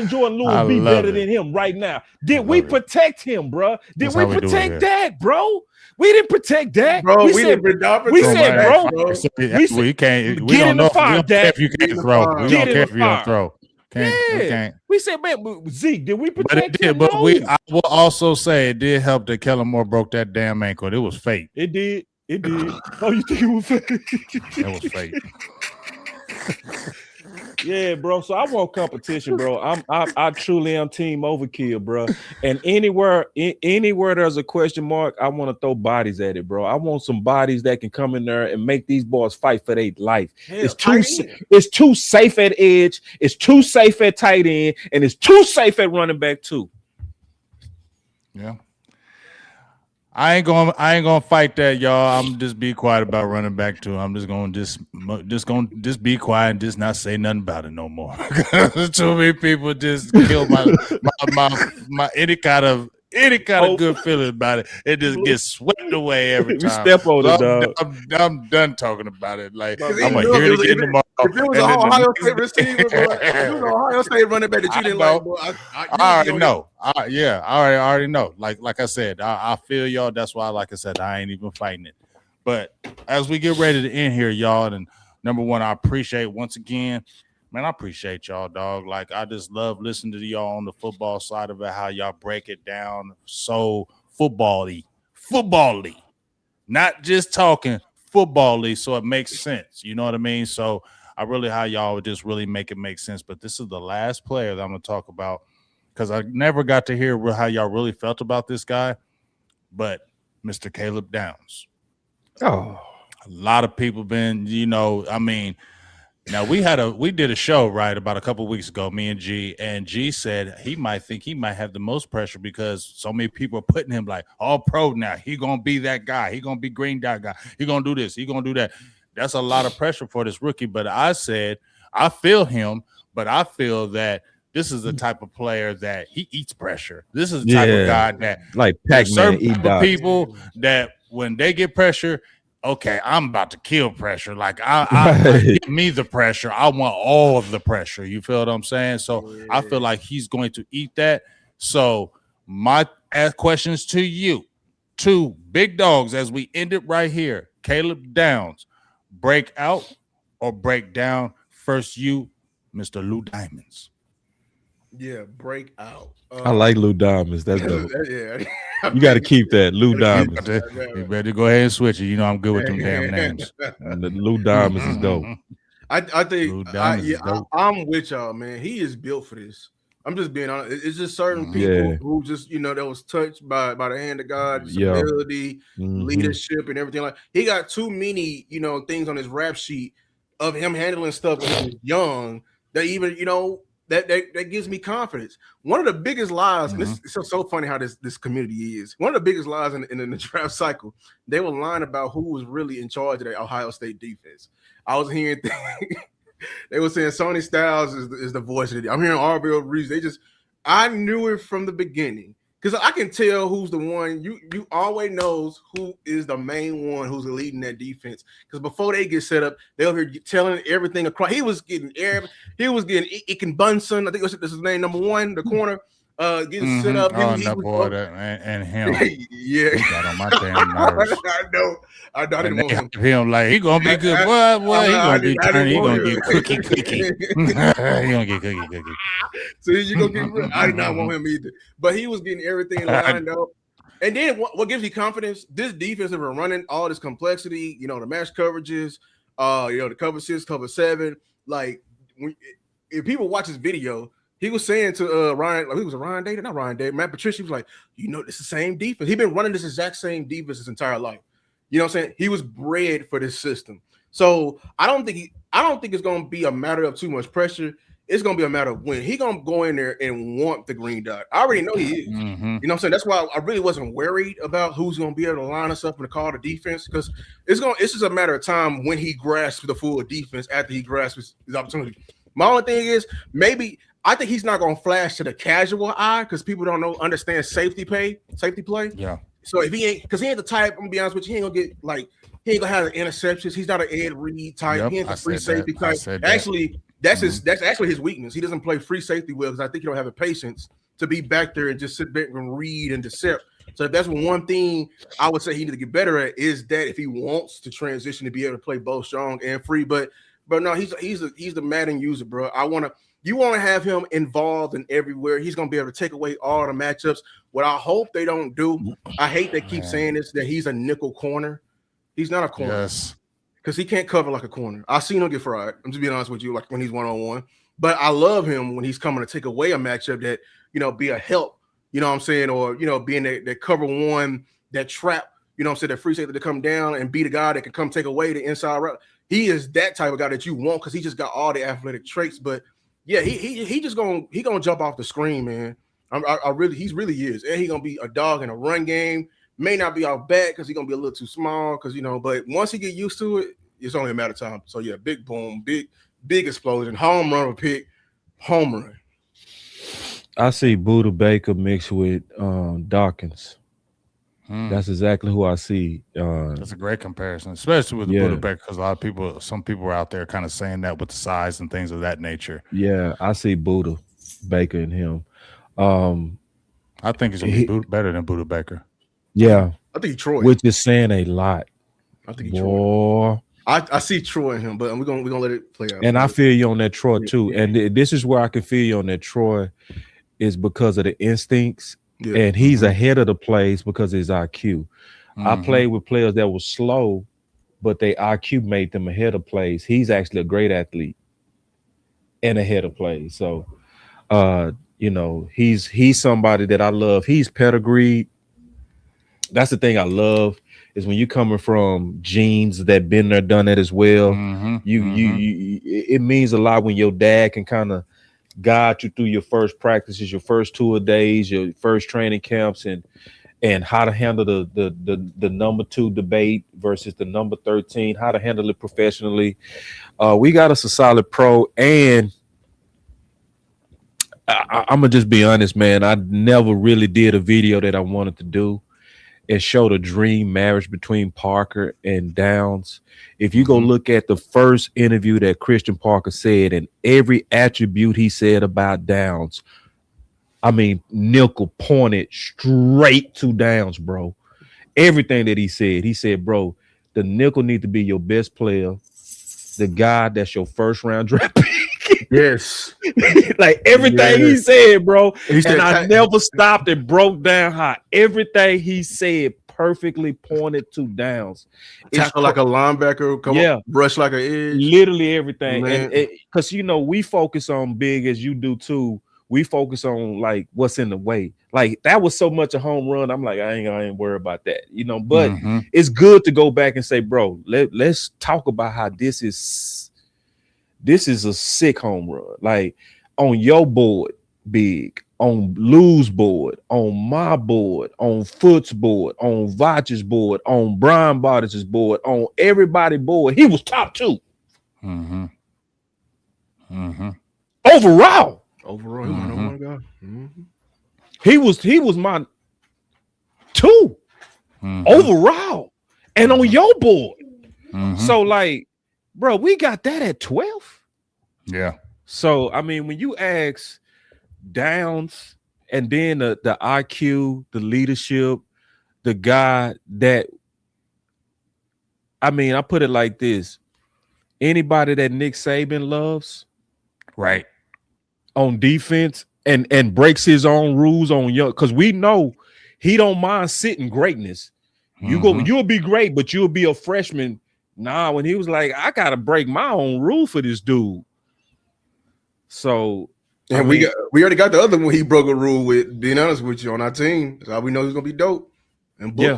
Jordan Lewis, be better than him right now. Did we protect him, bro? Did we protect Dak, bro? We didn't protect Dak. Bro, we said, bro. We can't. We don't know if you can't throw. We don't care if you don't throw. We said, man, Zeke, did we protect him? But I will also say it did help that Kellen Moore broke that damn ankle. It was fake. It did. Oh, you think it was fake? It was fake. Yeah, bro. So I want competition, bro. I truly am team overkill, bro. And anywhere there's a question mark, I want to throw bodies at it, bro. I want some bodies that can come in there and make these boys fight for their life. It's too safe at edge. It's too safe at tight end, and it's too safe at running back too. Yeah. I ain't gonna fight that, y'all. I'm just be quiet about running back too. I'm just gonna be quiet and just not say nothing about it no more. Too many people just kill my any kind of any kind of good feeling about it, it just gets swept away every time. We step on So it, dog. I'm done talking about it. Like I'm even gonna though hear if it again tomorrow. If it was and an then the Ohio next State receiver, bro, if it was an Ohio State running back that you didn't like, boy, I already know. I already know. Like I said, I feel y'all. That's why, like I said, I ain't even fighting it. But as we get ready to end here, y'all, and number one, I appreciate once again, man, I appreciate y'all, dog. Like I just love listening to y'all on the football side of it, how y'all break it down so football-y, not just talking football-y, so it makes sense. You know what I mean? So I really how y'all would just really make it make sense. But this is the last player that I'm gonna talk about because I never got to hear how y'all really felt about this guy. But Mr. Caleb Downs. Oh, A lot of people been, I mean, now we did a show right about a couple of weeks ago, me and G said he might have the most pressure because so many people are putting him like all pro now. He gonna be that guy. He gonna be green dot guy. He gonna do this. He gonna do that. That's a lot of pressure for this rookie. But I said I feel him, but I feel that this is the type of player that he eats pressure. This is the type of guy that like Pac-Man, certain type of people that when they get pressure. Okay, I'm about to kill pressure. Like I give me the pressure. I want all of the pressure. You feel what I'm saying? So I feel like he's going to eat that. So my questions to you, two big dogs, as we end it right here. Caleb Downs, break out or break down? First, you, Mr. Lou Diamonds. Yeah, break out. I like Lou Diamonds. That's dope. Yeah. You got to keep that Lou Diamonds. You better go ahead and switch it. You know I'm good with them damn names. And the Lou Diamonds is dope. I think I'm with y'all, man. He is built for this. I'm just being honest. It's just certain people who just that was touched by the hand of God, ability, leadership, and everything. Like he got too many things on his rap sheet of him handling stuff when he was young. That even that gives me confidence. One of the biggest lies, and it's so funny how this community is. One of the biggest lies in the draft cycle, they were lying about who was really in charge of the Ohio State defense. I was hearing they were saying Sonny Styles is the voice of it. I'm hearing Arville Reese. I knew it from the beginning because I can tell who's the one. You always knows who is the main one who's leading that defense. Because before they get set up, they'll hear telling everything across. He was getting Iken Bunsen. I think this is his name, number one, the corner. Getting set up. And him. Yeah, he got on my damn nerves. I didn't want him like he gonna be good. Boy, he gonna be turning. He gonna get cookie. He gonna get cookie. So you gonna get. I did not want him either. But he was getting everything lined up. And then what gives you confidence? This defense that we're running, all this complexity. The match coverages. The cover 6, cover 7. Like if people watch this video. He was saying to Ryan, like, he was a Ryan Day, not Ryan Day, Matt Patricia. He was like, it's the same defense. He's been running this exact same defense his entire life. You know what I'm saying? He was bred for this system. So I don't think it's gonna be a matter of too much pressure. It's gonna be a matter of when he gonna go in there and want the green dot. I already know he is. You know what I'm saying? That's why I really wasn't worried about who's gonna be able to line us up and call the defense because it's just a matter of time when he grasps the full defense after he grasps his opportunity. My only thing is I think he's not going to flash to the casual eye because people don't understand safety play. Yeah. So if he ain't, because he ain't the type, I'm gonna be honest with you, he ain't gonna get he ain't gonna have the interceptions. He's not an Ed Reed type. Yep, he ain't the free safety type. Actually, that's actually his weakness. He doesn't play free safety well because I think he don't have the patience to be back there and just sit back and read and decept. So if that's one thing I would say he need to get better at is that if he wants to transition to be able to play both strong and free, but no, he's the Madden user, bro. You want to have him involved in everywhere. He's going to be able to take away all the matchups. What I hope they don't do, I hate they keep saying this, that he's a nickel corner. He's not a corner. Yes. Because he can't cover like a corner. I've seen him get fried. I'm just being honest with you, like when he's one-on-one. But I love him when he's coming to take away a matchup that, be a help, you know what I'm saying? Or, being that cover one, that trap, that free safety to come down and be the guy that can come take away the inside route. He is that type of guy that you want because he just got all the athletic traits. But yeah, he just gonna jump off the screen, man. He really is, and he gonna be a dog in a run game. May not be off bad because he's gonna be a little too small, but once he get used to it, it's only a matter of time. So yeah, big boom, big explosion, home run or pick, home run. I see Buda Baker mixed with Dawkins. That's exactly who I see. That's a great comparison, especially with the Yeah. Buda Baker, because some people are out there kind of saying that with the size and things of that nature. Yeah, I see Buda Baker in him. Um, I think he's gonna be better than Buda Baker. yeah, I think Troy. which is saying a lot. I think Boy. Troy. I see Troy in him, but we're gonna let it play out. And I feel you on that Troy too. And this is where I can feel you on that Troy is because of the instincts. Yeah. And he's ahead of the plays because of his IQ. I played with players that were slow, but their IQ made them ahead of plays. He's actually a great athlete and ahead of plays. So he's somebody that I love. He's pedigreed. That's the thing I love is when you coming from genes that been there, done that as well. You it means a lot when your dad can kind of guide you through your first practices, your first tour days, your first training camps, and how to handle the number 2 debate versus the number 13, how to handle it professionally. We got us a solid pro, and I'm gonna just be honest, man. I never really did a video that I wanted to do. It showed a dream marriage between Parker and Downs. If you go look at the first interview that Christian Parker said and every attribute he said about Downs, I mean, nickel pointed straight to Downs, bro. Everything that he said, bro, the nickel need to be your best player, the guy that's your first round draft pick. Yes. Like everything he said, bro. And I never stopped and broke down how everything he said perfectly pointed to Downs. Tackle like a linebacker, brush like an edge. Literally everything. Man. And because we focus on big as you do too. We focus on like what's in the way. Like that was so much a home run. I'm like, I ain't worried about that, but it's good to go back and say, bro, let's talk about how this is a sick home run. Like on your board, big, on Lou's board, on my board, on Foot's board, on Vach's board, on Brian Bottis's board, on everybody's board. He was top 2. Overall, he was my 2 overall, and on your board. So like, bro, we got that at 12. Yeah. So I mean, when you ask Downs and then the IQ, the leadership, the guy that, I mean, I put it like this: anybody that Nick Saban loves, right, on defense and breaks his own rules on young, because we know he don't mind sitting greatness. You'll be great, but you'll be a freshman. Nah, when he was like, I gotta break my own rule for this dude. So, and we already got the other one. He broke a rule with, being honest with you, on our team. That's how we know he's gonna be dope. And yeah,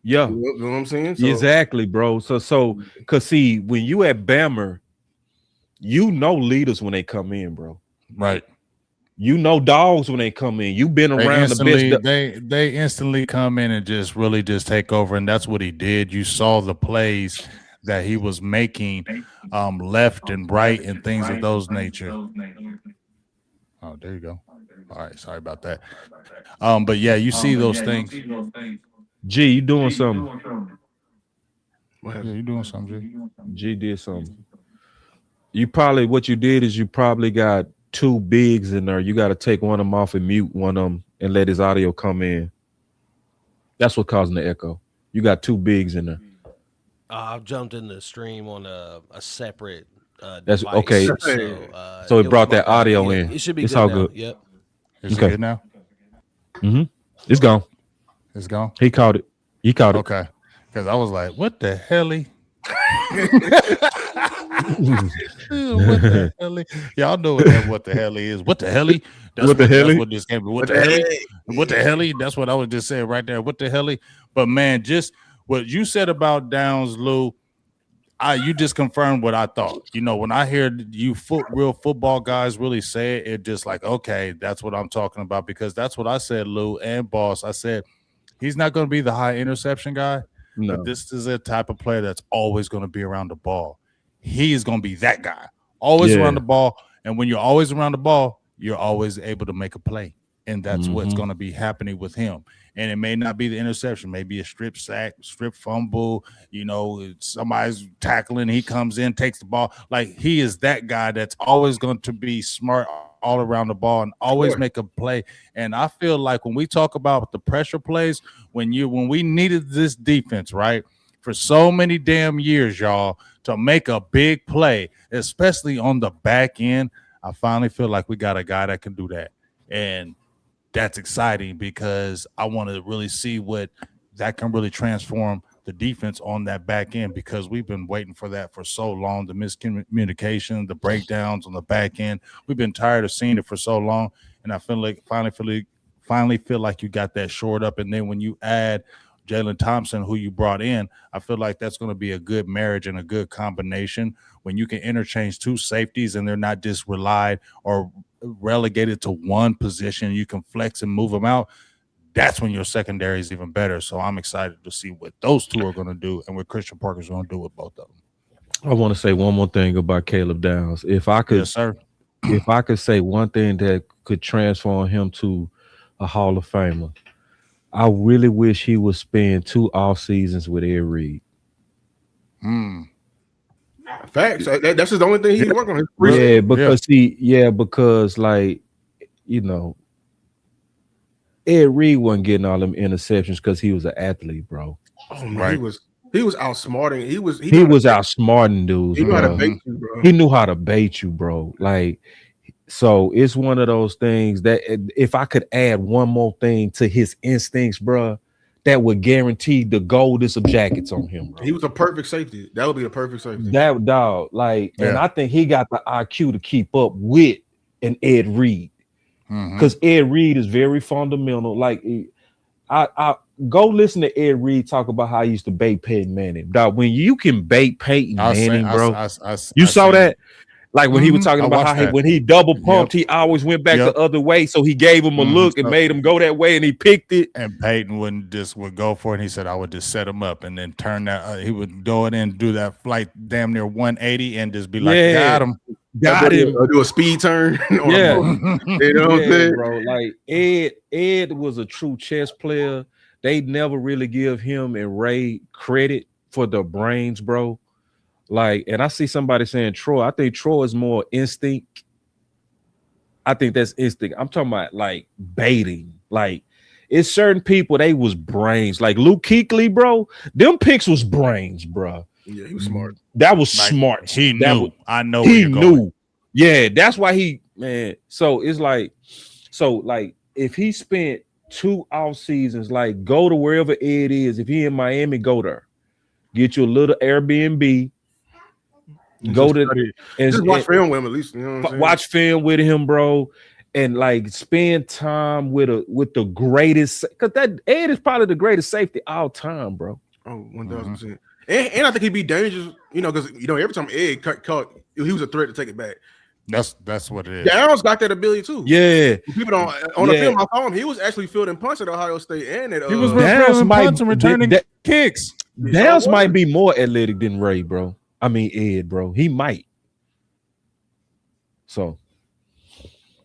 you know what I'm saying? So, exactly, bro. So, cause see, when you at Bama, leaders when they come in, bro. Right. Dogs when they come in. You've been around the best. They instantly come in and just really just take over, and that's what he did. You saw the plays that he was making left and right and things of those nature. Oh, there you go. All right, sorry about that. But yeah, you see those things. G, you doing something? Yeah, you doing something, G did something. What you did is you probably got 2 bigs in there. You got to take one of them off and mute one of them and let his audio come in. That's what causing the echo. You got 2 bigs in there. I've jumped in the stream on a separate that's device, okay. So it brought that audio in. It should be. It's good all now. good. Yep. Is it good now? It's gone. It's gone. He caught it. Okay. Because I was like, what the hell? What the hell? Y'all know what the hell is. What the hell? That's what this came. What the hell? What the hell? That's what I was just saying right there. What the hell? But man, just what you said about Downs, Lou, you just confirmed what I thought. When I hear you real football guys really say it just like, okay, that's what I'm talking about, because that's what I said, Lou and Boss. I said he's not going to be the high interception guy. No. But this is a type of player that's always going to be around the ball. He is going to be that guy, always around the ball. And when you're always around the ball, you're always able to make a play. and that's what's going to be happening with him. And it may not be the interception, maybe a strip sack, strip fumble, somebody's tackling, he comes in, takes the ball. Like, he is that guy that's always going to be smart all around the ball and always make a play. And I feel like when we talk about the pressure plays, when we needed this defense, right, for so many damn years, y'all, to make a big play, especially on the back end, I finally feel like we got a guy that can do that. And that's exciting because I want to really see what that can really transform the defense on that back end, because we've been waiting for that for so long. The miscommunication, the breakdowns on the back end, we've been tired of seeing it for so long. And I feel like finally feel like you got that shored up. And then when you add Jalen Thompson, who you brought in, I feel like that's going to be a good marriage and a good combination when you can interchange two safeties and they're not just relied or relegated to one position. You can flex and move them out. That's when your secondary is even better. So I'm excited to see what those two are going to do and what Christian Parker's going to do with both of them. I want to say one more thing about Caleb Downs. If I could, yes, sir. If I could say one thing that could transform him to a Hall of Famer, I really wish he would spend 2 off seasons with Ed Reed. Facts. That's just the only thing he worked on. Because like, Ed Reed wasn't getting all them interceptions because he was an athlete, bro. Oh man, right. He was outsmarting. He was outsmarting dudes. He knew how to bait you, bro. He knew how to bait you, bro. Like, so it's one of those things that if I could add one more thing to his instincts, bro, that would guarantee the goldest of jackets on him, bro. He was a perfect safety. That would be a perfect safety. That dog, like, and I think he got the IQ to keep up with an Ed Reed. Because Ed Reed is very fundamental. Like, I go listen to Ed Reed talk about how he used to bait Peyton Manning. Dog, when you can bait Peyton Manning, bro, you saw that? Like when he was talking about how when he double pumped, he always went back the other way. So he gave him a look and made him go that way, and he picked it. And Peyton would go for it. And he said, I would just set him up and then turn that. He would go in and do that flight damn near 180 and just be like, got him. Got him. Or do a speed turn. You know what I'm saying? Bro. Like Ed was a true chess player. They never really give him and Ray credit for the brains, bro. Like, and I see somebody saying Troy. I think Troy is more instinct. I think that's instinct. I'm talking about like baiting. Like, it's certain people, they was brains. Like Luke Kuechly, bro. Them picks was brains, bro. Yeah, he was smart. That was smart. He knew. I know he knew. Yeah, that's why so it's like, if he spent 2 off seasons, like go to wherever Ed is. If he in Miami, go there. Get you a little Airbnb. Go to and just watch film with him at least. You know what I'm saying? Watch film with him, bro, and like spend time with the greatest. Because that Ed is probably the greatest safety all time, bro. Oh, 1000%. And I think he'd be dangerous, because every time Ed caught, he was a threat to take it back. That's what it is. Downs got that ability too. Yeah, people don't on the film. I saw him. He was actually fielding punts at Ohio State, and he was fielding punts and returning kicks. Downs might be more athletic than Ray, bro. I mean Ed, bro. He might. So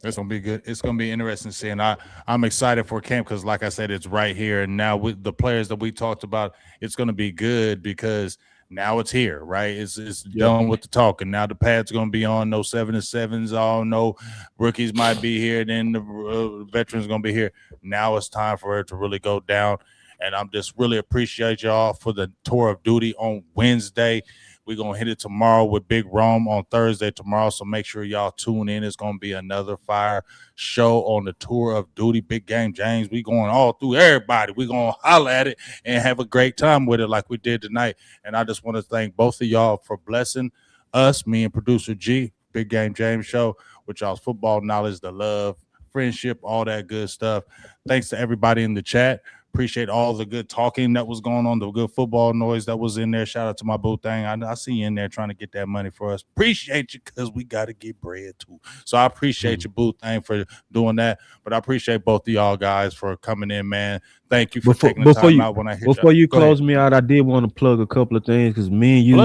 it's gonna be good. It's gonna be interesting seeing. I'm excited for camp because, like I said, it's right here. And now with the players that we talked about, it's gonna be good because now it's here, right? It's done with the talking. Now the pads gonna be on. No 7-7s. All no rookies might be here. Then the veterans gonna be here. Now it's time for it to really go down. And I'm just really appreciate y'all for the tour of duty on Wednesday. We're going to hit it tomorrow with Big Rome on Thursday tomorrow, so make sure y'all tune in. It's going to be another fire show on the tour of duty. Big Game James, we going all through everybody. We're going to holler at it and have a great time with it like we did tonight. And I just want to thank both of y'all for blessing us, me and Producer G, Big Game James Show, with y'all's football knowledge, the love, friendship, all that good stuff. Thanks to everybody in the chat. Appreciate all the good talking that was going on, the good football noise that was in there. Shout out to my boo thing. I see you in there trying to get that money for us. Appreciate you because we got to get bread too. So I appreciate you, boo thing, for doing that. But I appreciate both of y'all guys for coming in, man. Thank you for taking the time out when I hit before you close me out, I did want to plug a couple of things because me and you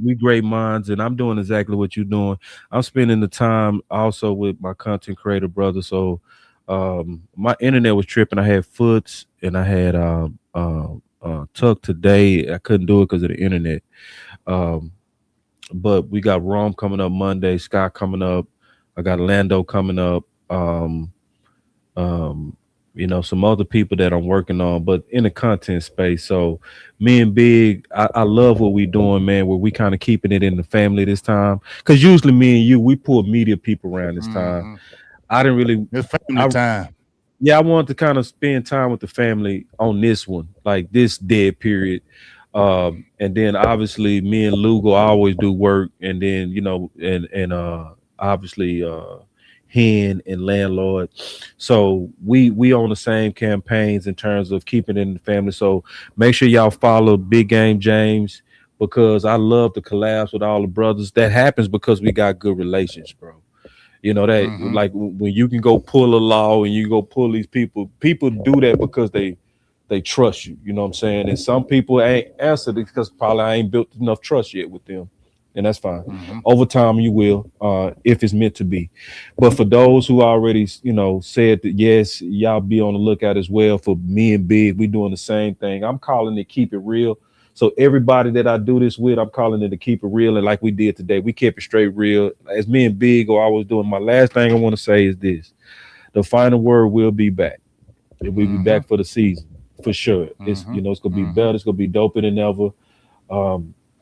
we great minds, and I'm doing exactly what you're doing. I'm spending the time also with my content creator brother. So my internet was tripping. I had Foots and I had Tuck today. I couldn't do it because of the internet. Um, but we got Rome coming up Monday, Scott coming up. I got Lando coming up. Um, some other people that I'm working on, but in the content space. So me and Big, I love what we doing, man, where we kind of keeping it in the family this time. Cause usually me and you, we pull media people around this time. I didn't really It's family time. yeah, I wanted to kind of spend time with the family on this one, like this dead period. And then obviously me and Lugo always do work, and then and obviously Hen and Landlord. So we on the same campaigns in terms of keeping it in the family. So make sure y'all follow Big Game James because I love the collabs with all the brothers. That happens because we got good relations, bro. You know that like when you can go pull a law and you go pull these people do that because they trust you. You know what I'm saying? And some people ain't answered it because probably I ain't built enough trust yet with them. And that's fine. Over time you will, if it's meant to be. But for those who already, said that yes, y'all be on the lookout as well for me and Big. We doing the same thing. I'm calling it keep it real. So everybody that I do this with, I'm calling it to keep it real. And like we did today, we kept it straight real. As me and Big or I was doing, my last thing I want to say is this. The final word will be back. We'll be back for the season. For sure. It's it's gonna be better, it's gonna be doper than ever.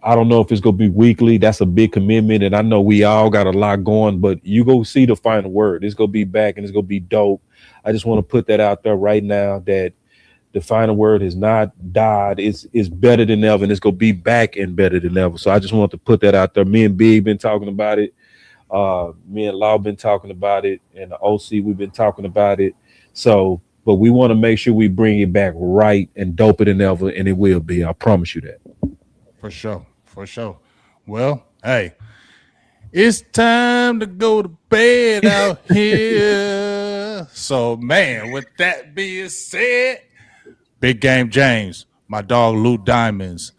I don't know if it's gonna be weekly. That's a big commitment, and I know we all got a lot going, but you go see the final word. It's gonna be back and it's gonna be dope. I just want to put that out there right now that the final word has not died. It's better than ever, and it's gonna be back and better than ever. So I just want to put that out there. Me and Big been talking about it. Me and Law been talking about it, and the OC we've been talking about it. So, but we want to make sure we bring it back right and doper than ever, and it will be. I promise you that. For sure. For sure. Well, hey, it's time to go to bed out here. So, man, with that being said, Big Game James, my dog Lou Diamonds,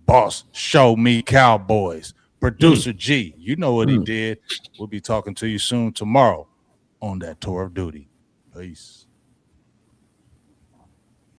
boss, show me Cowboys, producer G, you know what he did. We'll be talking to you soon tomorrow on that tour of duty. Peace.